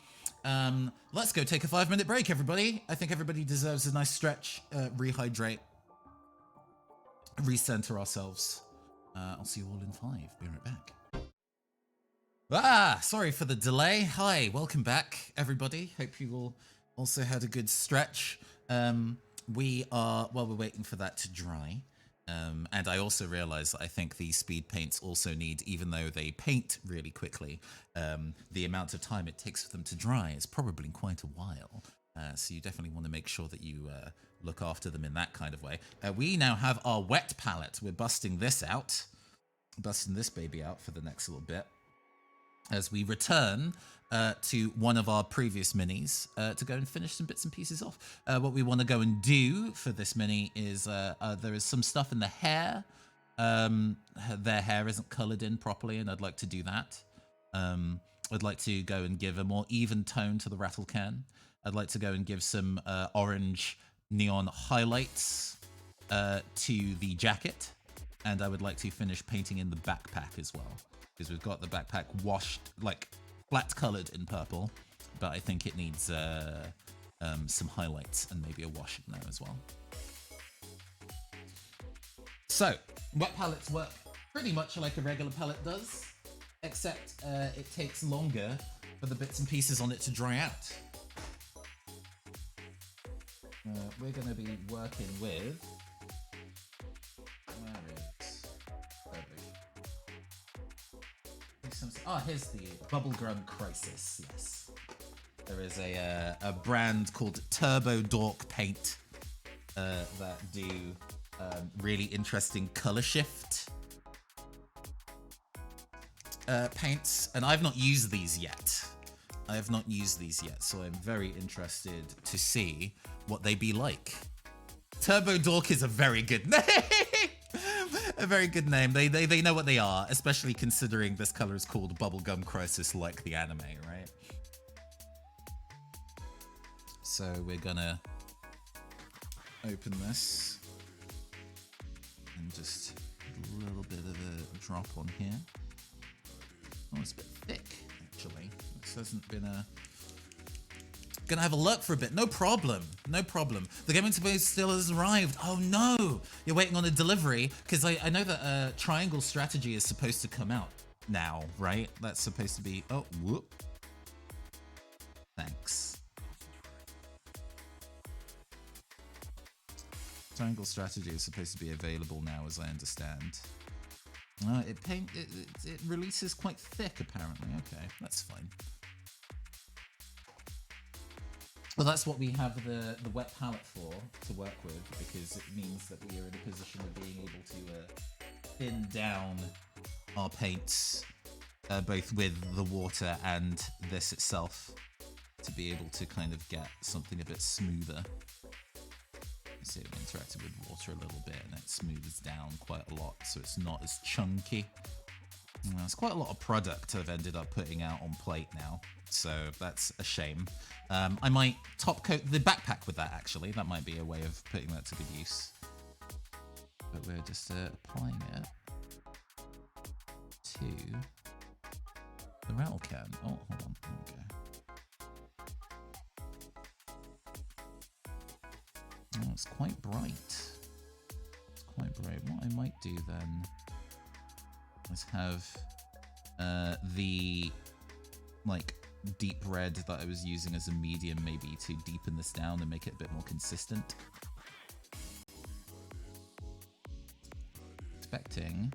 Let's go take a 5-minute break, everybody. I think everybody deserves a nice stretch, rehydrate, recenter ourselves. I'll see you all in 5. Be right back. Sorry for the delay. Hi, welcome back, everybody. Hope you all also had a good stretch. We're waiting for that to dry. And I also realized that I think these speed paints also need, even though they paint really quickly, the amount of time it takes for them to dry is probably quite a while. So you definitely want to make sure that you look after them in that kind of way. We now have our wet palette. We're busting this baby out for the next little bit, as we return to one of our previous minis to go and finish some bits and pieces off. What we want to go and do for this mini is there is some stuff in the hair. Their hair isn't colored in properly, and I'd like to do that. I'd like to go and give a more even tone to the rattle can. I'd like to go and give some orange neon highlights to the jacket. And I would like to finish painting in the backpack as well, because we've got the backpack washed, like flat colored in purple, but I think it needs some highlights and maybe a wash in there as well. So, wet palettes work pretty much like a regular palette does, except it takes longer for the bits and pieces on it to dry out. We're going to be working with... here's the Bubblegum Crisis, yes. There is a brand called Turbo Dork Paint that do really interesting color shift paints, and I've not used these yet. So I'm very interested to see what they be like. Turbo Dork is a very good name. A very good name. They know what they are, especially considering this color is called Bubblegum Crisis, like the anime, right? So we're gonna open this and just a little bit of a drop on here. Oh, it's a bit thick, actually. This hasn't been a... Gonna have a look for a bit. No problem. The gaming space still has arrived. Oh no! You're waiting on a delivery, because I know that Triangle Strategy is supposed to come out now, right? That's supposed to be... Oh, whoop. Thanks. Triangle Strategy is supposed to be available now, as I understand. It releases quite thick, apparently. Okay, that's fine. Well, that's what we have the wet palette for, to work with, because it means that we are in a position of being able to thin down our paints, both with the water and this itself, to be able to kind of get something a bit smoother. So we interacted with water a little bit, and it smooths down quite a lot, so it's not as chunky. There's quite a lot of product I've ended up putting out on plate now, so that's a shame. I might top coat the backpack with that, actually. That might be a way of putting that to good use. But we're just applying it to the rattle can. Oh, hold on. There we go. Oh, it's quite bright. It's quite bright. What I might do then is have the like deep red that I was using as a medium maybe to deepen this down and make it a bit more consistent. Expecting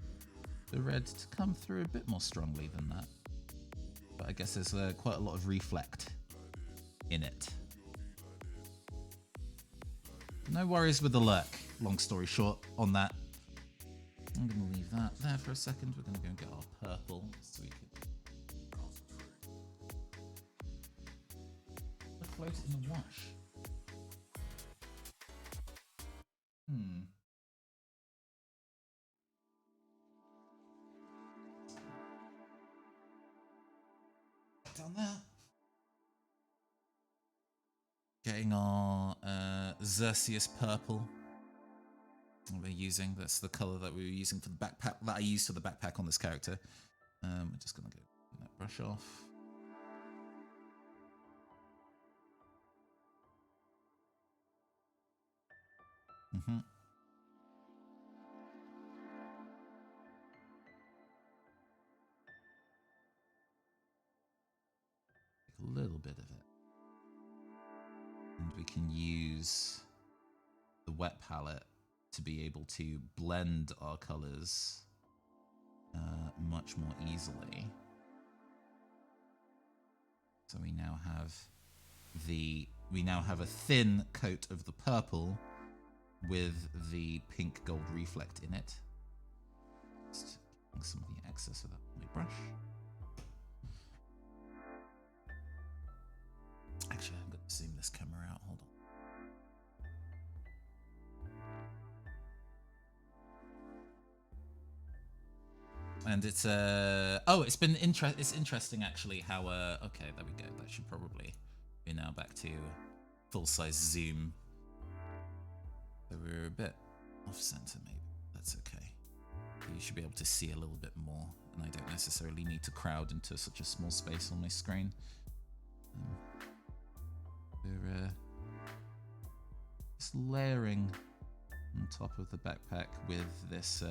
the red to come through a bit more strongly than that. But I guess there's quite a lot of reflect in it. No worries with the lurk, long story short, on that. I'm going to leave that there for a second. We're going to go and get our purple so we can float in the wash. Down there. Getting our Xerxes purple. We're using, that's the color that we were using for the backpack, that I used for the backpack on this character. We're just gonna go that brush off. Take a little bit of it. And we can use the wet palette to be able to blend our colors much more easily. So we now have a thin coat of the purple with the pink gold reflect in it. Just getting some of the excess of that on my brush. Actually, I'm going to zoom this camera out. Hold on. And it's it's interesting actually how okay, there we go. That should probably be now back to full size zoom. So we're a bit off center, maybe. That's okay. You should be able to see a little bit more, and I don't necessarily need to crowd into such a small space on my screen. We're just layering on top of the backpack with this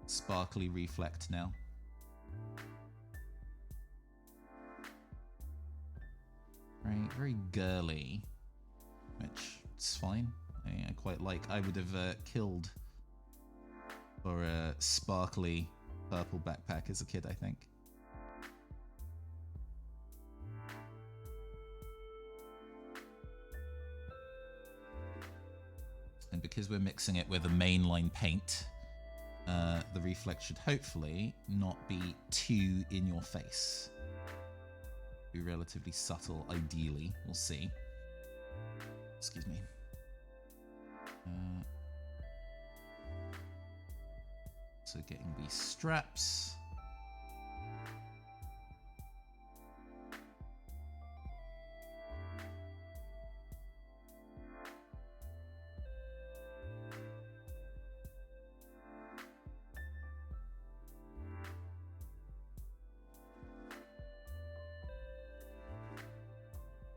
sparkly reflect now. Very girly, which is fine. I quite like. I would have killed for a sparkly purple backpack as a kid, I think. And because we're mixing it with a mainline paint, the reflect should hopefully not be too in your face. Be relatively subtle, ideally. We'll see. Excuse me. So getting these straps.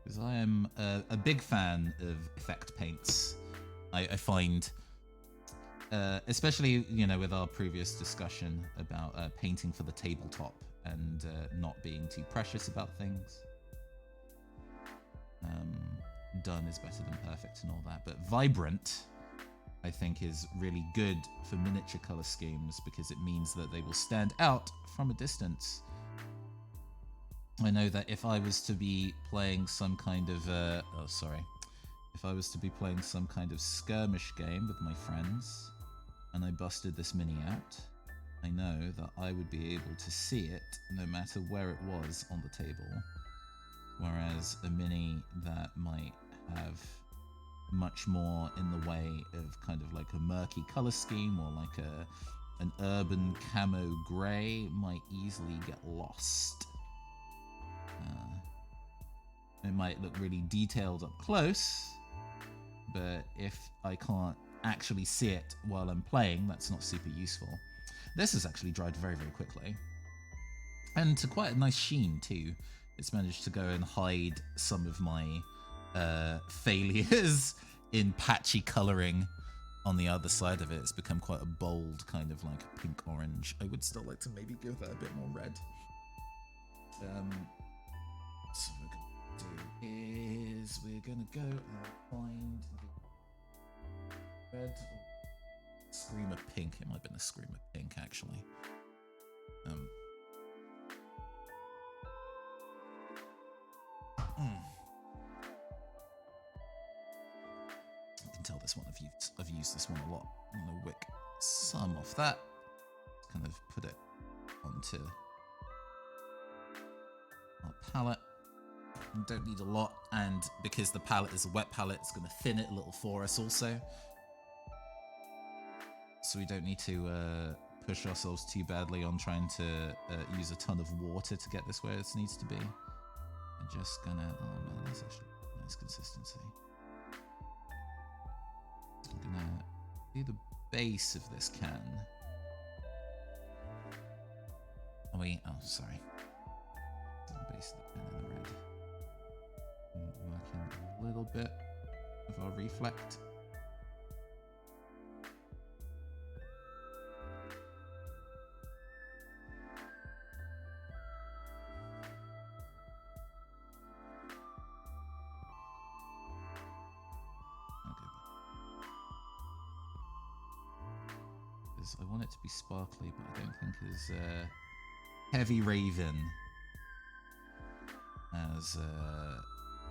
Because I am a big fan of effect paints. I find, especially, you know, with our previous discussion about painting for the tabletop and not being too precious about things. Done is better than perfect and all that. But vibrant, I think, is really good for miniature color schemes because it means that they will stand out from a distance. I know that if I was to be playing some kind of if I was to be playing some kind of skirmish game with my friends and I busted this mini out, I know that I would be able to see it no matter where it was on the table. Whereas a mini that might have much more in the way of kind of like a murky color scheme or like an urban camo grey might easily get lost. It might look really detailed up close, but if I can't actually see it while I'm playing, that's not super useful. This has actually dried very, very quickly. And to quite a nice sheen too. It's managed to go and hide some of my failures in patchy colouring on the other side of it. It's become quite a bold kind of like pink-orange. I would still like to maybe give that a bit more red. So what we're going to do is we're going to go and find the red or Screamer Pink. It might have been a Screamer Pink, actually. I can tell this one, I've used this one a lot. I'm going to wick some off that. Kind of put it onto our palette. You don't need a lot, and because the palette is a wet palette, it's going to thin it a little for us also. So we don't need to push ourselves too badly on trying to use a ton of water to get this where it needs to be. I'm just gonna, oh man, that's actually nice consistency. I'm gonna do the base of this can. Oh wait, oh sorry. The base of the can in the red. And working a little bit of our reflect. I want it to be sparkly, but I don't think as heavy raven as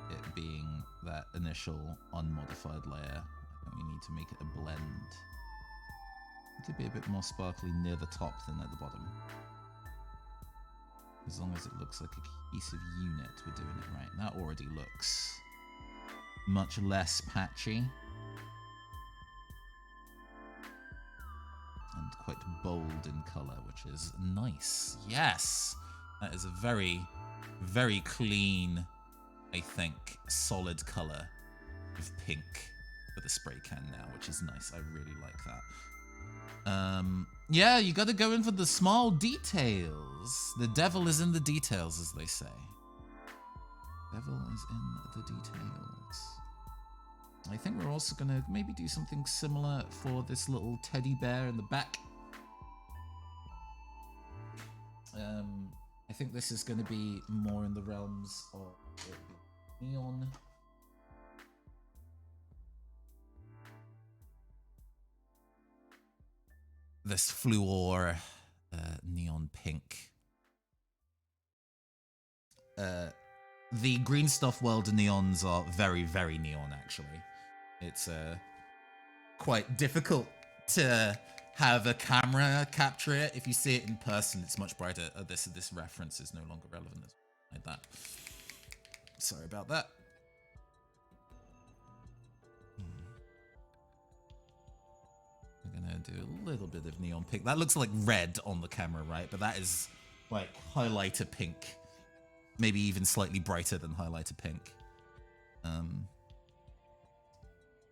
it being that initial unmodified layer. I think we need to make it a blend. It could be a bit more sparkly near the top than at the bottom. As long as it looks like a cohesive unit, we're doing it right. That already looks much less patchy. And quite bold in colour, which is nice. Yes! That is a very, very clean, I think, solid colour of pink for the spray can now, which is nice. I really like that. Yeah, you gotta go in for the small details. The devil is in the details, as they say. Devil is in the details. I think we're also going to maybe do something similar for this little teddy bear in the back. I think this is going to be more in the realms of neon. This fluor neon pink. The green stuff world neons are very, very neon, actually. It's quite difficult to have a camera capture it. If you see it in person, it's much brighter. This reference is no longer relevant like that. Sorry about that. We're gonna do a little bit of neon pink. That looks like red on the camera, right? But that is like highlighter pink. Maybe even slightly brighter than highlighter pink. I'm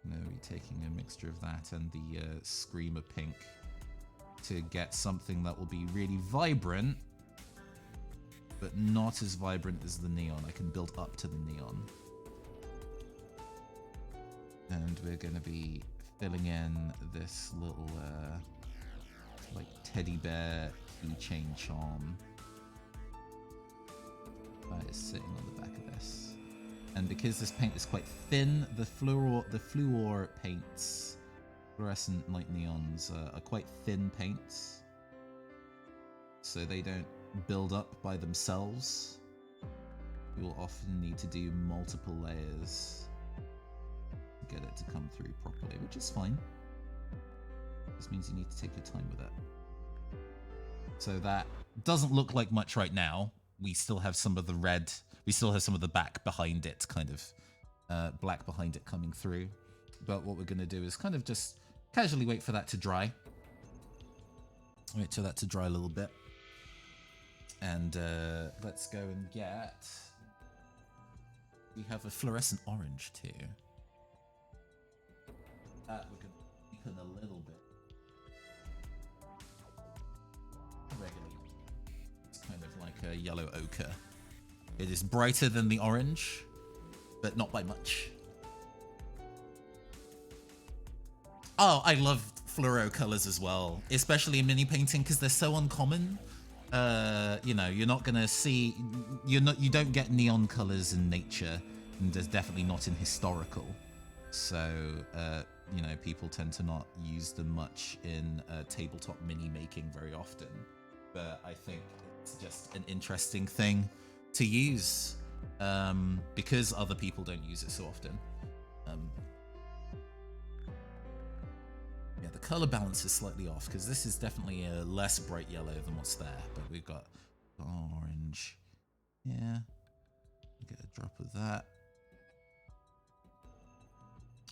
going to be taking a mixture of that and the Screamer Pink to get something that will be really vibrant, but not as vibrant as the neon. I can build up to the neon. And we're going to be filling in this little like teddy bear keychain charm that is sitting on the back of this. And because this paint is quite thin, the fluor paints, fluorescent light neons, are quite thin paints, so they don't build up by themselves. You will often need to do multiple layers to get it to come through properly, which is fine. This means you need to take your time with it. So that doesn't look like much right now. We still have some of the red, we still have some of the back behind it, kind of black behind it coming through. But what we're going to do is kind of just casually wait for that to dry. Wait till that to dry a little bit. And let's go and get... We have a fluorescent orange too. That we can deepen a little bit. Regularly. It's kind of like a yellow ochre. It is brighter than the orange, but not by much. Oh, I love fluoro colors as well, especially in mini painting because they're so uncommon. You know, you're not gonna see, you don't get neon colors in nature, and there's definitely not in historical. So, you know, people tend to not use them much in tabletop mini making very often. But I think it's just an interesting thing to use because other people don't use it so often. Yeah, the color balance is slightly off because this is definitely a less bright yellow than what's there, but we've got orange. Yeah, get a drop of that.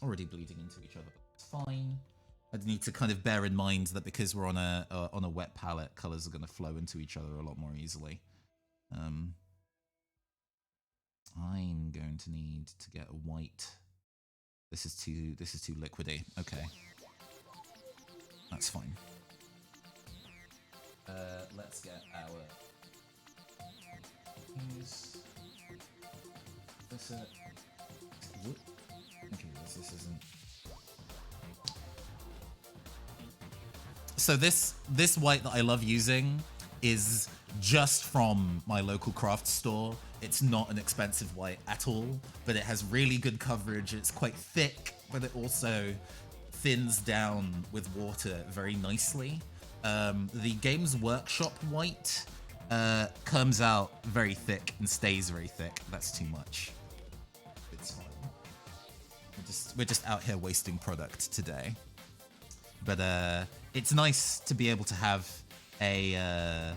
Already bleeding into each other, but it's fine. I need to kind of bear in mind that because we're on a wet palette, colors are going to flow into each other a lot more easily. I'm going to need to get a white. This is too liquidy. Okay. That's fine. Let's get our use this. Okay, this isn't. So this white that I love using is just from my local craft store. It's not an expensive white at all, but it has really good coverage. It's quite thick, but it also thins down with water very nicely. The Games Workshop white comes out very thick and stays very thick. That's too much. It's fine. We're just out here wasting product today. But it's nice to be able to have a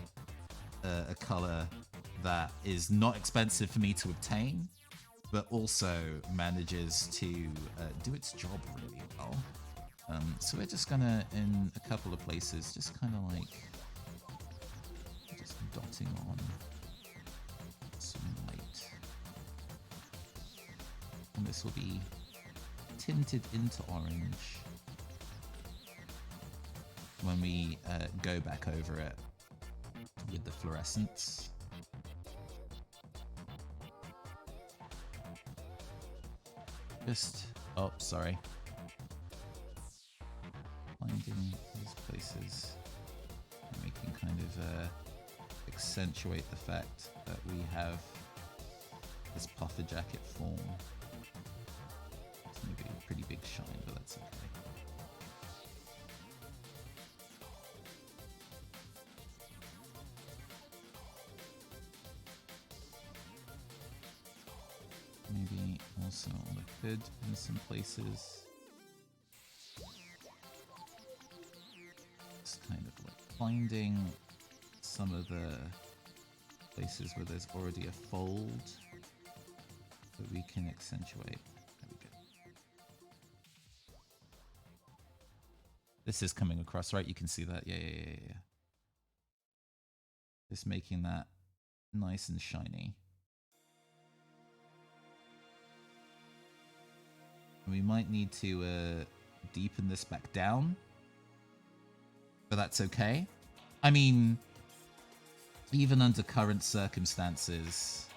color that is not expensive for me to obtain, but also manages to do its job really well. So we're just gonna, in a couple of places, just kind of like just dotting on some light. And this will be tinted into orange when we go back over it with the fluorescence. Just, oh, sorry. Finding these places, and we can kind of accentuate the fact that we have this puffer jacket form. It's maybe a pretty big shine, but that's okay. Maybe also on the hood in some places. Just kind of like finding some of the places where there's already a fold that we can accentuate. There we go. This is coming across, right? You can see that. Yeah. Just making that nice and shiny. We might need to deepen this back down, but that's okay. I mean, even under current circumstances,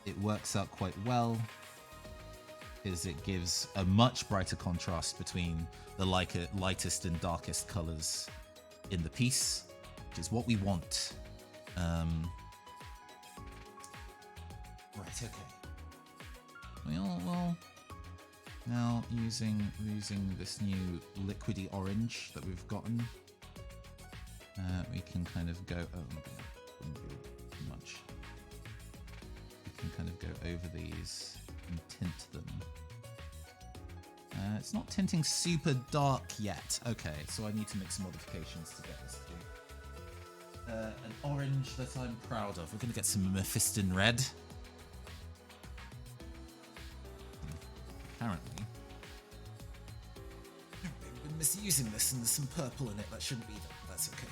it works out quite well, because it gives a much brighter contrast between the lightest and darkest colors in the piece, which is what we want. Right, okay. Well, now using this new liquidy orange that we've gotten, we can kind of go. Oh, I'm gonna do too much. We can kind of go over these and tint them. It's not tinting super dark yet. Okay, so I need to make some modifications to get this to an orange that I'm proud of. We're gonna get some Mephiston red. Apparently, I've been misusing this, and there's some purple in it that shouldn't be there. That's that's okay.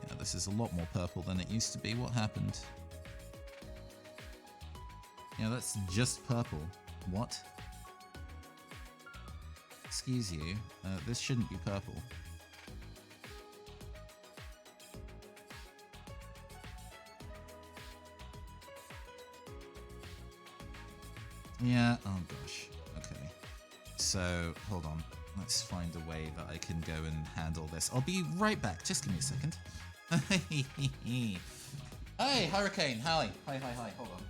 Yeah, this is a lot more purple than it used to be. What happened? Yeah, that's just purple. What? Excuse you, this shouldn't be purple. Yeah, oh gosh, okay. So, hold on. Let's find a way that I can go and handle this. I'll be right back. Just give me a second. Hey, Hurricane. Hi. Hi. Hold on.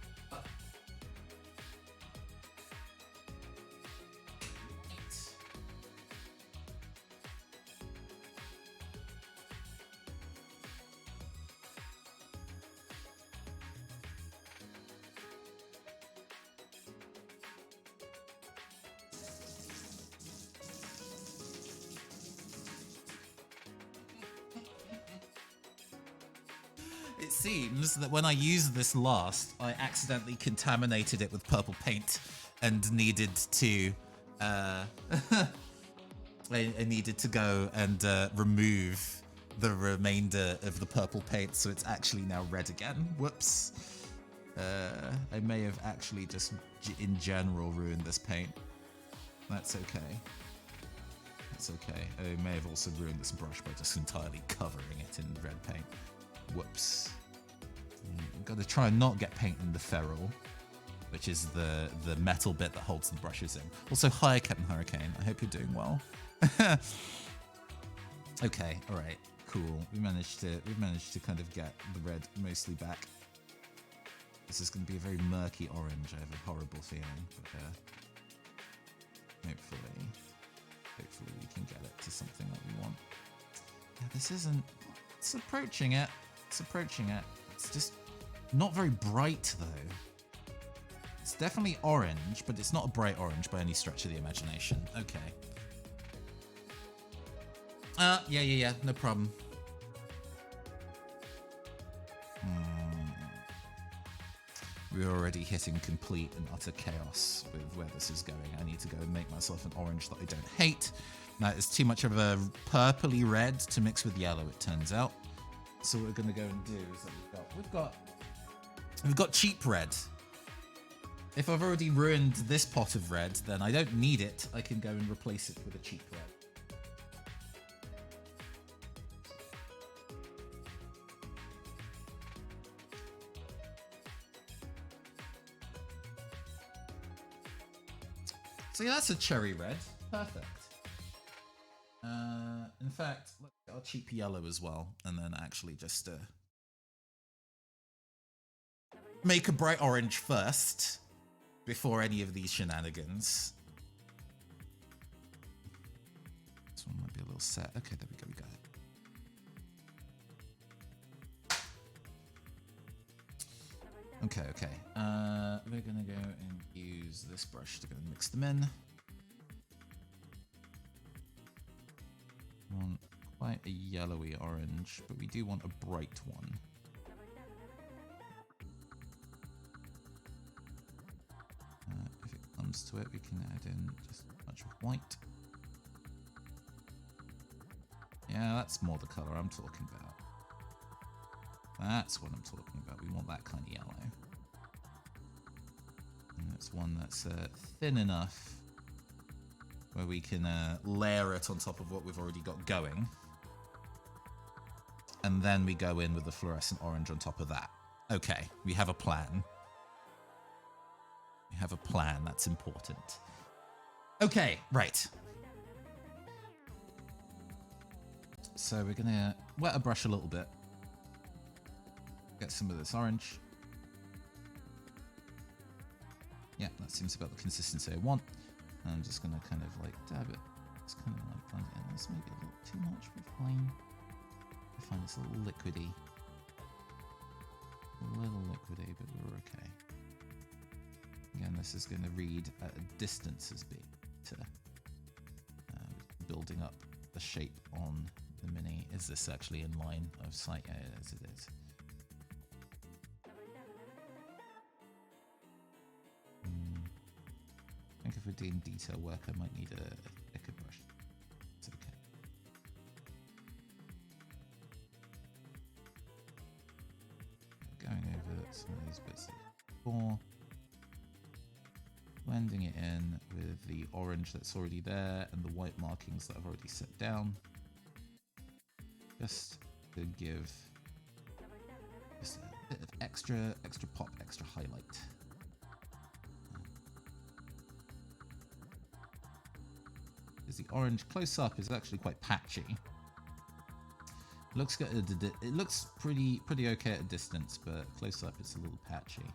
It seems that when I used this last, I accidentally contaminated it with purple paint and needed to I needed to go and remove the remainder of the purple paint, so it's actually now red again. Whoops. I may have actually just in general ruined this paint. That's okay. That's okay. I may have also ruined this brush by just entirely covering it in red paint. Whoops. I'm gonna try and not get paint in the ferrule, which is the metal bit that holds the brushes in. Also, hi Captain Hurricane. I hope you're doing well. Okay, all right, cool. We managed to kind of get the red mostly back. This is going to be a very murky orange. I have a horrible feeling, but hopefully we can get it to something that we want. Yeah, this isn't. It's approaching it. It's approaching it. It's just not very bright though. It's definitely orange, but it's not a bright orange by any stretch of the imagination. Okay. Yeah, no problem. We're already hitting complete and utter chaos with where this is going. I need to go and make myself an orange that I don't hate. That is too much of a purpley red to mix with yellow, it turns out. So what we're gonna go and do is that we've got cheap red. If I've already ruined this pot of red, then I don't need it. I can go and replace it with a cheap red. So yeah, that's a cherry red. Perfect. In fact, let's get our cheap yellow as well, and then actually just make a bright orange first before any of these shenanigans. This one might be a little set. Okay, there we go. We got it. Okay. We're gonna go and use this brush to go and mix them in. We want quite a yellowy orange, but we do want a bright one. If it comes to it, we can add in just a bunch of white. Yeah, that's more the color I'm talking about. That's what I'm talking about. We want that kind of yellow. And that's one that's thin enough where we can layer it on top of what we've already got going. And then we go in with the fluorescent orange on top of that. Okay, we have a plan. We have a plan, that's important. Okay, right. So we're gonna wet a brush a little bit. Get some of this orange. Yeah, that seems about the consistency I want. And I'm just gonna kind of like dab it. Just kind of like blend it in. This may be a little too much, but fine. I find it's a little liquidy. A little liquidy, but we're okay. Again, this is going to read at a distance as big to building up the shape on the mini. Is this actually in line of sight? Yeah, it is. It is. I think if we're doing detail work, I might need a thicker brush. It's okay. Going over some of these bits before. Blending it in with the orange that's already there and the white markings that I've already set down. Just to give just a bit of extra pop, extra highlight. Because the orange close up is actually quite patchy. It looks good. It looks pretty okay at a distance, but close up it's a little patchy.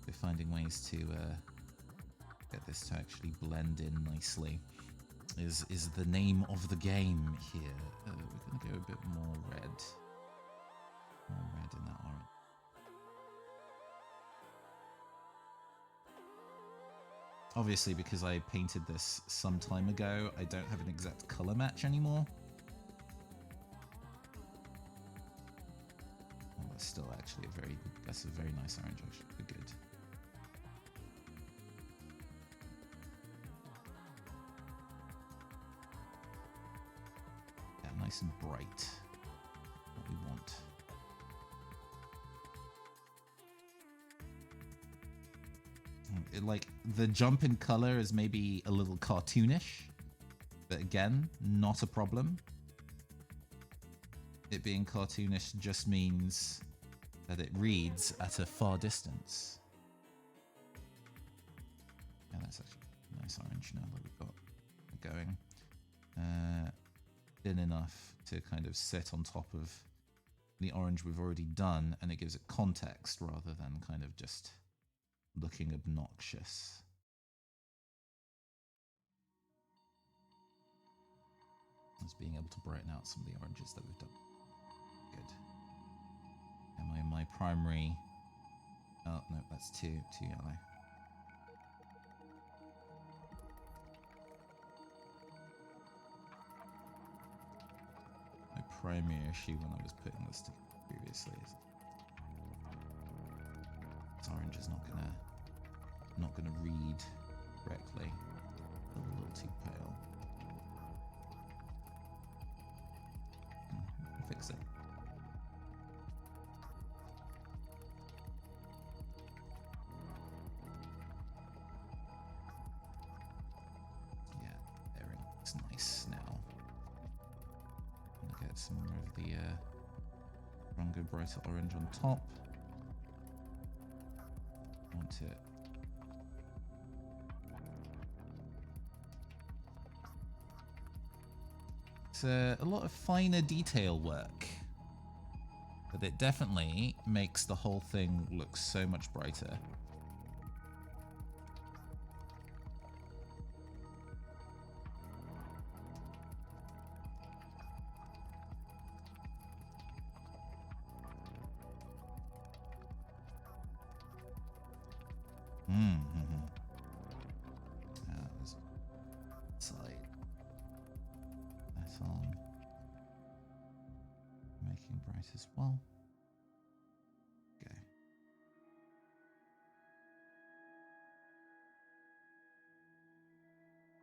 We're finding ways to get this to actually blend in nicely. Is the name of the game here. We're gonna go a bit more red. More red in that orange. Obviously, because I painted this some time ago, I don't have an exact color match anymore. Oh, that's still actually that's a very nice orange, actually. Good. Yeah, nice and bright. What we want. Like, the jump in color is maybe a little cartoonish, but again, not a problem. It being cartoonish just means that it reads at a far distance. Yeah, that's actually a nice orange now that we've got it going. Thin enough to kind of sit on top of the orange we've already done, and it gives it context rather than kind of just looking obnoxious. Just being able to brighten out some of the oranges that we've done. Good. Am I in my primary? Oh no, that's too yellow. My primary issue when I was putting this together previously is this orange is not gonna read correctly. A little too pale. Fix it. Yeah, there it looks nice now. I'm gonna get some more of the stronger, brighter orange on top. Want it. It's a lot of finer detail work, but it definitely makes the whole thing look so much brighter. Side. That's on. Making bright as well. Okay.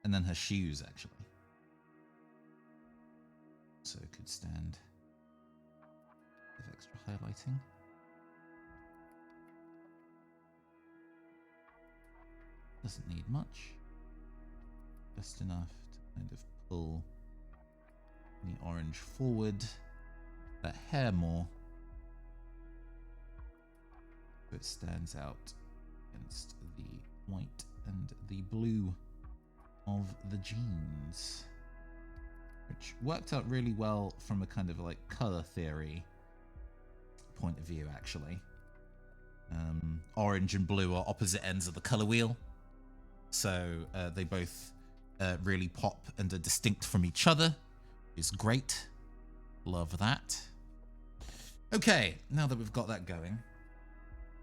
And then her shoes, actually. So it could stand with extra highlighting. Doesn't need much. Just enough to kind of pull the orange forward, that hair more, so it stands out against the white and the blue of the jeans, which worked out really well from a kind of like color theory point of view, actually. Orange and blue are opposite ends of the color wheel, so they both really pop and are distinct from each other. Is great. Love that. Okay, now that we've got that going,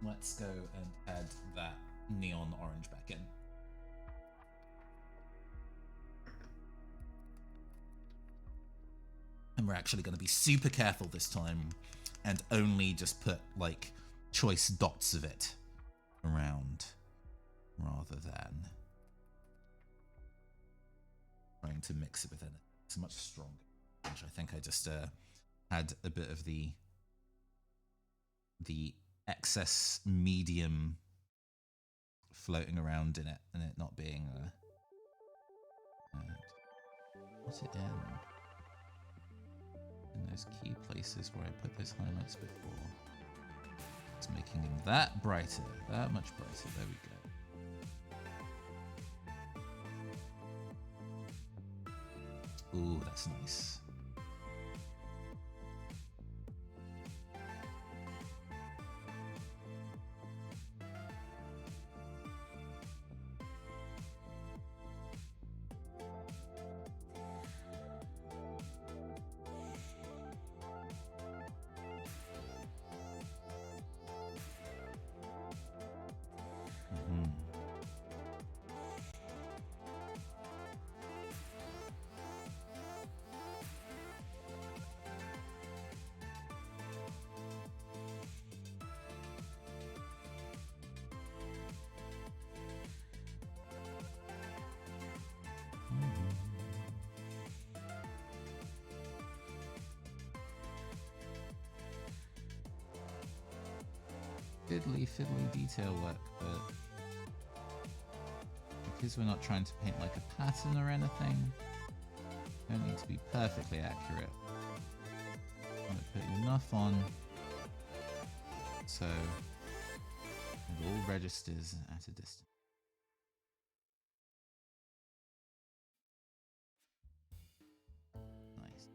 let's go and add that neon orange back in. And we're actually going to be super careful this time and only just put like choice dots of it around rather than to mix it with it. It's much stronger. Which I think I just had a bit of the excess medium floating around in it, and it not being what's it in those key places where I put those highlights before. It's making him that brighter, that much brighter. There we go. Ooh, that's nice. Fiddly detail work, but because we're not trying to paint like a pattern or anything, don't need to be perfectly accurate. I'm going to put enough on so it all registers at a distance. Nice.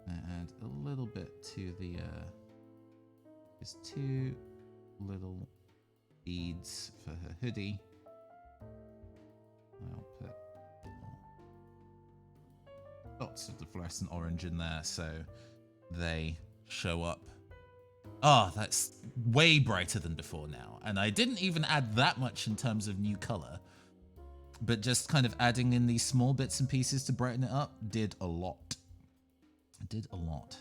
Add a little bit to the there's 2 little beads for her hoodie. I'll put dots of the fluorescent orange in there so they show up. Oh, that's way brighter than before now. And I didn't even add that much in terms of new color, but just kind of adding in these small bits and pieces to brighten it up did a lot. It did a lot.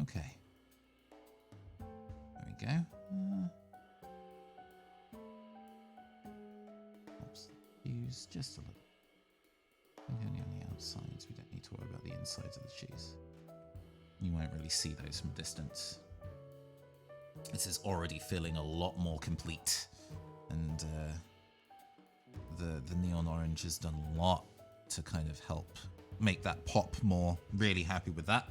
Okay. There we go. Oops. Use just a little. I think only on the outsides. We don't need to worry about the insides of the shoes. You won't really see those from distance. This is already feeling a lot more complete, and the neon orange has done a lot to kind of help make that pop more. Really happy with that.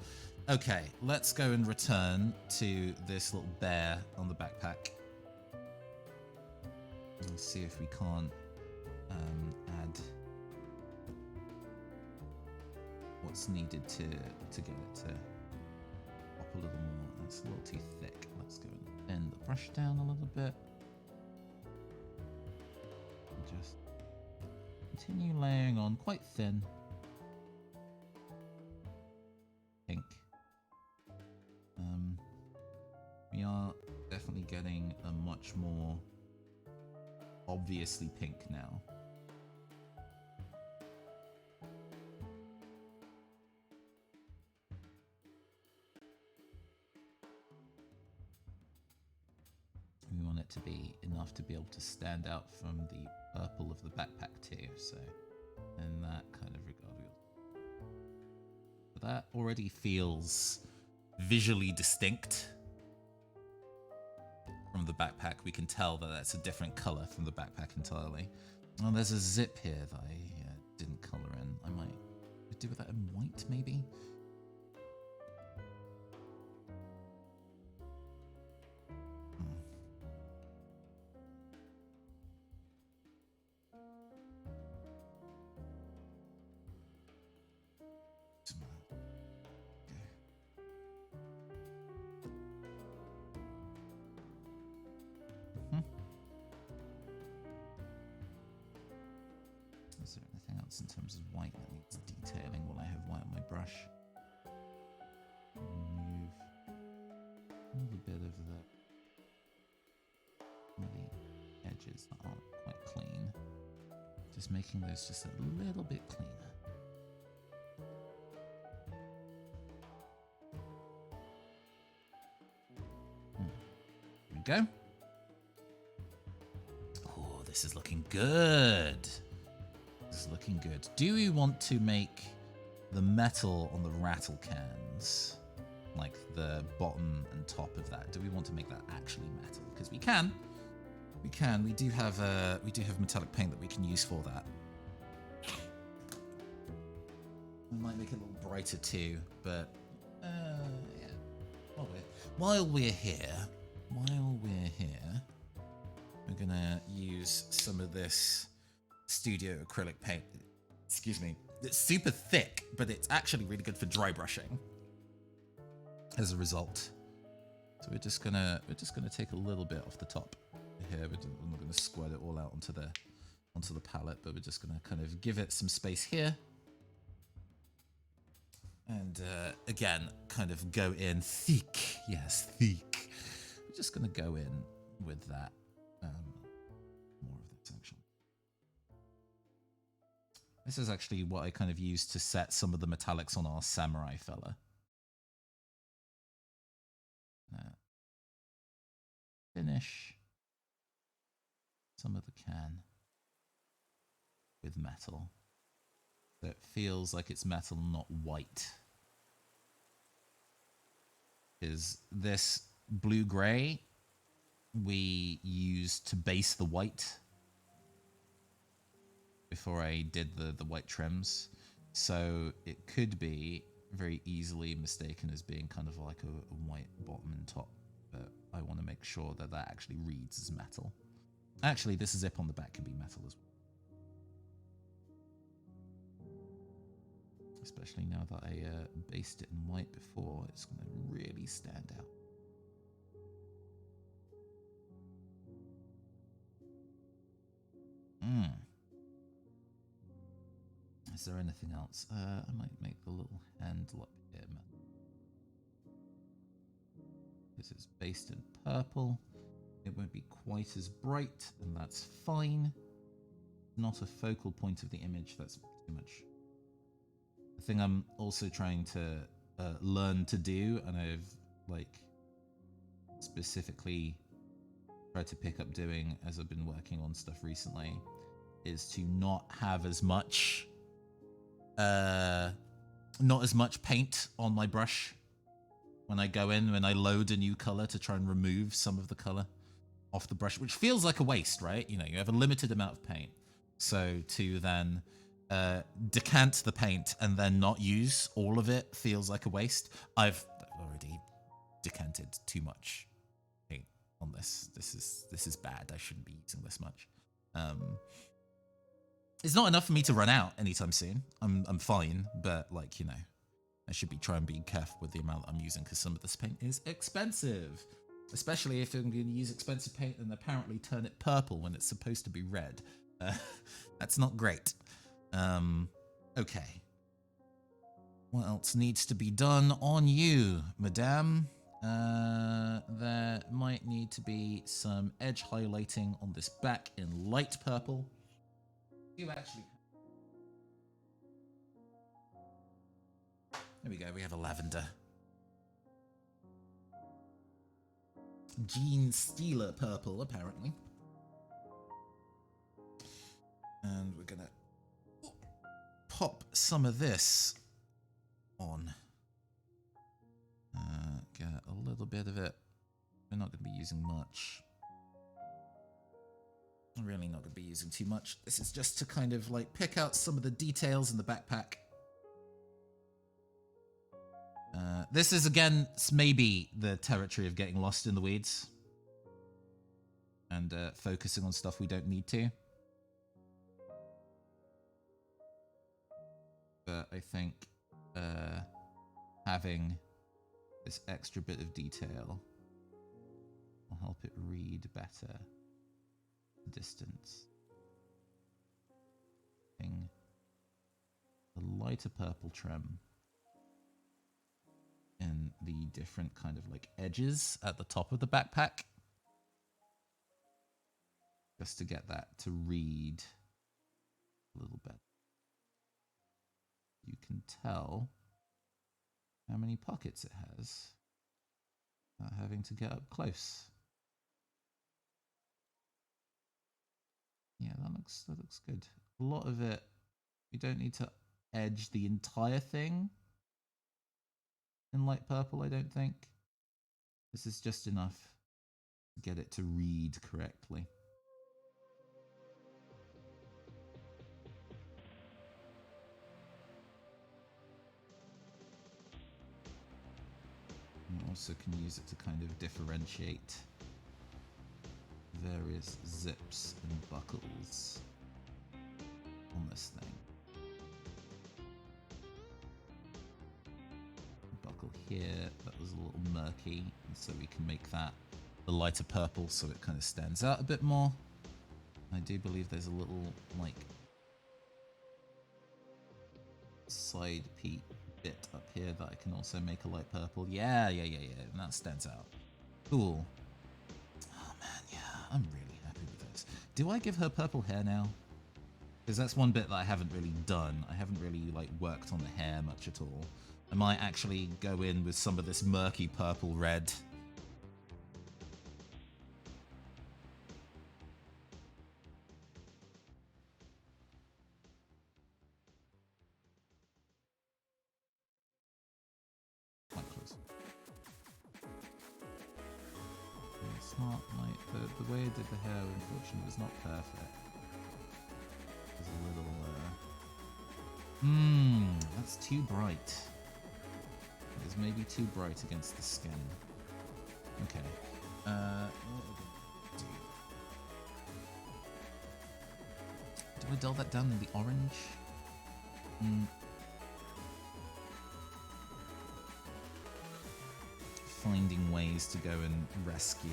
Okay, let's go and return to this little bear on the backpack. Let's see if we can't add what's needed to get it to pop a little more. That's a little too thick. Let's go and bend the brush down a little bit. And just continue layering on quite thin. Pink. We are definitely getting a much more obviously pink now. We want it to be enough to be able to stand out from the purple of the backpack too, so in that kind of regard. But that already feels visually distinct from the backpack. We can tell that that's a different color from the backpack entirely. Oh, there's a zip here that I didn't color in. I might do with that in white, maybe? Is there anything else in terms of white that needs detailing while I have white on my brush? Remove a little bit of the edges that aren't quite clean. Just making those just a little bit cleaner. There we go. Oh, this is looking good. This is looking good. Do we want to make the metal on the rattle cans, like the bottom and top of that? Do we want to make that actually metal? Because we can. We can. We do have metallic paint that we can use for that. We might make it a little brighter too, but yeah. While we're here, we're gonna use some of this studio acrylic paint. Excuse me. It's super thick, but it's actually really good for dry brushing. As a result, so we're just gonna take a little bit off the top here. We're not gonna squirt it all out onto the palette, but we're just gonna kind of give it some space here. And again, kind of go in thick. Yes, thick. We're just going to go in with that. More of this, actually. This is actually what I kind of used to set some of the metallics on our samurai fella. Finish some of the can with metal. So it feels like it's metal, not white. Is this blue-gray we used to base the white before I did the white trims. So it could be very easily mistaken as being kind of like a white bottom and top. But I want to make sure that that actually reads as metal. Actually, this zip on the back can be metal as well. Especially now that I based it in white before, it's going to really stand out. Is there anything else? I might make the little handle up here. This is based in purple. It won't be quite as bright, and that's fine. Not a focal point of the image, that's too much. The thing I'm also trying to learn to do, and I've like specifically tried to pick up doing as I've been working on stuff recently, is to not have as much not as much paint on my brush when I go in, when I load a new color, to try and remove some of the color off the brush, which feels like a waste, right? You know, you have a limited amount of paint. So to then decant the paint and then not use all of it feels like a waste. I've already decanted too much paint on this. This is bad. I shouldn't be using this much. It's not enough for me to run out anytime soon. I'm fine, but like, you know, I should be trying to be careful with the amount that I'm using, because some of this paint is expensive. Especially if I'm going to use expensive paint and apparently turn it purple when it's supposed to be red. That's not great. Okay. What else needs to be done on you, madame? There might need to be some edge highlighting on this back in light purple. You actually... There we go, we have a lavender. Gene Stealer purple, apparently. And we're gonna pop some of this on. Get a little bit of it. We're not gonna be using much. I'm really not gonna be using too much. This is just to kind of like pick out some of the details in the backpack. This is, again, maybe the territory of getting lost in the weeds and focusing on stuff we don't need to. But I think having this extra bit of detail will help it read better. Distance. The lighter purple trim in the different kind of like edges at the top of the backpack, just to get that to read a little bit. You can tell how many pockets it has without having to get up close. Yeah, that looks good. A lot of it, you don't need to edge the entire thing in light purple, I don't think. This is just enough to get it to read correctly. You also can use it to kind of differentiate various zips and buckles on this thing. Buckle here, that was a little murky, and so we can make that the lighter purple so it kind of stands out a bit more. I do believe there's a little, like, side bit up here that I can also make a light purple. Yeah, and that stands out. Cool. Oh man, yeah, I'm really happy with this. Do I give her purple hair now? Because that's one bit that I haven't really done. I haven't really, like, worked on the hair much at all. I might actually go in with some of this murky purple red. It's not like the way I did the hair, unfortunately, was not perfect. It was a little that's too bright. It is maybe too bright against the skin. Okay. What are we gonna do? Do I dull that down in the orange? Finding ways to go and rescue.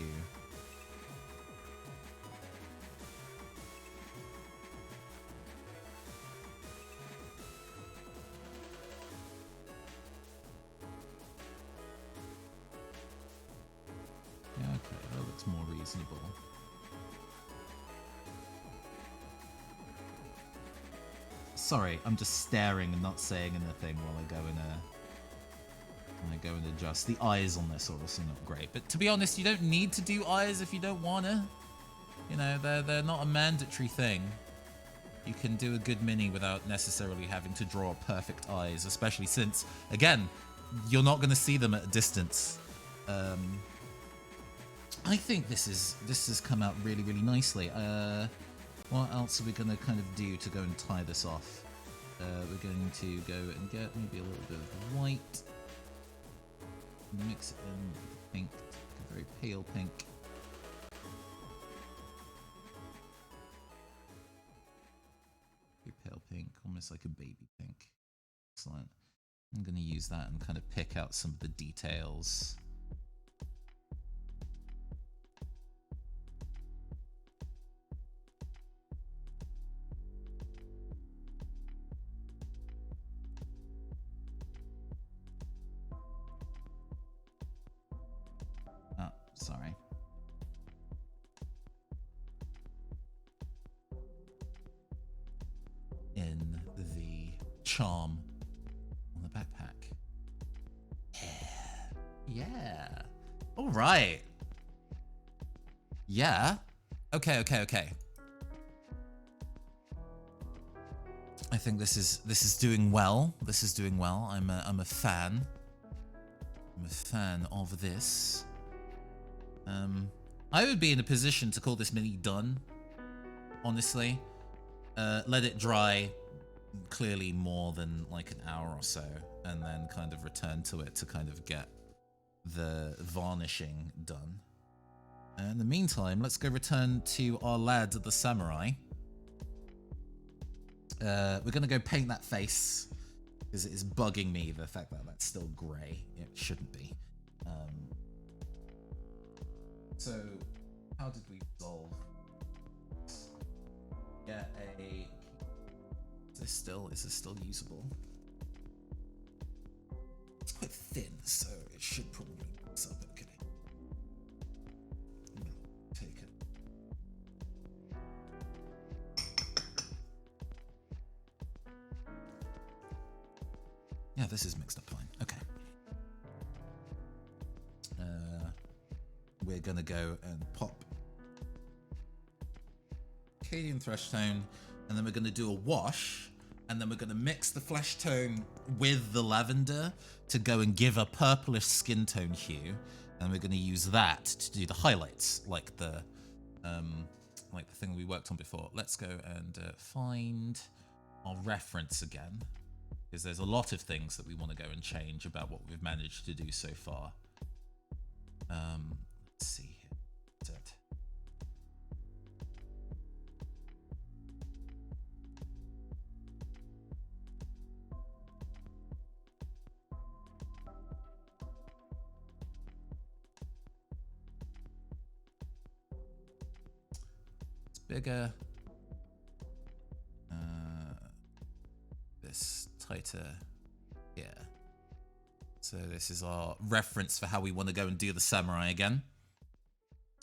Yeah, okay, that looks more reasonable. Sorry, I'm just staring and not saying anything while I go and adjust. The eyes on this are also not great, but to be honest, you don't need to do eyes if you don't wanna. You know, they're not a mandatory thing. You can do a good mini without necessarily having to draw perfect eyes, especially since, again, you're not going to see them at a distance. I think this has come out really, really nicely. What else are we going to kind of do to go and tie this off? We're going to go and get maybe a little bit of white. Mix it in with the pink, a very pale pink. Very pale pink, almost like a baby pink. Excellent. I'm going to use that and kind of pick out some of the details. Oh, sorry. In the charm on the backpack. Yeah. All right. Yeah. Okay. I think this is doing well. This is doing well. I'm a fan. I'm a fan of this. I would be in a position to call this mini done. Honestly, let it dry clearly more than like an hour or so, and then kind of return to it to kind of get the varnishing done. In the meantime, let's go return to our lad, the samurai. We're gonna go paint that face because it is bugging me, the fact that that's still grey. It shouldn't be. So, how did we resolve? Get a. Is this still usable? It's quite thin, so it should probably mix up okay. Take it. Yeah, this is mixed up fine. Okay. We're gonna go and pop Cadian Thresh Tone, and then we're gonna do a wash, and then we're gonna mix the flesh tone with the lavender to go and give a purplish skin tone hue, and we're gonna use that to do the highlights, like the thing we worked on before. Let's go and find our reference again, because there's a lot of things that we want to go and change about what we've managed to do so far. Let's see here. What's it? It's bigger. This tighter. Yeah. So this is our reference for how we want to go and do the samurai again.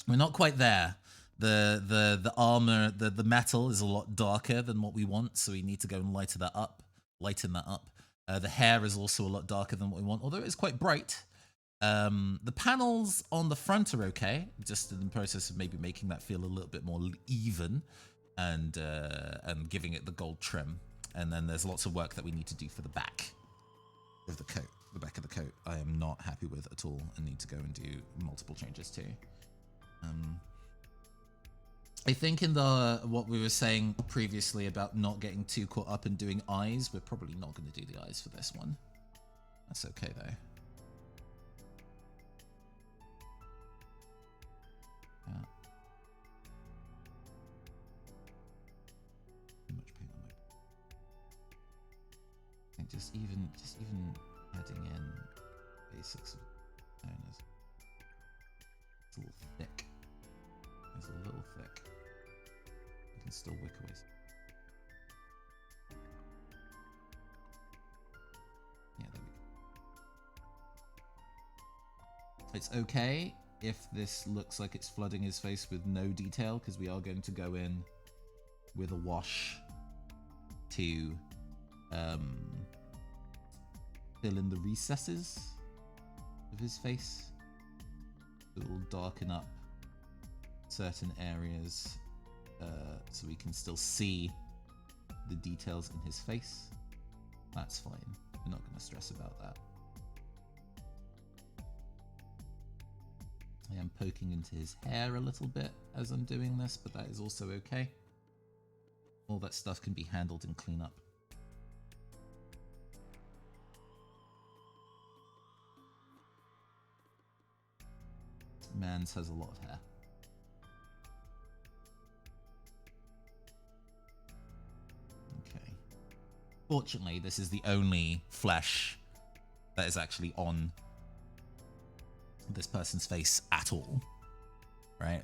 We're not quite there. The armor, the metal is a lot darker than what we want, so we need to go and lighten that up. The hair is also a lot darker than what we want, although it's quite bright. The panels on the front are okay, just in the process of maybe making that feel a little bit more even and giving it the gold trim. And then there's lots of work that we need to do for the back of the coat. The back of the coat I am not happy with at all and need to go and do multiple changes to. I think in what we were saying previously about not getting too caught up in doing eyes, we're probably not going to do the eyes for this one. That's okay though. Yeah. Too much paint on my... I think just even adding in basics of owners. It's a little thick. It's a little thick. You can still wick away. Yeah, there we go. It's okay if this looks like it's flooding his face with no detail, because we are going to go in with a wash to fill in the recesses of his face. It will darken up certain areas so we can still see the details in his face. That's fine. We're not going to stress about that. I am poking into his hair a little bit as I'm doing this, but that is also okay. All that stuff can be handled in cleanup. Mans has a lot of hair. Okay. Fortunately, this is the only flesh that is actually on this person's face at all, right?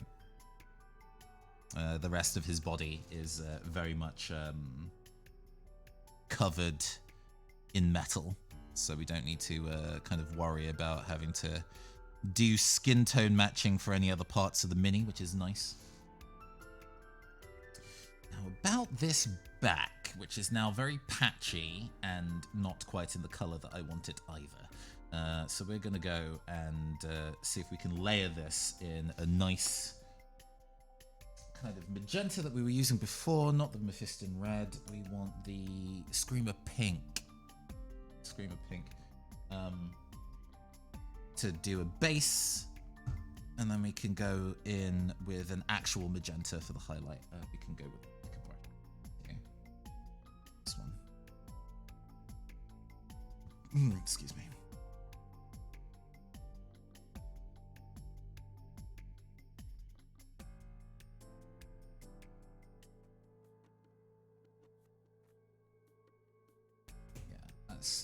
The rest of his body is very much covered in metal, so we don't need to kind of worry about having to do skin tone matching for any other parts of the mini, which is nice. Now about this back, which is now very patchy and not quite in the color that I want it either. So we're going to go and see if we can layer this in a nice kind of magenta that we were using before, not the Mephiston red. We want the Screamer pink. Screamer pink. To do a base, and then we can go in with an actual magenta for the highlight. We can go with okay. This one. Excuse me.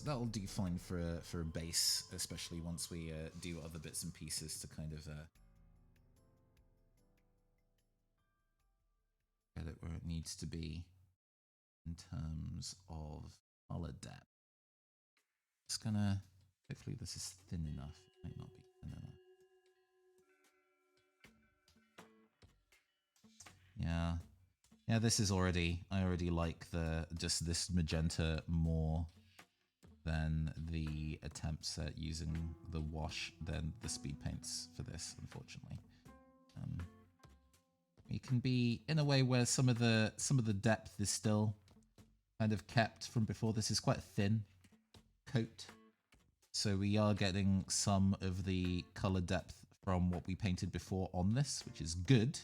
That'll do fine for a base, especially once we do other bits and pieces to kind of get it where it needs to be in terms of color depth. Just gonna, hopefully this is thin enough. It might not be thin enough. Yeah, this is already, I already like just this magenta more than the attempts at using the wash than the speed paints for this, unfortunately. You can be in a way where some of the depth is still kind of kept from before. This is quite a thin coat, so we are getting some of the color depth from what we painted before on this, which is good.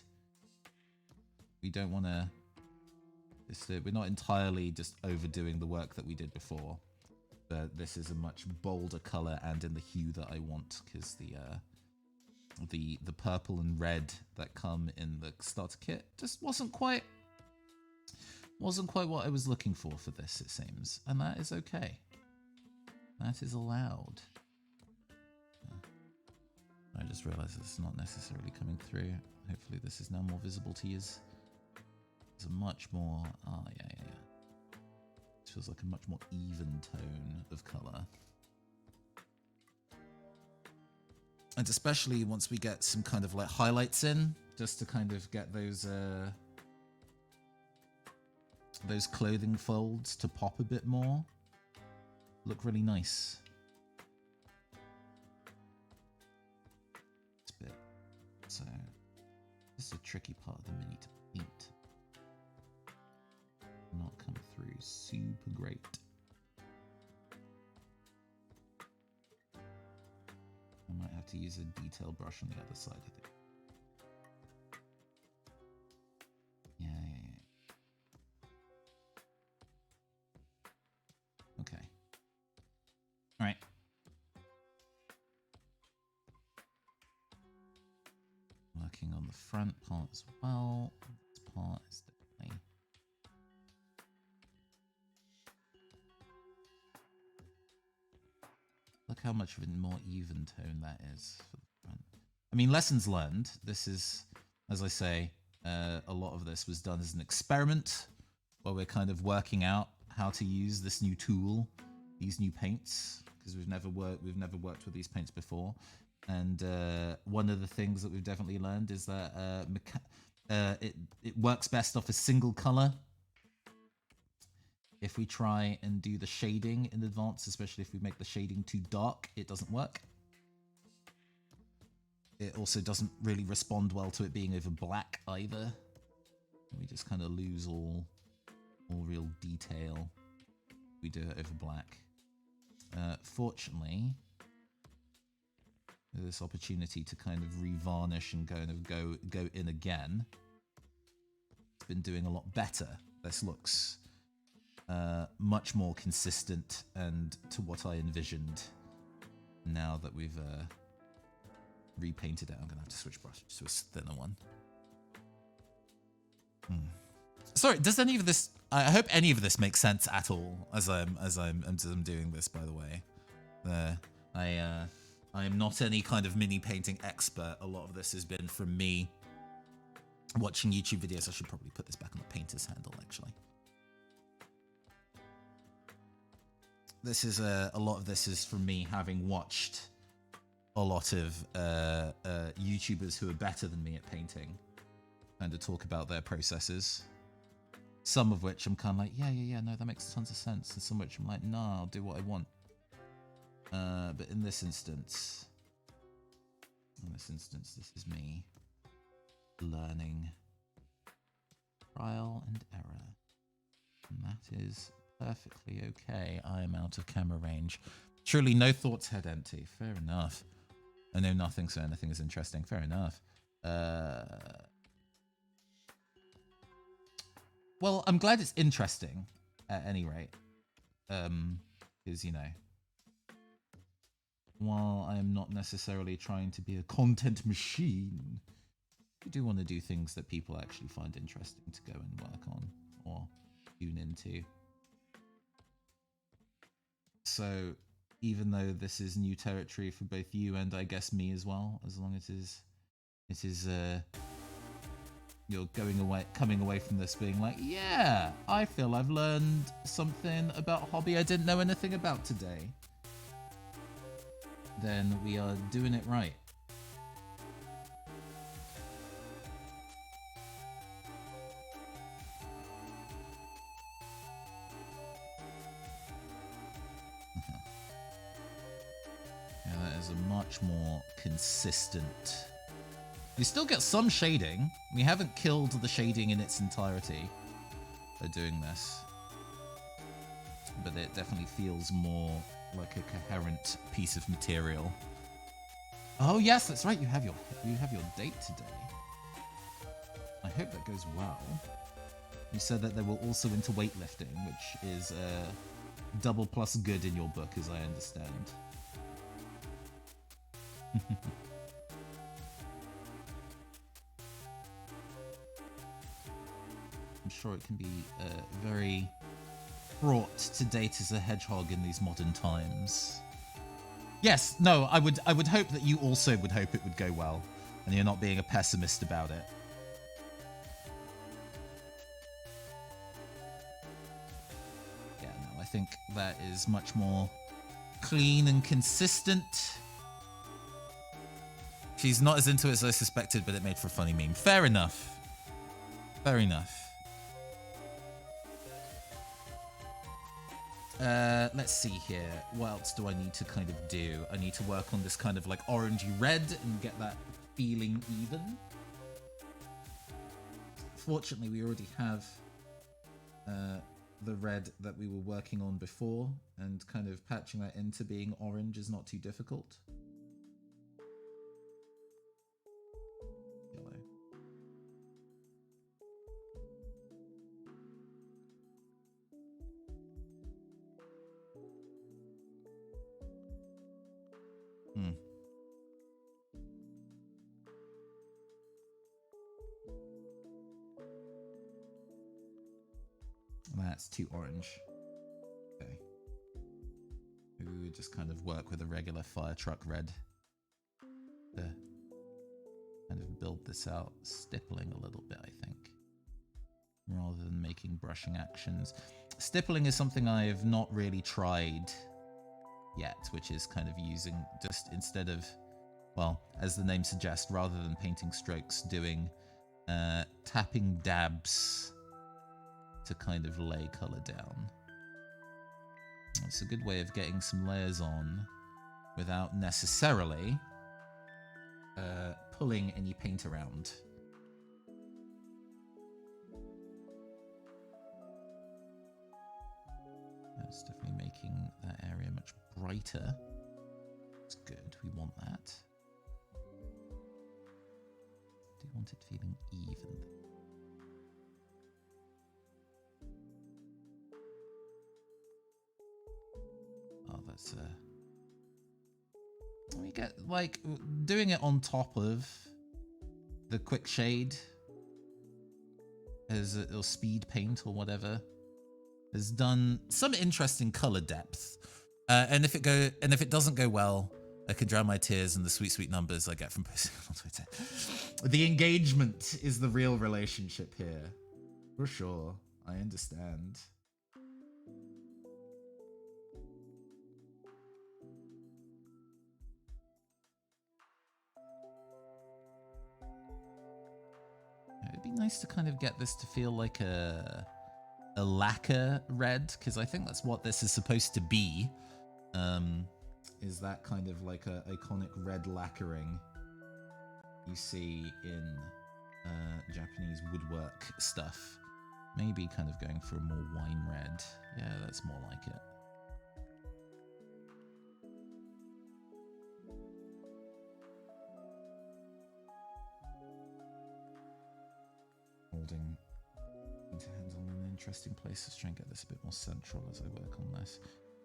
We don't want to... We're not entirely just overdoing the work that we did before, but this is a much bolder color and in the hue that I want, because the purple and red that come in the starter kit just wasn't quite what I was looking for this, it seems, and that is okay. That is allowed. I just realized it's not necessarily coming through. Hopefully this is now more visible to you. It's a much more... Oh, yeah. It feels like a much more even tone of color. And especially once we get some kind of like highlights in, just to kind of get those clothing folds to pop a bit more. Look really nice. So this is a tricky part of the mini to paint. Not come through super great. I might have to use a detail brush on the other side, I think. Yeah. Okay. All right. Working on the front part as well. This part is definitely... Look how much of a more even tone that is for the front. I mean, lessons learned. This is, as I say, a lot of this was done as an experiment where we're kind of working out how to use this new tool, these new paints, because we've never worked with these paints before. And one of the things that we've definitely learned is that it works best off a single color. If we try and do the shading in advance, especially if we make the shading too dark, it doesn't work. It also doesn't really respond well to it being over black either. We just kind of lose all real detail. We do it over black. Fortunately, with this opportunity to kind of revarnish and kind of go in again, it's been doing a lot better. This looks much more consistent and to what I envisioned now that we've repainted it. I'm gonna have to switch brushes to a thinner one. Sorry, does any of this... I hope any of this makes sense at all as I'm doing this, by the way. I am not any kind of mini painting expert. A lot of this has been from me watching YouTube videos. I should probably put this back on the painter's handle, actually. This is a lot of this is from me having watched a lot of YouTubers who are better than me at painting and to talk about their processes. Some of which I'm kind of like, yeah, no, that makes tons of sense. And some of which I'm like, nah, I'll do what I want. But in this instance, this is me learning trial and error. And that is perfectly okay. I am out of camera range. Truly no thoughts, head empty. Fair enough. I know nothing, so anything is interesting. Fair enough. Well, I'm glad it's interesting at any rate. Because, you know, while I am not necessarily trying to be a content machine, I do want to do things that people actually find interesting to go and work on or tune into. So even though this is new territory for both you and I guess me as well, as long as it is you're coming away from this being like, yeah, I feel I've learned something about a hobby I didn't know anything about today, then we are doing it right. as a much more consistent. You still get some shading. We haven't killed the shading in its entirety by doing this, but it definitely feels more like a coherent piece of material. Oh yes, that's right. You have your date today. I hope that goes well. You said that they were also into weightlifting, which is double plus good in your book, as I understand. I'm sure it can be very fraught to date as a hedgehog in these modern times. Yes, no, I would hope that you also would hope it would go well, and you're not being a pessimist about it. Yeah, no, I think that is much more clean and consistent. She's not as into it as I suspected, but it made for a funny meme. Fair enough. Fair enough. Let's see here. What else do I need to kind of do? I need to work on this kind of like orangey red and get that feeling even. Fortunately, we already have the red that we were working on before, and kind of patching that into being orange is not too difficult. Yellow. That's too orange. Okay. Maybe we would just kind of work with a regular fire truck red to kind of build this out, stippling a little bit, I think, rather than making brushing actions. Stippling is something I have not really tried yet, which is kind of using just instead of, well, as the name suggests, rather than painting strokes, doing tapping dabs to kind of lay color down. It's a good way of getting some layers on without necessarily pulling any paint around. It's definitely making that area much brighter. It's good, we want that. Do you want it feeling even? Oh, that's we get like doing it on top of the quick shade as or speed paint or whatever has done some interesting color depth. And if it doesn't go well, I can drown my tears in the sweet numbers I get from posting on Twitter. The engagement is the real relationship here, for sure. I understand. It'd be nice to kind of get this to feel like a lacquer red, because I think that's what this is supposed to be. Is that kind of like a iconic red lacquering you see in Japanese woodwork stuff. Maybe kind of going for a more wine red. Yeah, that's more like it. Holding into hands on an interesting place. Let's try and get this a bit more central as I work on this.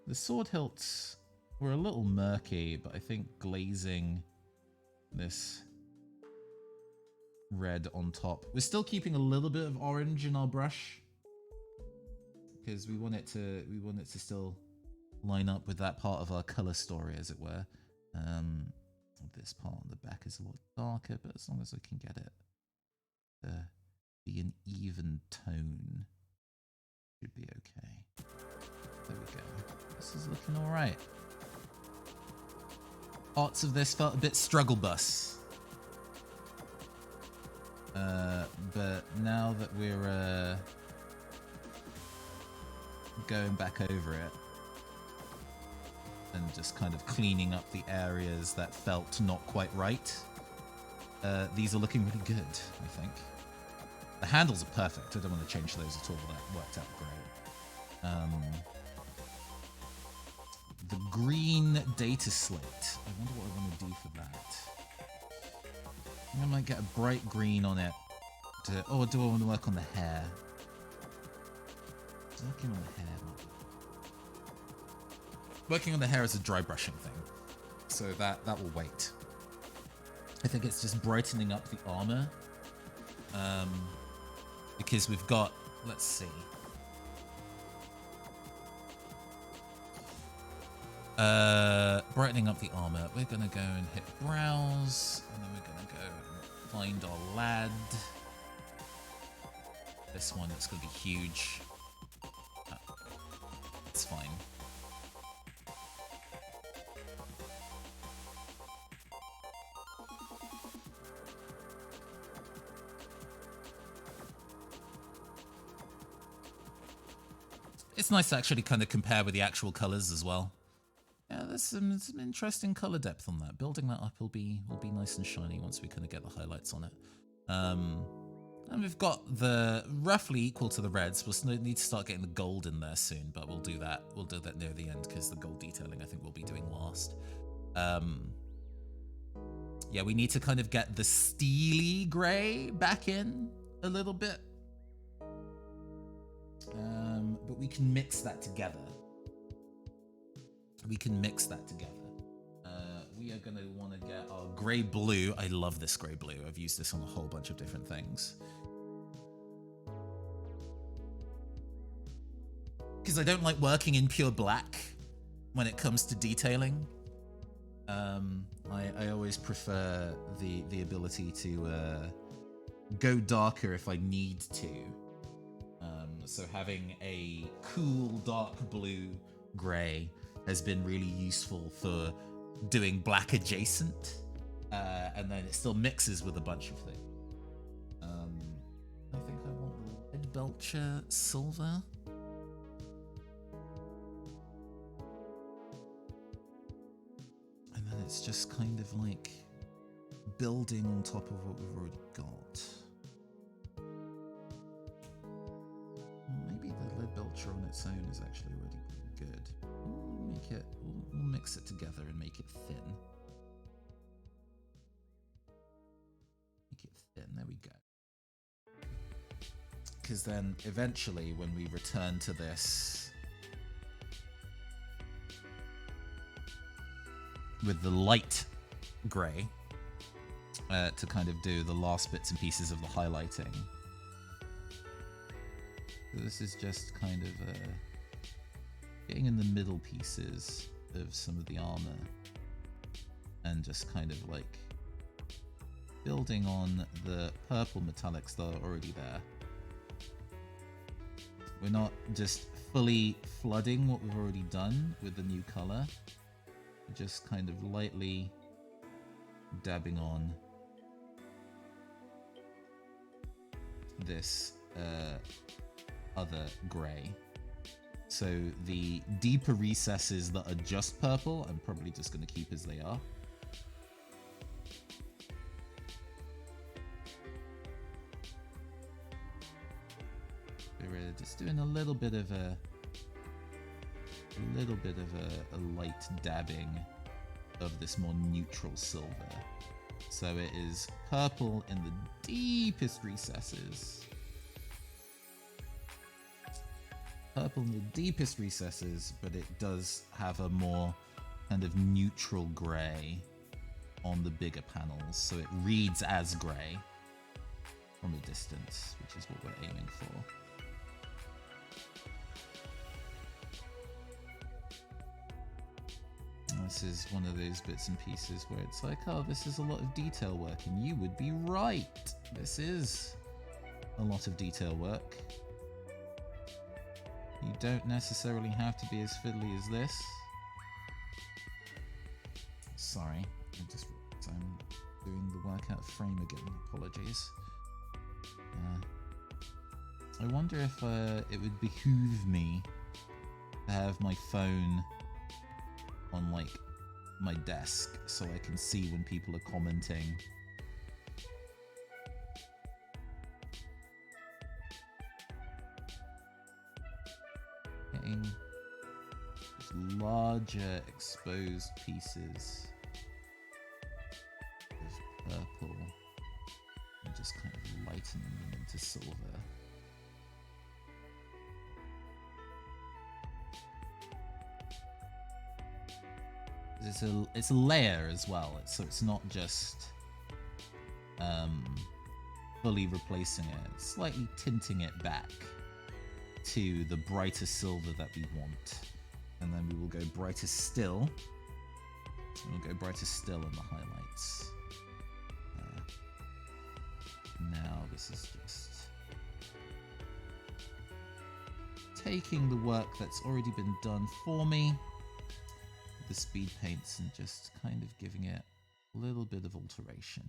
The sword hilts were a little murky, but I think glazing this red on top. We're still keeping a little bit of orange in our brush because we want it to still line up with that part of our color story, as it were. This part on the back is a little darker, but as long as I can get it to be an even tone, should be okay. There we go. This is looking all right. Parts of this felt a bit struggle bus. But now that we're going back over it, and just kind of cleaning up the areas that felt not quite right. These are looking really good, I think. The handles are perfect. I don't want to change those at all. That worked out great. The green data slate. I wonder what I want to do for that. I think I might get a bright green on it. Or do I want to work on the hair? Working on the hair. Working on the hair is a dry brushing thing, so that will wait. I think it's just brightening up the armor, because we've got, let's see, brightening up the armor. We're gonna go and hit browse, and then we're gonna go and find our lad. This one, it's gonna be huge. It's fine. It's nice to actually kind of compare with the actual colors as well. Yeah, there's some interesting color depth on that. Building that up will be nice and shiny once we kind of get the highlights on it. And we've got the roughly equal to the reds. We'll need to start getting the gold in there soon, but we'll do that. We'll do that near the end because the gold detailing I think we'll be doing last. Yeah, we need to kind of get the steely gray back in a little bit. But we can mix that together. We are going to want to get our gray blue. I love this gray blue. I've used this on a whole bunch of different things. Because I don't like working in pure black when it comes to detailing. I always prefer the ability to go darker if I need to. So having a cool dark blue gray has been really useful for doing black adjacent, and then it still mixes with a bunch of things. I think I want the Red Belcher silver. And then it's just kind of like building on top of what we've already got. Maybe the Lead Belcher on its own is actually already pretty good. We'll mix it together and make it thin. There we go. Because then eventually when we return to this with the light gray to kind of do the last bits and pieces of the highlighting. So this is just kind of getting in the middle pieces of some of the armor and just kind of like building on the purple metallics that are already there. We're not just fully flooding what we've already done with the new color. We're just kind of lightly dabbing on this other gray. So the deeper recesses that are just purple, I'm probably just going to keep as they are. We're just doing a little bit of a light dabbing of this more neutral silver. So it is purple in the deepest recesses. Purple in the deepest recesses, but it does have a more kind of neutral gray on the bigger panels, so it reads as gray from a distance, which is what we're aiming for. This is one of those bits and pieces where it's like, oh, this is a lot of detail work, and you would be right. This is a lot of detail work. You don't necessarily have to be as fiddly as this. Sorry, I'm doing the work out of frame again. Apologies. I wonder if it would behoove me to have my phone on like my desk so I can see when people are commenting. Getting larger exposed pieces of purple and just kind of lightening them into silver. It's a layer as well, so it's not just fully replacing it. It's slightly tinting it back to the brighter silver that we want, and then we will go brighter still. And we'll go brighter still in the highlights. Now this is just taking the work that's already been done for me, the speed paints, and just kind of giving it a little bit of alteration.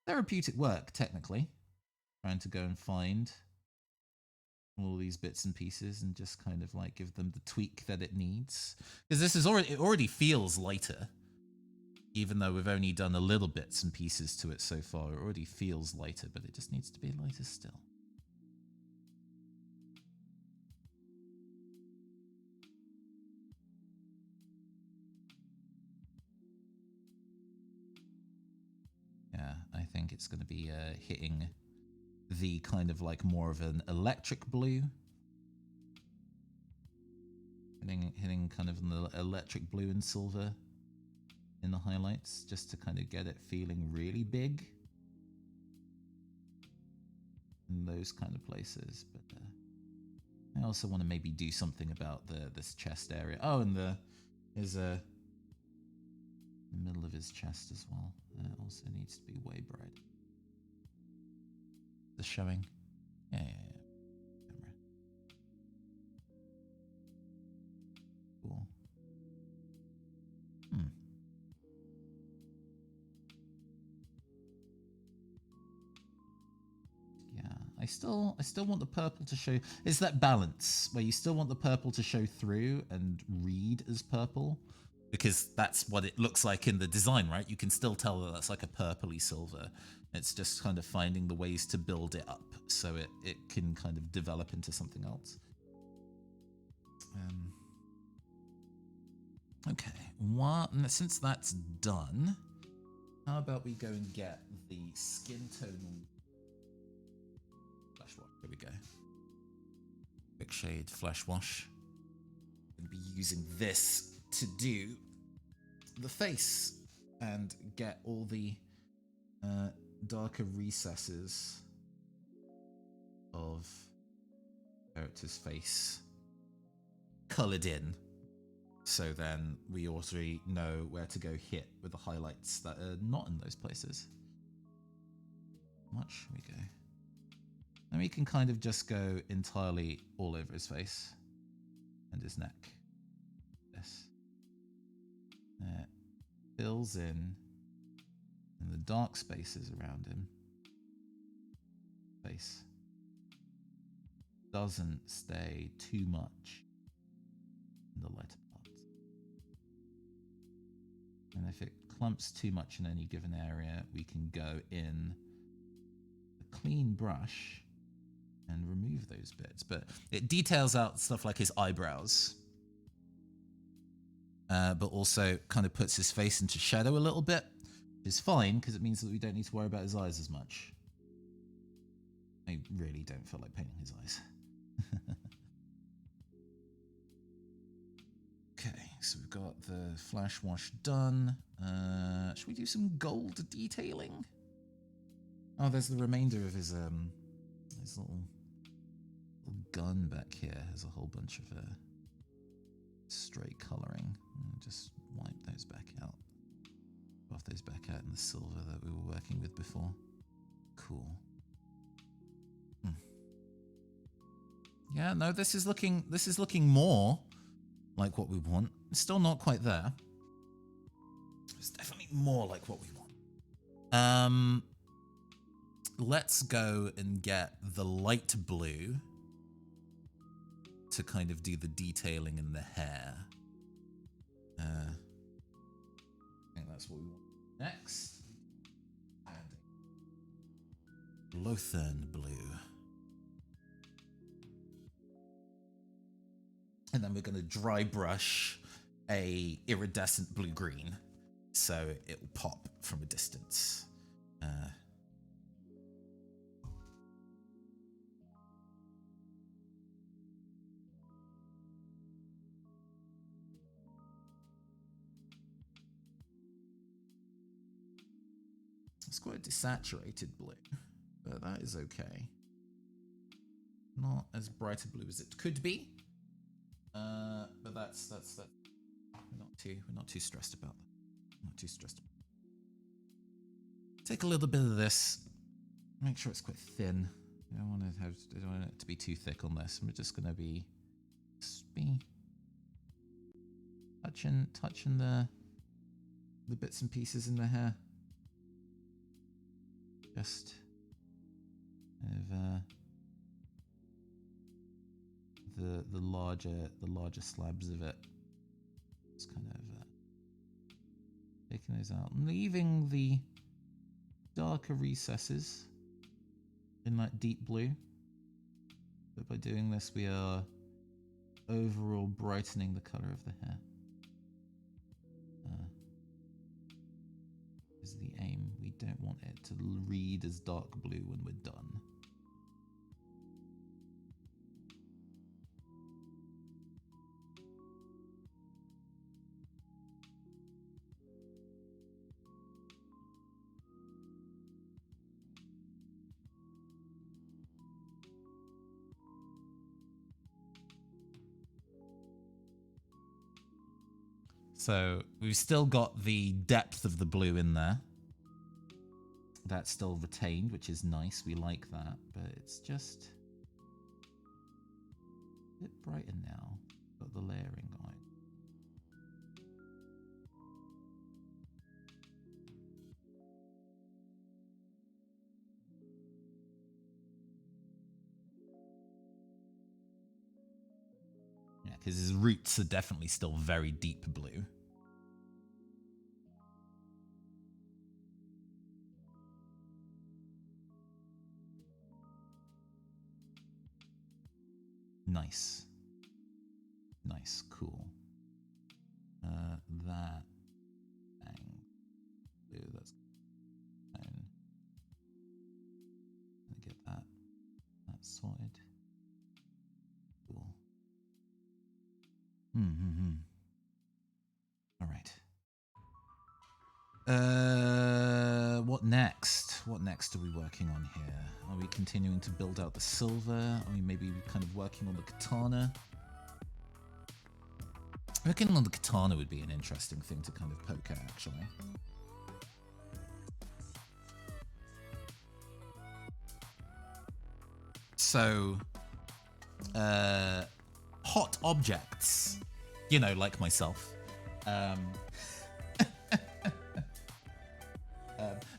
Therapeutic work, technically. Trying to go and find all these bits and pieces and just kind of like give them the tweak that it needs. Because this is already, it already feels lighter. Even though we've only done a little bits and pieces to it so far, it already feels lighter, but it just needs to be lighter still. Yeah, I think it's going to be hitting the kind of like more of an electric blue. Hitting kind of an electric blue and silver in the highlights, just to kind of get it feeling really big in those kind of places. But I also want to maybe do something about this chest area. Oh, and there's the middle of his chest as well. Also needs to be way bright. The showing, yeah. Camera. Cool. Yeah, I still want the purple to show. It's that balance where you still want the purple to show through and read as purple, because that's what it looks like in the design, right? You can still tell that that's like a purpley silver. It's just kind of finding the ways to build it up so it can kind of develop into something else. Okay, since that's done, how about we go and get the skin tone flash wash? Here we go. Quick shade flash wash. I'm going to be using this to do the face and get all the darker recesses of character's face colored in, so then we already know where to go hit with the highlights that are not in those places. Much we go. And we can kind of just go entirely all over his face and his neck. This. It fills in the dark spaces around him. Face doesn't stay too much in the lighter parts. And if it clumps too much in any given area, we can go in a clean brush and remove those bits. But it details out stuff like his eyebrows. But also kind of puts his face into shadow a little bit, which is fine because it means that we don't need to worry about his eyes as much. I really don't feel like painting his eyes. Okay, so we've got the flash wash done. Should we do some gold detailing? Oh, there's the remainder of his little gun back here. Has a whole bunch of stray coloring. Just wipe those back out. Buff those back out in the silver that we were working with before. Cool. Yeah, no, this is looking more like what we want. It's still not quite there. It's definitely more like what we want. Let's go and get the light blue to kind of do the detailing in the hair. I think that's what we want next. And Lothern blue. And then we're going to dry brush a iridescent blue-green, so it will pop from a distance. It's quite a desaturated blue, but that is okay. Not as bright a blue as it could be, but that's we're not too stressed about that. Not too stressed about that. Take a little bit of this. Make sure it's quite thin. I don't want it to be too thick on this. We're just gonna be touching the bits and pieces in the hair. Just kind of the larger slabs of it. Just kind of taking those out, and leaving the darker recesses in that deep blue. But by doing this, we are overall brightening the color of the hair. Is the aim. We don't want it to read as dark blue when we're done. So we've still got the depth of the blue in there. That's still retained, which is nice. We like that, but it's just a bit brighter now. Got the layering going. Yeah, because his roots are definitely still very deep blue. Nice. Nice, cool. That bang. Blue, that's fine. Get that sorted. Cool. All right. What next? What next are we working on here? Are we continuing to build out the silver? Are we maybe kind of working on the katana? Working on the katana would be an interesting thing to kind of poke at, actually. So, hot objects, you know, like myself.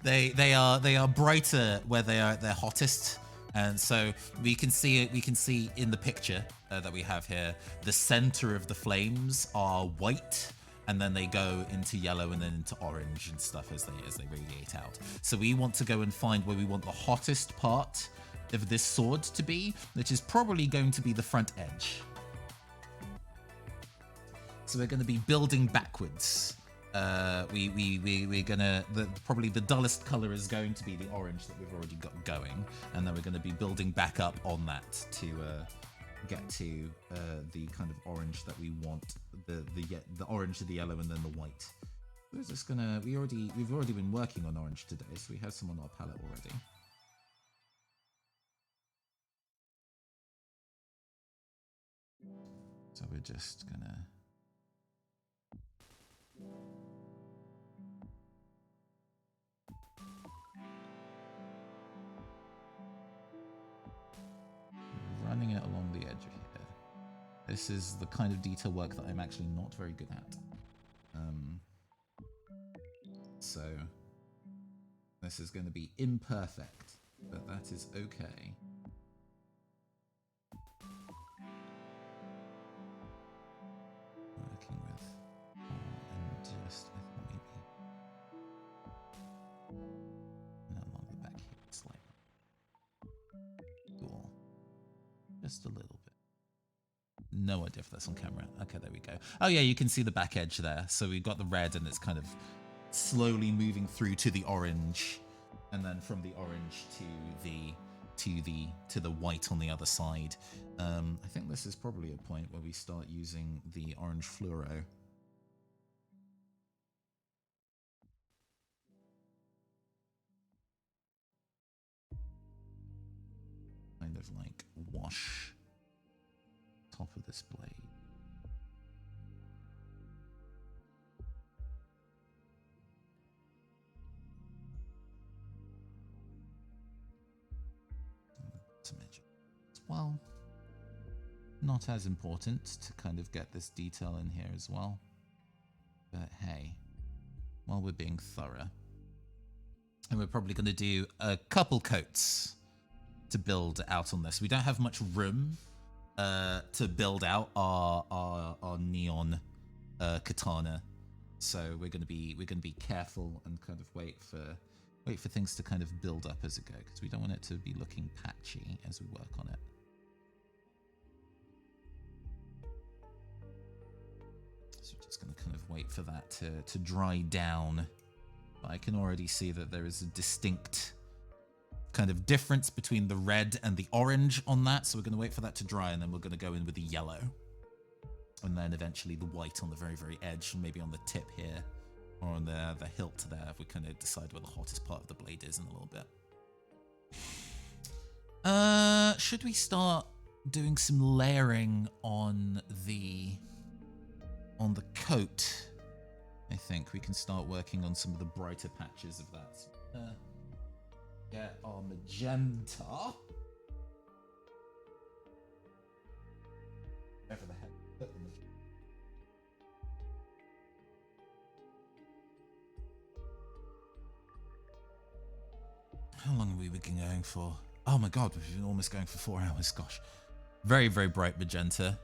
They are brighter where they're hottest, and so we can see it. We can see in the picture that we have here, the center of the flames are white, and then they go into yellow and then into orange and stuff as they radiate out. So we want to go and find where we want the hottest part of this sword to be, which is probably going to be the front edge. So we're going to be building backwards. We're gonna probably the dullest color is going to be the orange that we've already got going, and then we're going to be building back up on that to get to the kind of orange that we want, the orange to the yellow and then the white. We're just gonna we've already been working on orange today, so we have some on our palette already. So we're just gonna running it along the edge of here. This is the kind of detail work that I'm actually not very good at. So this is going to be imperfect, but that is okay. Working with just a little bit. No idea if that's on camera. Okay, there we go. Oh yeah, you can see the back edge there. So we've got the red and it's kind of slowly moving through to the orange, and then from the orange to the white on the other side. I think this is probably a point where we start using the orange fluoro. Kind of like wash top of this blade. Well, not as important to kind of get this detail in here as well. But hey, while we're being thorough, and we're probably going to do a couple coats to build out on this. We don't have much room to build out our neon katana, so we're going to be careful and kind of wait for things to kind of build up as it goes, because we don't want it to be looking patchy as we work on it. So we're just going to kind of wait for that to dry down. But I can already see that there is a distinct kind of difference between the red and the orange on that. So we're going to wait for that to dry, and then we're going to go in with the yellow. And then eventually the white on the very, very edge, maybe on the tip here, or on the hilt there, if we kind of decide where the hottest part of the blade is in a little bit. Should we start doing some layering on the coat? I think we can start working on some of the brighter patches of that. Get our magenta. Wherever the heck. How long have we been going for? Oh my god, we've been almost going for 4 hours. Gosh. Very, very bright magenta.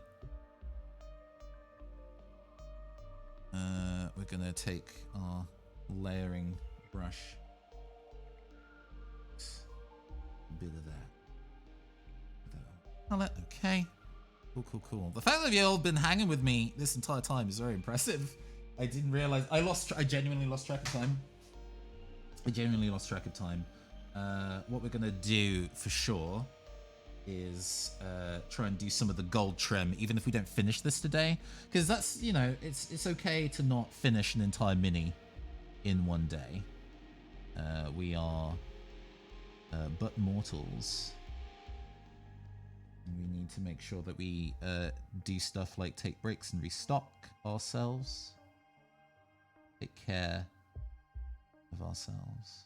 We're going to take our layering brush. A bit of that. Okay. Cool. The fact that you've all been hanging with me this entire time is very impressive. I didn't realize. I genuinely lost track of time. What we're going to do for sure is try and do some of the gold trim, even if we don't finish this today, because that's, you know, it's okay to not finish an entire mini in one day. We are but mortals, and we need to make sure that we do stuff like take breaks and restock ourselves, take care of ourselves.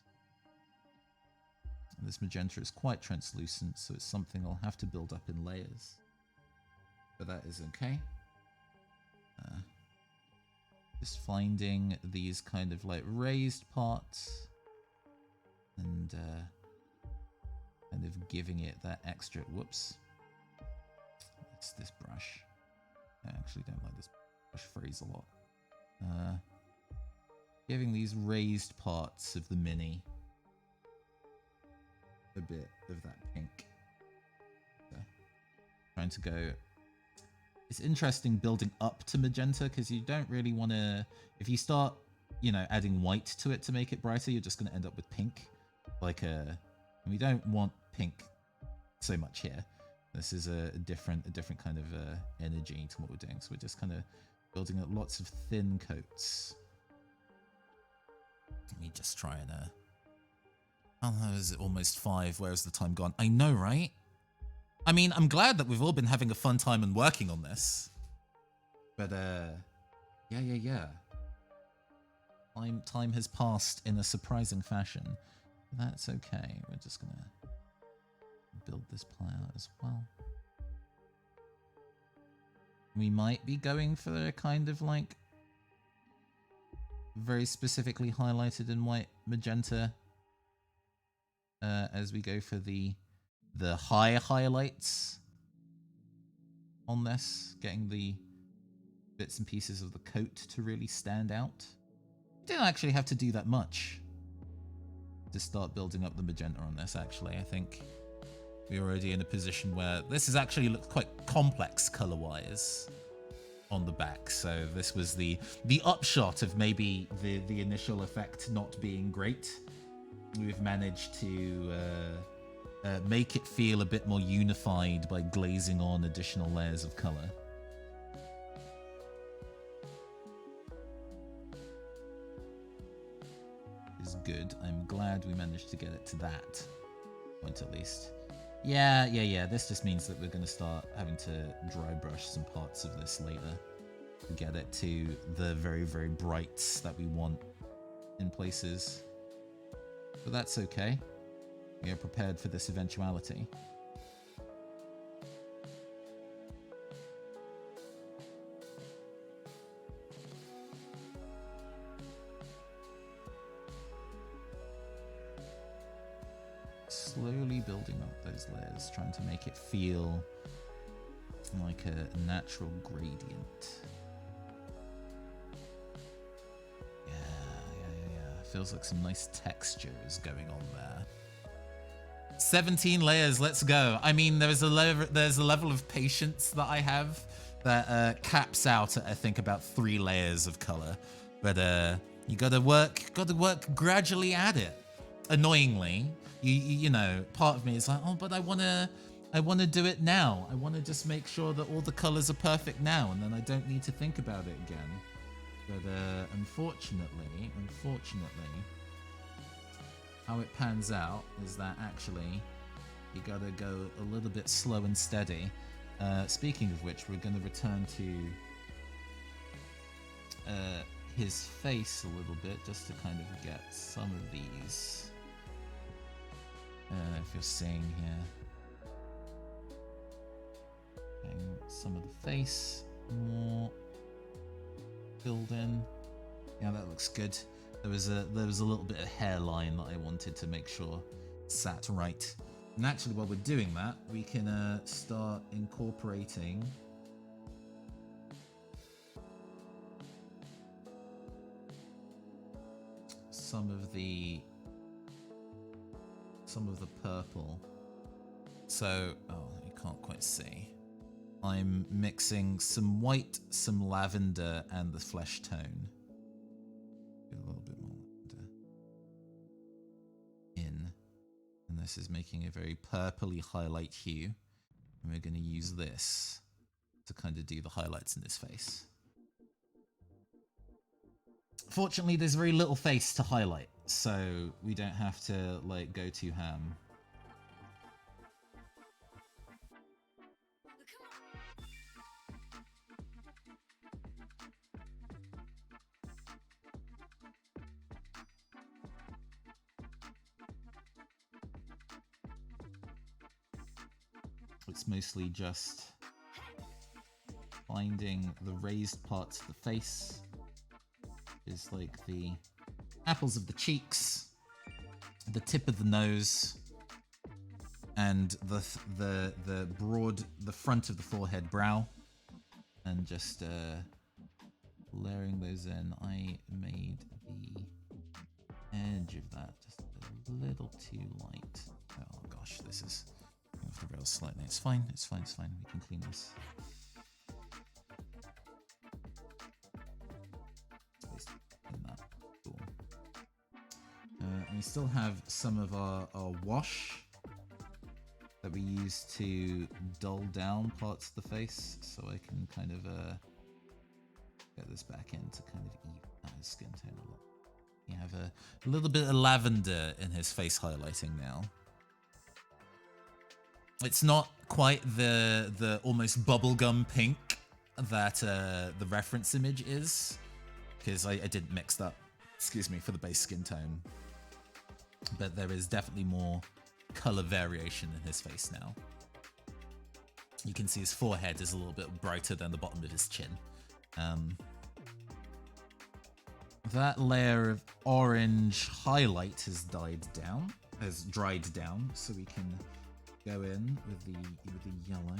This magenta is quite translucent, so it's something I'll have to build up in layers. But that is okay. Just finding these kind of like raised parts and kind of giving it that extra. Whoops. It's this brush. I actually don't like this brush phrase a lot. Giving these raised parts of the mini a bit of that pink. So, trying to go. It's interesting building up to magenta, because you don't really want to. If you start, you know, adding white to it to make it brighter, you're just going to end up with pink. Like and we don't want pink so much here. This is a different kind of energy to what we're doing. So we're just kind of building up lots of thin coats. Let me just try and oh, is it almost 5? Where's the time gone? I know, right? I mean, I'm glad that we've all been having a fun time and working on this. But, yeah. Time has passed in a surprising fashion. That's okay. We're just gonna build this pile out as well. We might be going for a kind of like very specifically highlighted in white magenta. As we go for the high highlights on this, getting the bits and pieces of the coat to really stand out. You didn't actually have to do that much to start building up the magenta on this, actually. I think we're already in a position where this is actually looks quite complex color-wise on the back. So this was the upshot of maybe the initial effect not being great. We've managed to make it feel a bit more unified by glazing on additional layers of color. Is good. I'm glad we managed to get it to that point at least. Yeah. This just means that we're going to start having to dry brush some parts of this later to get it to the very, very brights that we want in places. But that's okay. We are prepared for this eventuality. Slowly building up those layers, trying to make it feel like a natural gradient. Yeah. Feels like some nice textures going on there. 17 layers, let's go. I mean, there's a level of patience that I have that caps out at I think about 3 layers of color, but you gotta work gradually at it. Annoyingly, you know, part of me is like, oh, but I wanna do it now. I wanna just make sure that all the colors are perfect now, and then I don't need to think about it again. But unfortunately, how it pans out is that actually you gotta go a little bit slow and steady. Speaking of which, we're gonna return to his face a little bit just to kind of get some of these. If you're seeing here, getting some of the face more filled in. Yeah, that looks good. There was a little bit of hairline that I wanted to make sure sat right. And actually, while we're doing that, we can start incorporating some of the purple. So, oh, you can't quite see. I'm mixing some white, some lavender, and the flesh tone. A little bit more lavender in. And this is making a very purpley highlight hue. And we're going to use this to kind of do the highlights in his face. Fortunately, there's very little face to highlight, so we don't have to like go too ham. It's mostly just finding the raised parts of the face. Is like the apples of the cheeks, the tip of the nose, and the front of the forehead brow, and just layering those in. I made the edge of that just a little too light. Oh gosh, this is off the rails slightly. It's fine. We can clean this. And we still have some of our wash that we use to dull down parts of the face, so I can kind of get this back in to kind of even out his skin tone a lot. You have a little bit of lavender in his face highlighting now. It's not quite the almost bubblegum pink that the reference image is, because I didn't mix that, excuse me, for the base skin tone. But there is definitely more color variation in his face now. You can see his forehead is a little bit brighter than the bottom of his chin. That layer of orange highlight has dried down, so we can go in with the yellow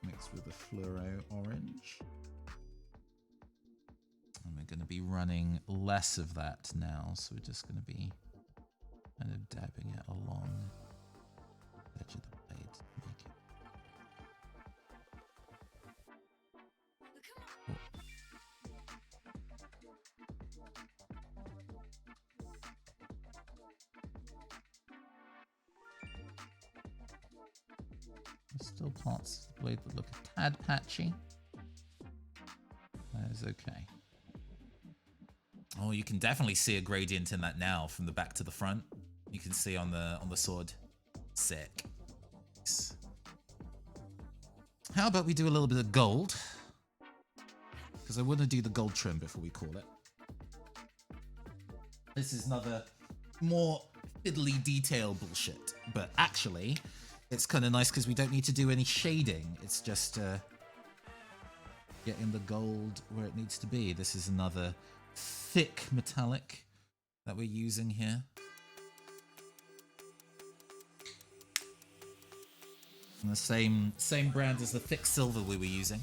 mixed with the fluoro orange. And we're going to be running less of that now, so we're just going to be kind of dabbing it along the edge of the blade to make it. Cool. There's still parts of the blade that look a tad patchy. That is okay. Oh, you can definitely see a gradient in that now from the back to the front. You can see on the sword. Sick. Nice. How about we do a little bit of gold? Because I want to do the gold trim before we call it. This is another more fiddly detail bullshit, but actually it's kind of nice because we don't need to do any shading. It's just getting the gold where it needs to be. This is another thick metallic that we're using here. And the same brand as the thick silver we were using.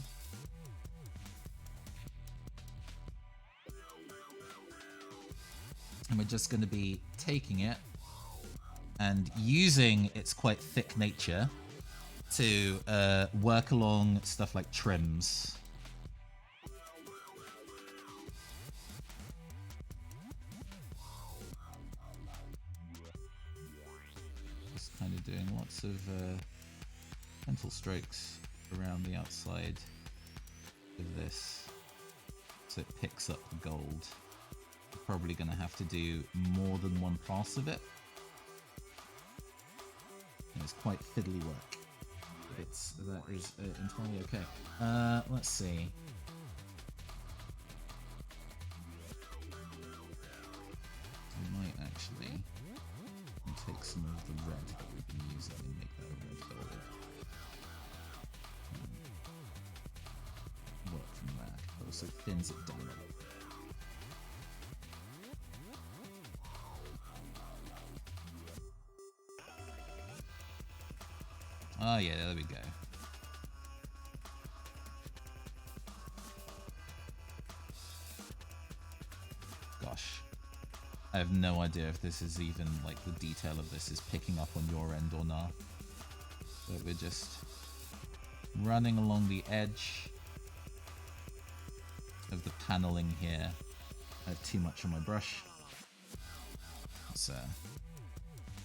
And we're just going to be taking it and using its quite thick nature to work along stuff like trims. Just kind of doing lots of pencil strokes around the outside of this so it picks up the gold. We're probably going to have to do more than one pass of it. And it's quite fiddly work. But that is entirely okay. Let's see. We might actually take some of the red that we've been using and make that a red gold. Work from that. It also thins it down a little bit. Oh yeah, there we go. Gosh. I have no idea if this is even, like, the detail of this is picking up on your end or not. But we're just running along the edge of the paneling here. I have too much on my brush. Let's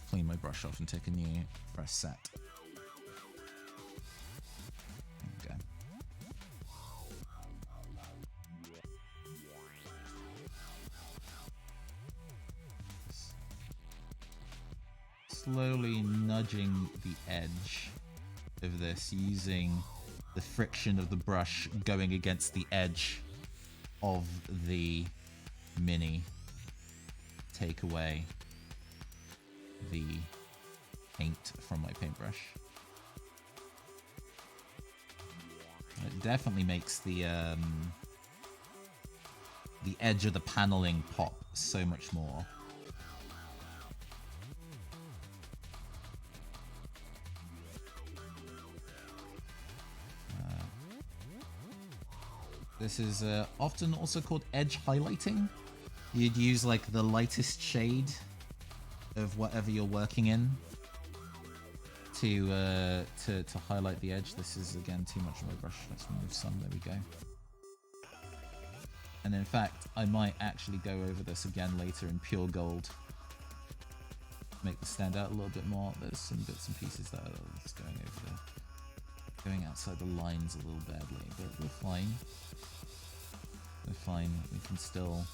clean my brush off and take a new fresh set. There we go. Slowly nudging the edge of this using the friction of the brush going against the edge of the mini. Take away the paint from my paintbrush. It definitely makes the edge of the paneling pop so much more. This is often also called edge highlighting. You'd use like the lightest shade of whatever you're working in to highlight the edge. This is again too much of my brush. Let's remove some. There we go. And in fact, I might actually go over this again later in pure gold. Make this stand out a little bit more. There's some bits and pieces that are just going over there. Going outside the lines a little badly, but we're fine. We're fine. We can still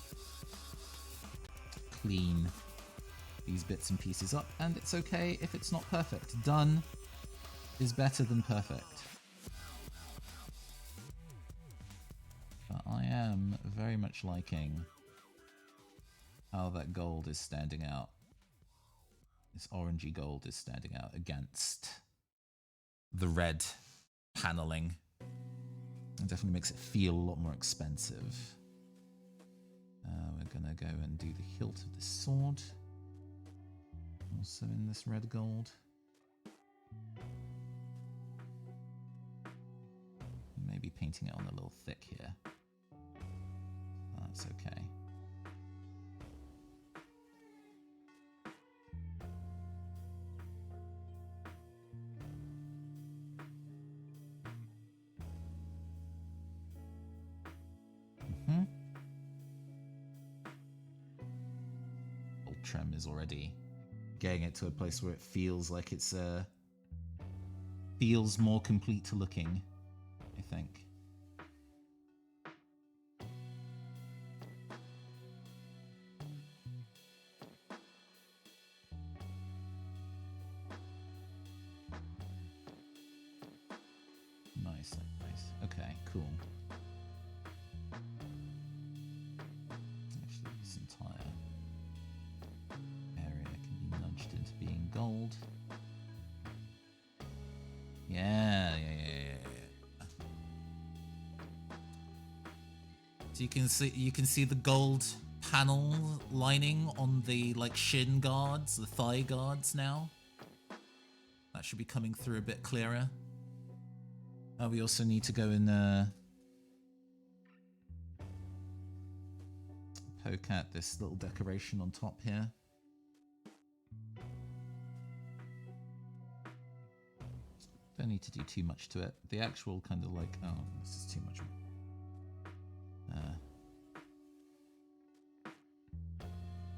clean these bits and pieces up, and it's okay if it's not perfect. Done is better than perfect. But I am very much liking how that gold is standing out. This orangey gold is standing out against the red paneling. It definitely makes it feel a lot more expensive. We're gonna go and do the hilt of the sword. Also in this red gold. Maybe painting it on a little thick here. That's It's okay. Old trim is already getting it to a place where it feels like it's feels more complete to looking, I think. Nice. Okay, cool. Actually, this entire area can be nudged into being gold. Yeah. So you can see the gold panel lining on the like shin guards, the thigh guards now. That should be coming through a bit clearer. We also need to go and poke at this little decoration on top here. Don't need to do too much to it. The actual kind of like, oh, this is too much.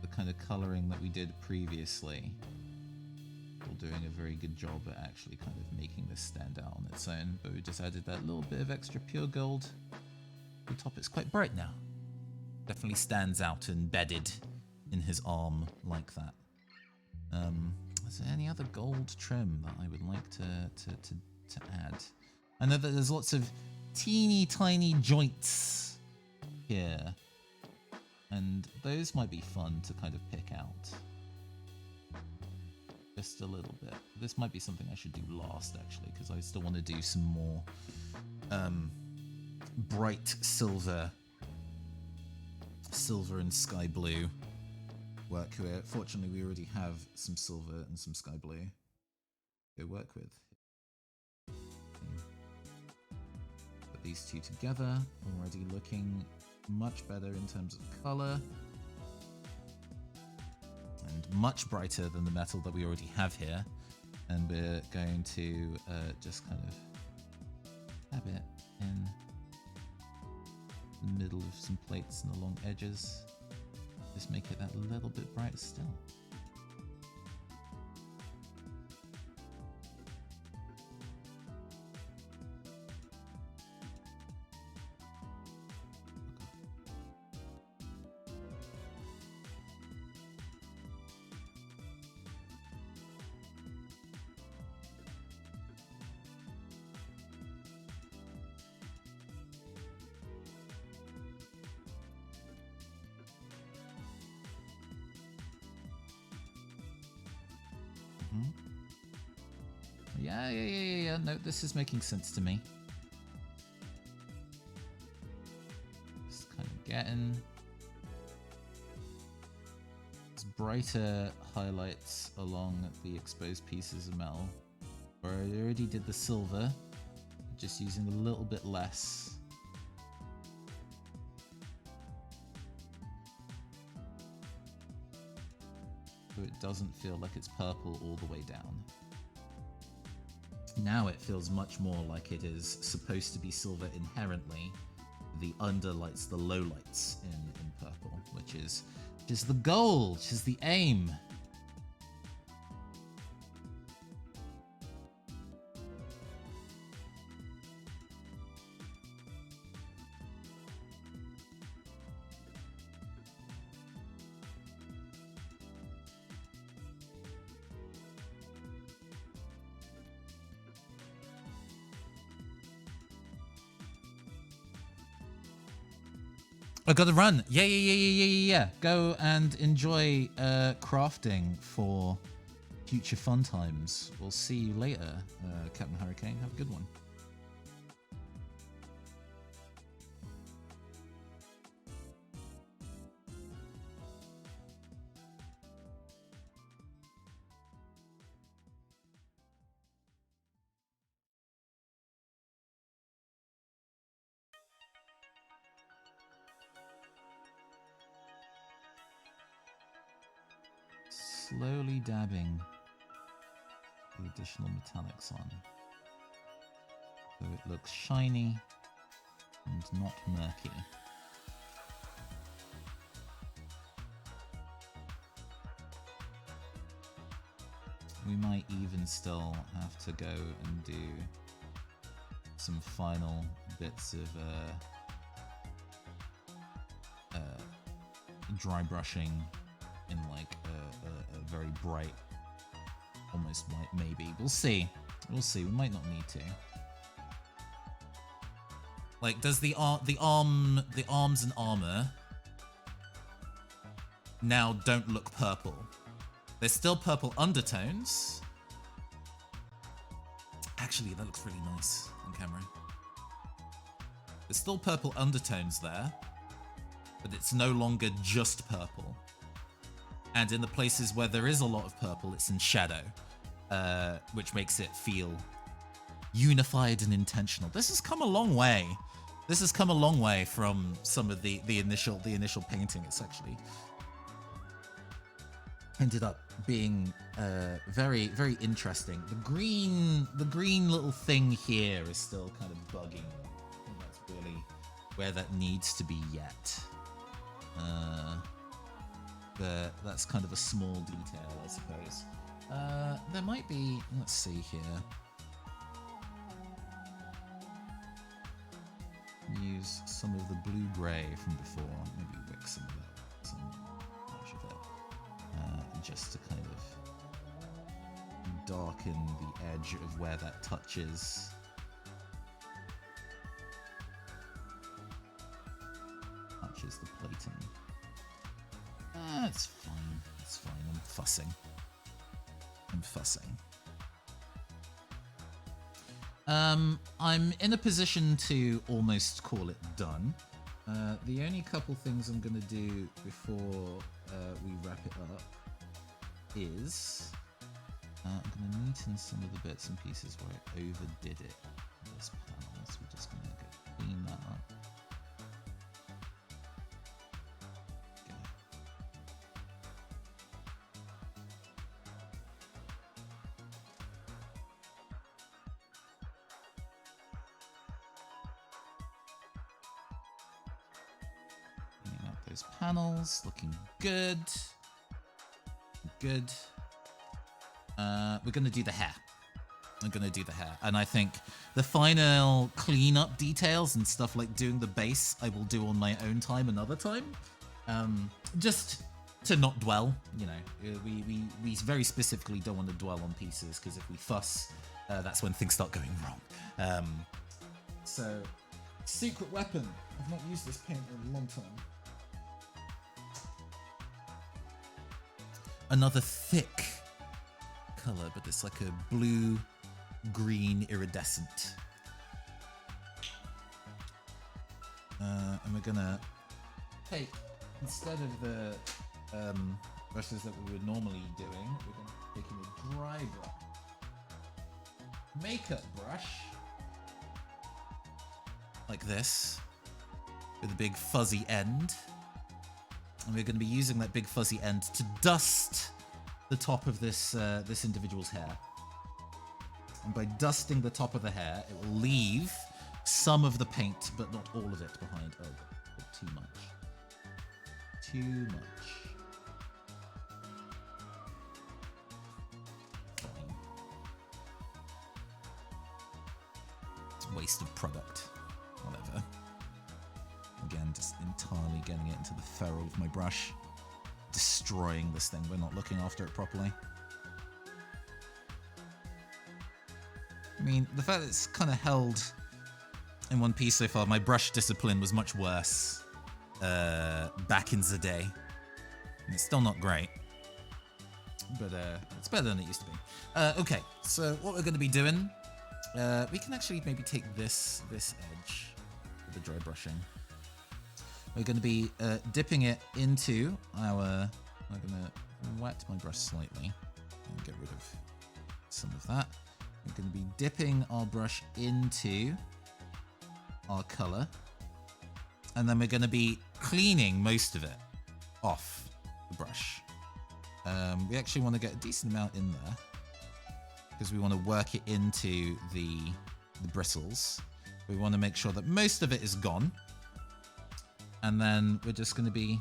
The kind of coloring that we did previously, we're doing a very good job at actually kind of making this stand out on its own, but we just added that little bit of extra pure gold. The top is quite bright now. Definitely stands out embedded in his arm like that. Is there any other gold trim that I would like to add? I know that there's lots of teeny tiny joints here, and those might be fun to kind of pick out. Just a little bit. This might be something I should do last, actually, because I still want to do some more bright silver and sky blue work here. Fortunately, we already have some silver and some sky blue to work with. Put these two together, already looking much better in terms of color. And much brighter than the metal that we already have here. And we're going to just kind of have it in the middle of some plates and along edges. Just make it that little bit brighter still. Yeah. No, this is making sense to me. Just kind of getting brighter highlights along the exposed pieces of metal. Where I already did the silver, just using a little bit less. So it doesn't feel like it's purple all the way down. Now it feels much more like it is supposed to be silver inherently. The underlights, the lowlights in purple, which is the goal, which is the aim. I gotta run. Yeah. Go and enjoy crafting for future fun times. We'll see you later, Captain Hurricane. Have a good one. slowly dabbing the additional metallics on, so it looks shiny and not murky. We might even still have to go and do some final bits of dry brushing in like a very bright, almost white, maybe. We'll see. We'll see. We might not need to. Like, does the arms and armor now don't look purple? There's still purple undertones. Actually, that looks really nice on camera. There's still purple undertones there, but it's no longer just purple. And in the places where there is a lot of purple, it's in shadow, which makes it feel unified and intentional. This has come a long way. This has come a long way from some of the initial painting. It's actually ended up being very, very interesting. The green little thing here is still kind of bugging me. I think that's really where that needs to be yet. But that's kind of a small detail, I suppose. There might be, let's see here. Use some of the blue-gray from before, maybe wick some of that, some much of it, just to kind of darken the edge of where that touches. Touches the plating. It's fine. It's fine. I'm fussing. I'm in a position to almost call it done. The only couple things I'm going to do before we wrap it up is I'm going to neaten some of the bits and pieces where I overdid it in this panel. So we're just going to go clean that up. Panels looking good. We're gonna do the hair. And I think the final cleanup details and stuff like doing the base I will do on my own time another time. Just to not dwell, you know. We very specifically don't want to dwell on pieces, because if we fuss, that's when things start going wrong. So, secret weapon. I've not used this paint in a long time. Another thick color, but it's like a blue-green iridescent. And we're gonna take, instead of the brushes that we were normally doing, we're gonna take in a dry brush, makeup brush, like this, with a big fuzzy end. And we're going to be using that big fuzzy end to dust the top of this this individual's hair. And by dusting the top of the hair, it will leave some of the paint, but not all of it behind. Oh, too much. Too much. Fine. Waste of product. Whatever. Again, just entirely getting it into the ferrule of my brush. Destroying this thing. We're not looking after it properly. I mean, the fact that it's kind of held in one piece so far, my brush discipline was much worse back in the day. And it's still not great. But it's better than it used to be. Okay, so what we're going to be doing, we can actually maybe take this edge with the dry brushing. We're going to be dipping it into our... I'm going to wet my brush slightly and get rid of some of that. We're going to be dipping our brush into our color. And then we're going to be cleaning most of it off the brush. We actually want to get a decent amount in there because we want to work it into the bristles. We want to make sure that most of it is gone. And then we're just going to be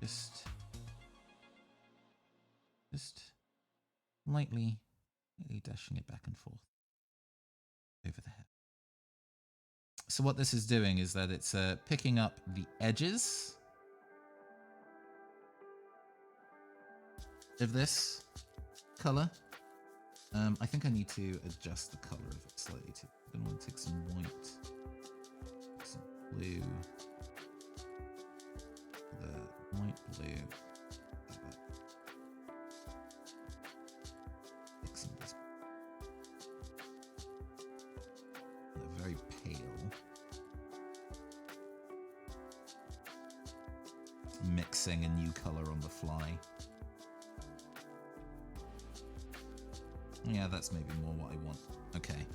just lightly dashing it back and forth over the hair. So what this is doing is that it's picking up the edges of this color. I think I need to adjust the color of it slightly too. I'm going to take some white, some blue, the white, blue, mixing this. They're very pale. Mixing a new color on the fly. Yeah, that's maybe more what I want. Okay,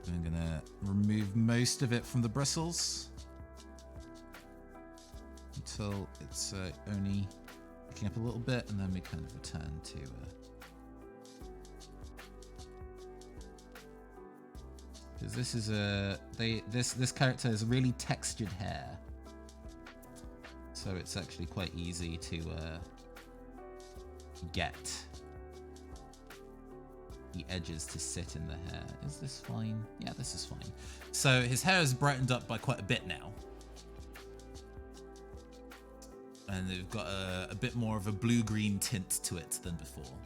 I'm gonna remove most of it from the bristles until it's only picking up a little bit, and then we kind of return to because this is this character has really textured hair, so it's actually quite easy to get the edges to sit in the hair. Is this fine? Yeah, this is fine. So his hair is brightened up by quite a bit now. And they've got a bit more of a blue-green tint to it than before,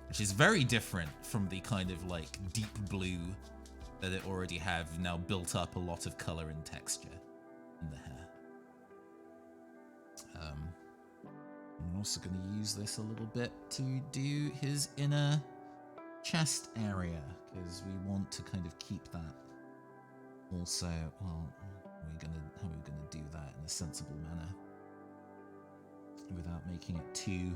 which is very different from the kind of like deep blue that it already have now built up a lot of color and texture in the hair. I'm also going to use this a little bit to do his inner chest area, because we want to kind of keep that also. Well, how are we gonna do that in a sensible manner without making it too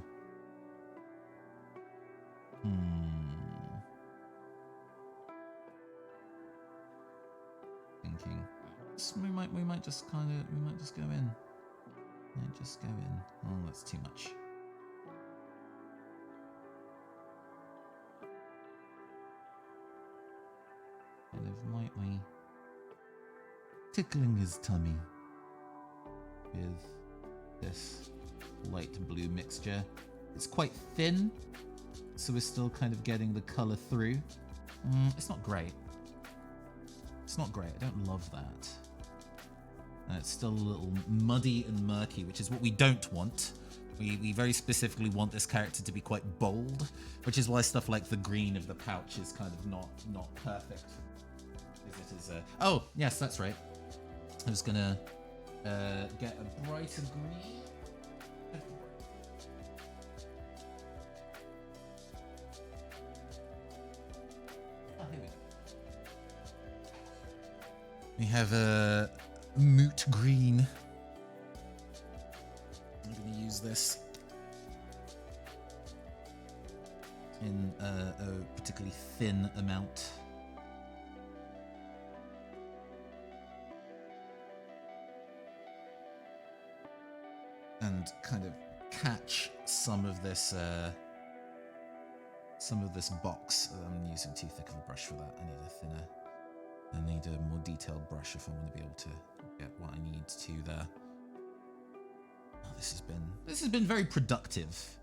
thinking. So we might just go in. Oh, that's too much. Kind of lightly tickling his tummy with this light blue mixture. It's quite thin, so we're still kind of getting the color through. It's not great. It's not great. I don't love that. And it's still a little muddy and murky, which is what we don't want. We very specifically want this character to be quite bold, which is why stuff like the green of the pouch is kind of not perfect. Oh, yes, that's right. I was gonna get a brighter green. Oh, here we go. We have a moot green. I'm gonna use this in a particularly thin amount. And kind of catch some of this box. I'm using too thick of a brush for that. I need a more detailed brush if I want to be able to get what I need to there. Oh, this has been very productive,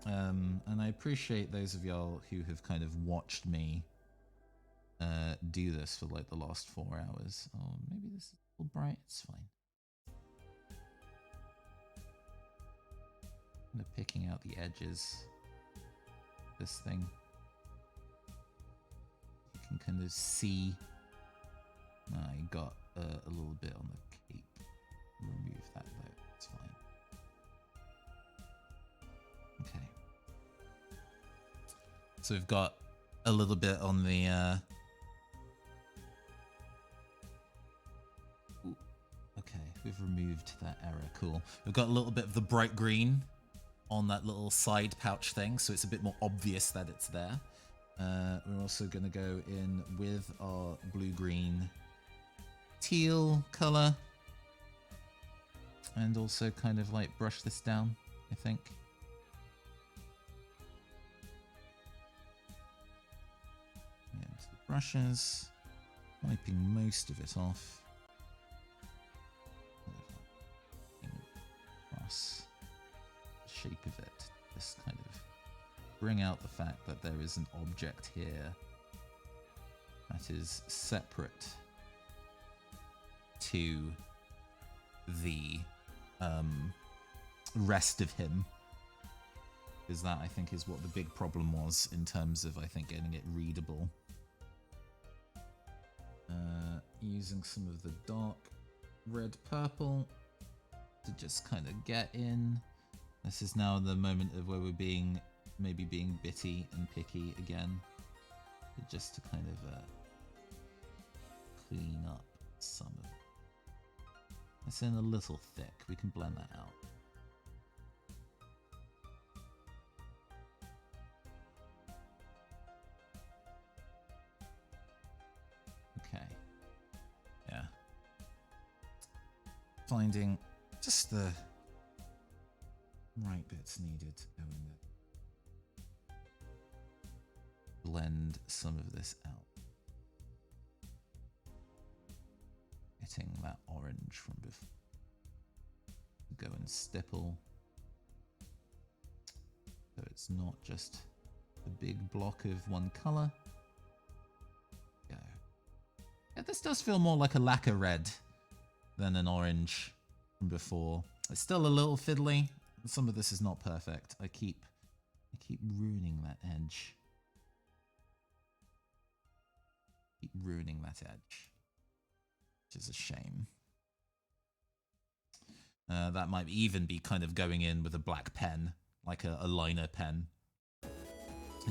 and I appreciate those of y'all who have kind of watched me do this for like the last 4 hours. Oh, maybe this is a little bright. It's fine. Kind of picking out the edges. This thing. You can kind of see. I got a little bit on the cape. Remove that though. It's fine. Okay. So we've got a little bit on the. Okay, we've removed that error. Cool. We've got a little bit of the bright green on that little side pouch thing, so it's a bit more obvious that it's there. We're also going to go in with our blue-green teal color and also kind of like brush this down, I think. brushes, wiping most of it off. Across the shape of it, just kind of bring out the fact that there is an object here that is separate to the rest of him. Because that, I think, is what the big problem was in terms of, I think, getting it readable. Using some of the dark red purple to just kind of get in. This is now the moment of where we're maybe being bitty and picky again. But just to kind of clean up some of it. It's in a little thick. We can blend that out. Okay. Yeah. Finding just the right bits needed to go in there. Blend some of this out. Getting that orange from before. Go and stipple. So it's not just a big block of one colour. Go. Yeah, this does feel more like a lacquer red than an orange from before. It's still a little fiddly. Some of this is not perfect. I keep ruining that edge. Keep ruining that edge. Which is a shame. That might even be kind of going in with a black pen, like a liner pen.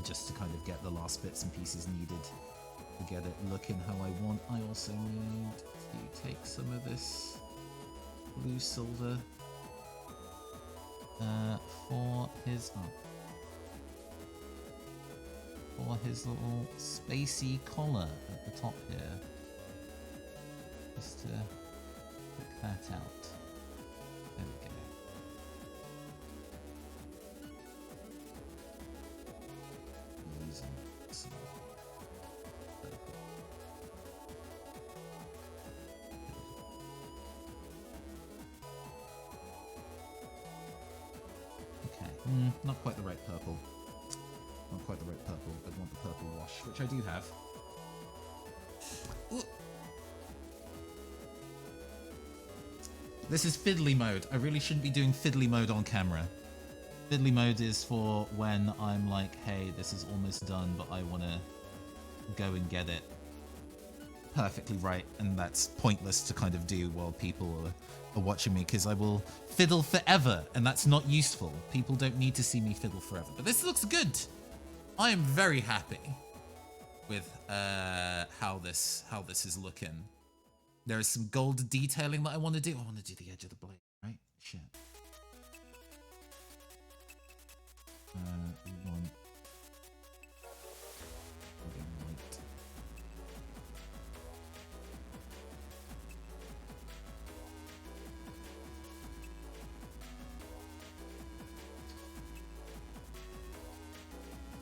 Just to kind of get the last bits and pieces needed to get it looking how I want. I also need to take some of this blue silver for his little spacey collar at the top here. Just to pick that out. There we go. Using some purple. Okay, not quite the right purple. Not quite the right purple. I want the purple wash, which I do have. Ooh. This is fiddly mode. I really shouldn't be doing fiddly mode on camera. Fiddly mode is for when I'm like, hey, this is almost done, but I want to go and get it perfectly right, and that's pointless to kind of do while people are watching me, because I will fiddle forever, and that's not useful. People don't need to see me fiddle forever. But this looks good. I am very happy with how this is looking. There is some gold detailing that I want to do. I want to do the edge of the blade, right? Shit. We want...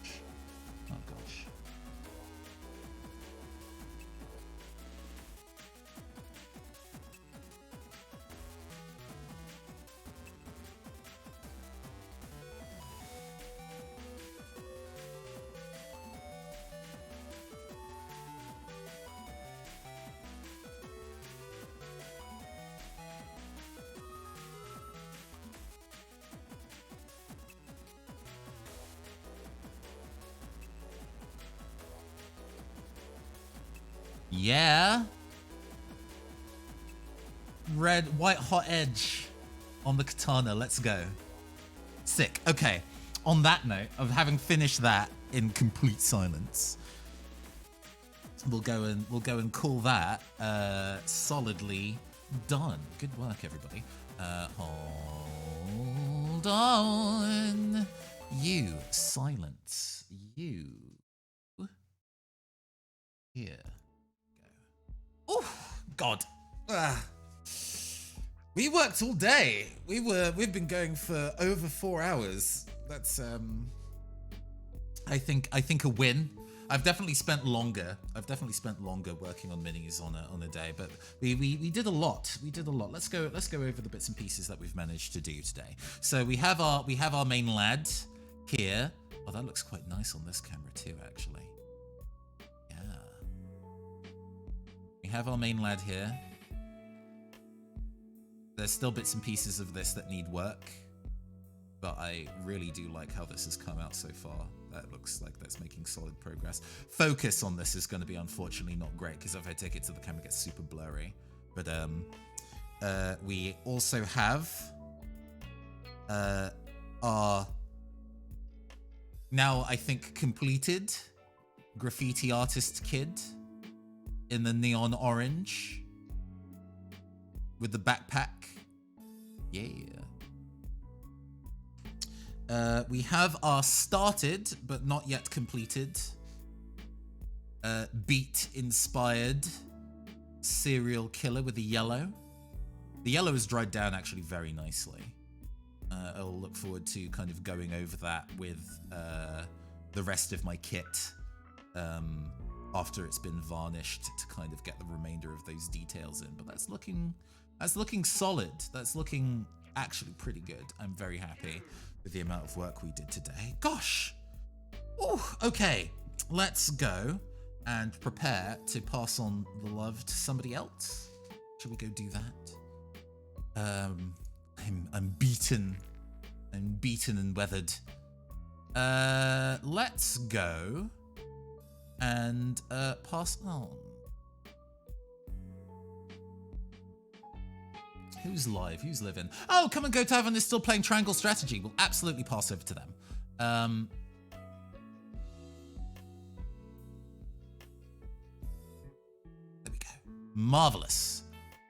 White. Oh gosh. Yeah. Red, white hot edge on the katana. Let's go. Sick. Okay. On that note of having finished that in complete silence, we'll go and call that solidly done. Good work, everybody. Hold on. You silence. You here. Oh God! We worked all day. We've been going for over 4 hours. That's I think a win. I've definitely spent longer. Working on minis on a day, but we did a lot. Let's go over the bits and pieces that we've managed to do today. So we have our main lad here. Oh, that looks quite nice on this camera too, actually. Yeah. We have our main lad here. There's still bits and pieces of this that need work, but I really do like how this has come out so far. That looks like that's making solid progress. Focus on this is going to be unfortunately not great, because if I take it to the camera, it gets super blurry. But we also have our now, I think, completed graffiti artist kid in the neon orange with the backpack. Yeah. We have our started but not yet completed beat-inspired serial killer with the yellow. The yellow has dried down actually very nicely. I'll look forward to kind of going over that with the rest of my kit after it's been varnished to kind of get the remainder of those details in. But that's looking solid. That's looking actually pretty good. I'm very happy with the amount of work we did today. Gosh. Oh, okay. Let's go and prepare to pass on the love to somebody else. Shall we go do that? I'm beaten. I'm beaten and weathered. Let's go and pass on. Who's live? Who's living? Oh, Come and Go Tavern is still playing Triangle Strategy. We'll absolutely pass over to them. There we go. Marvelous.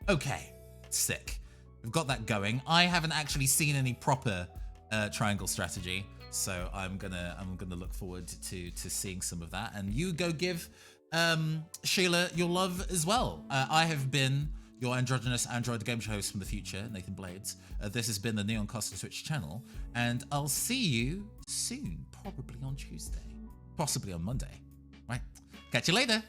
Okay, sick. We've got that going. I haven't actually seen any proper Triangle Strategy, so I'm gonna look forward to seeing some of that. And you go give Sheila your love as well. I have been your androgynous android game show host from the future, Nathan Blades. This has been the Neon Costa Switch channel, and I'll see you soon, probably on Tuesday, possibly on Monday. Right? Catch you later.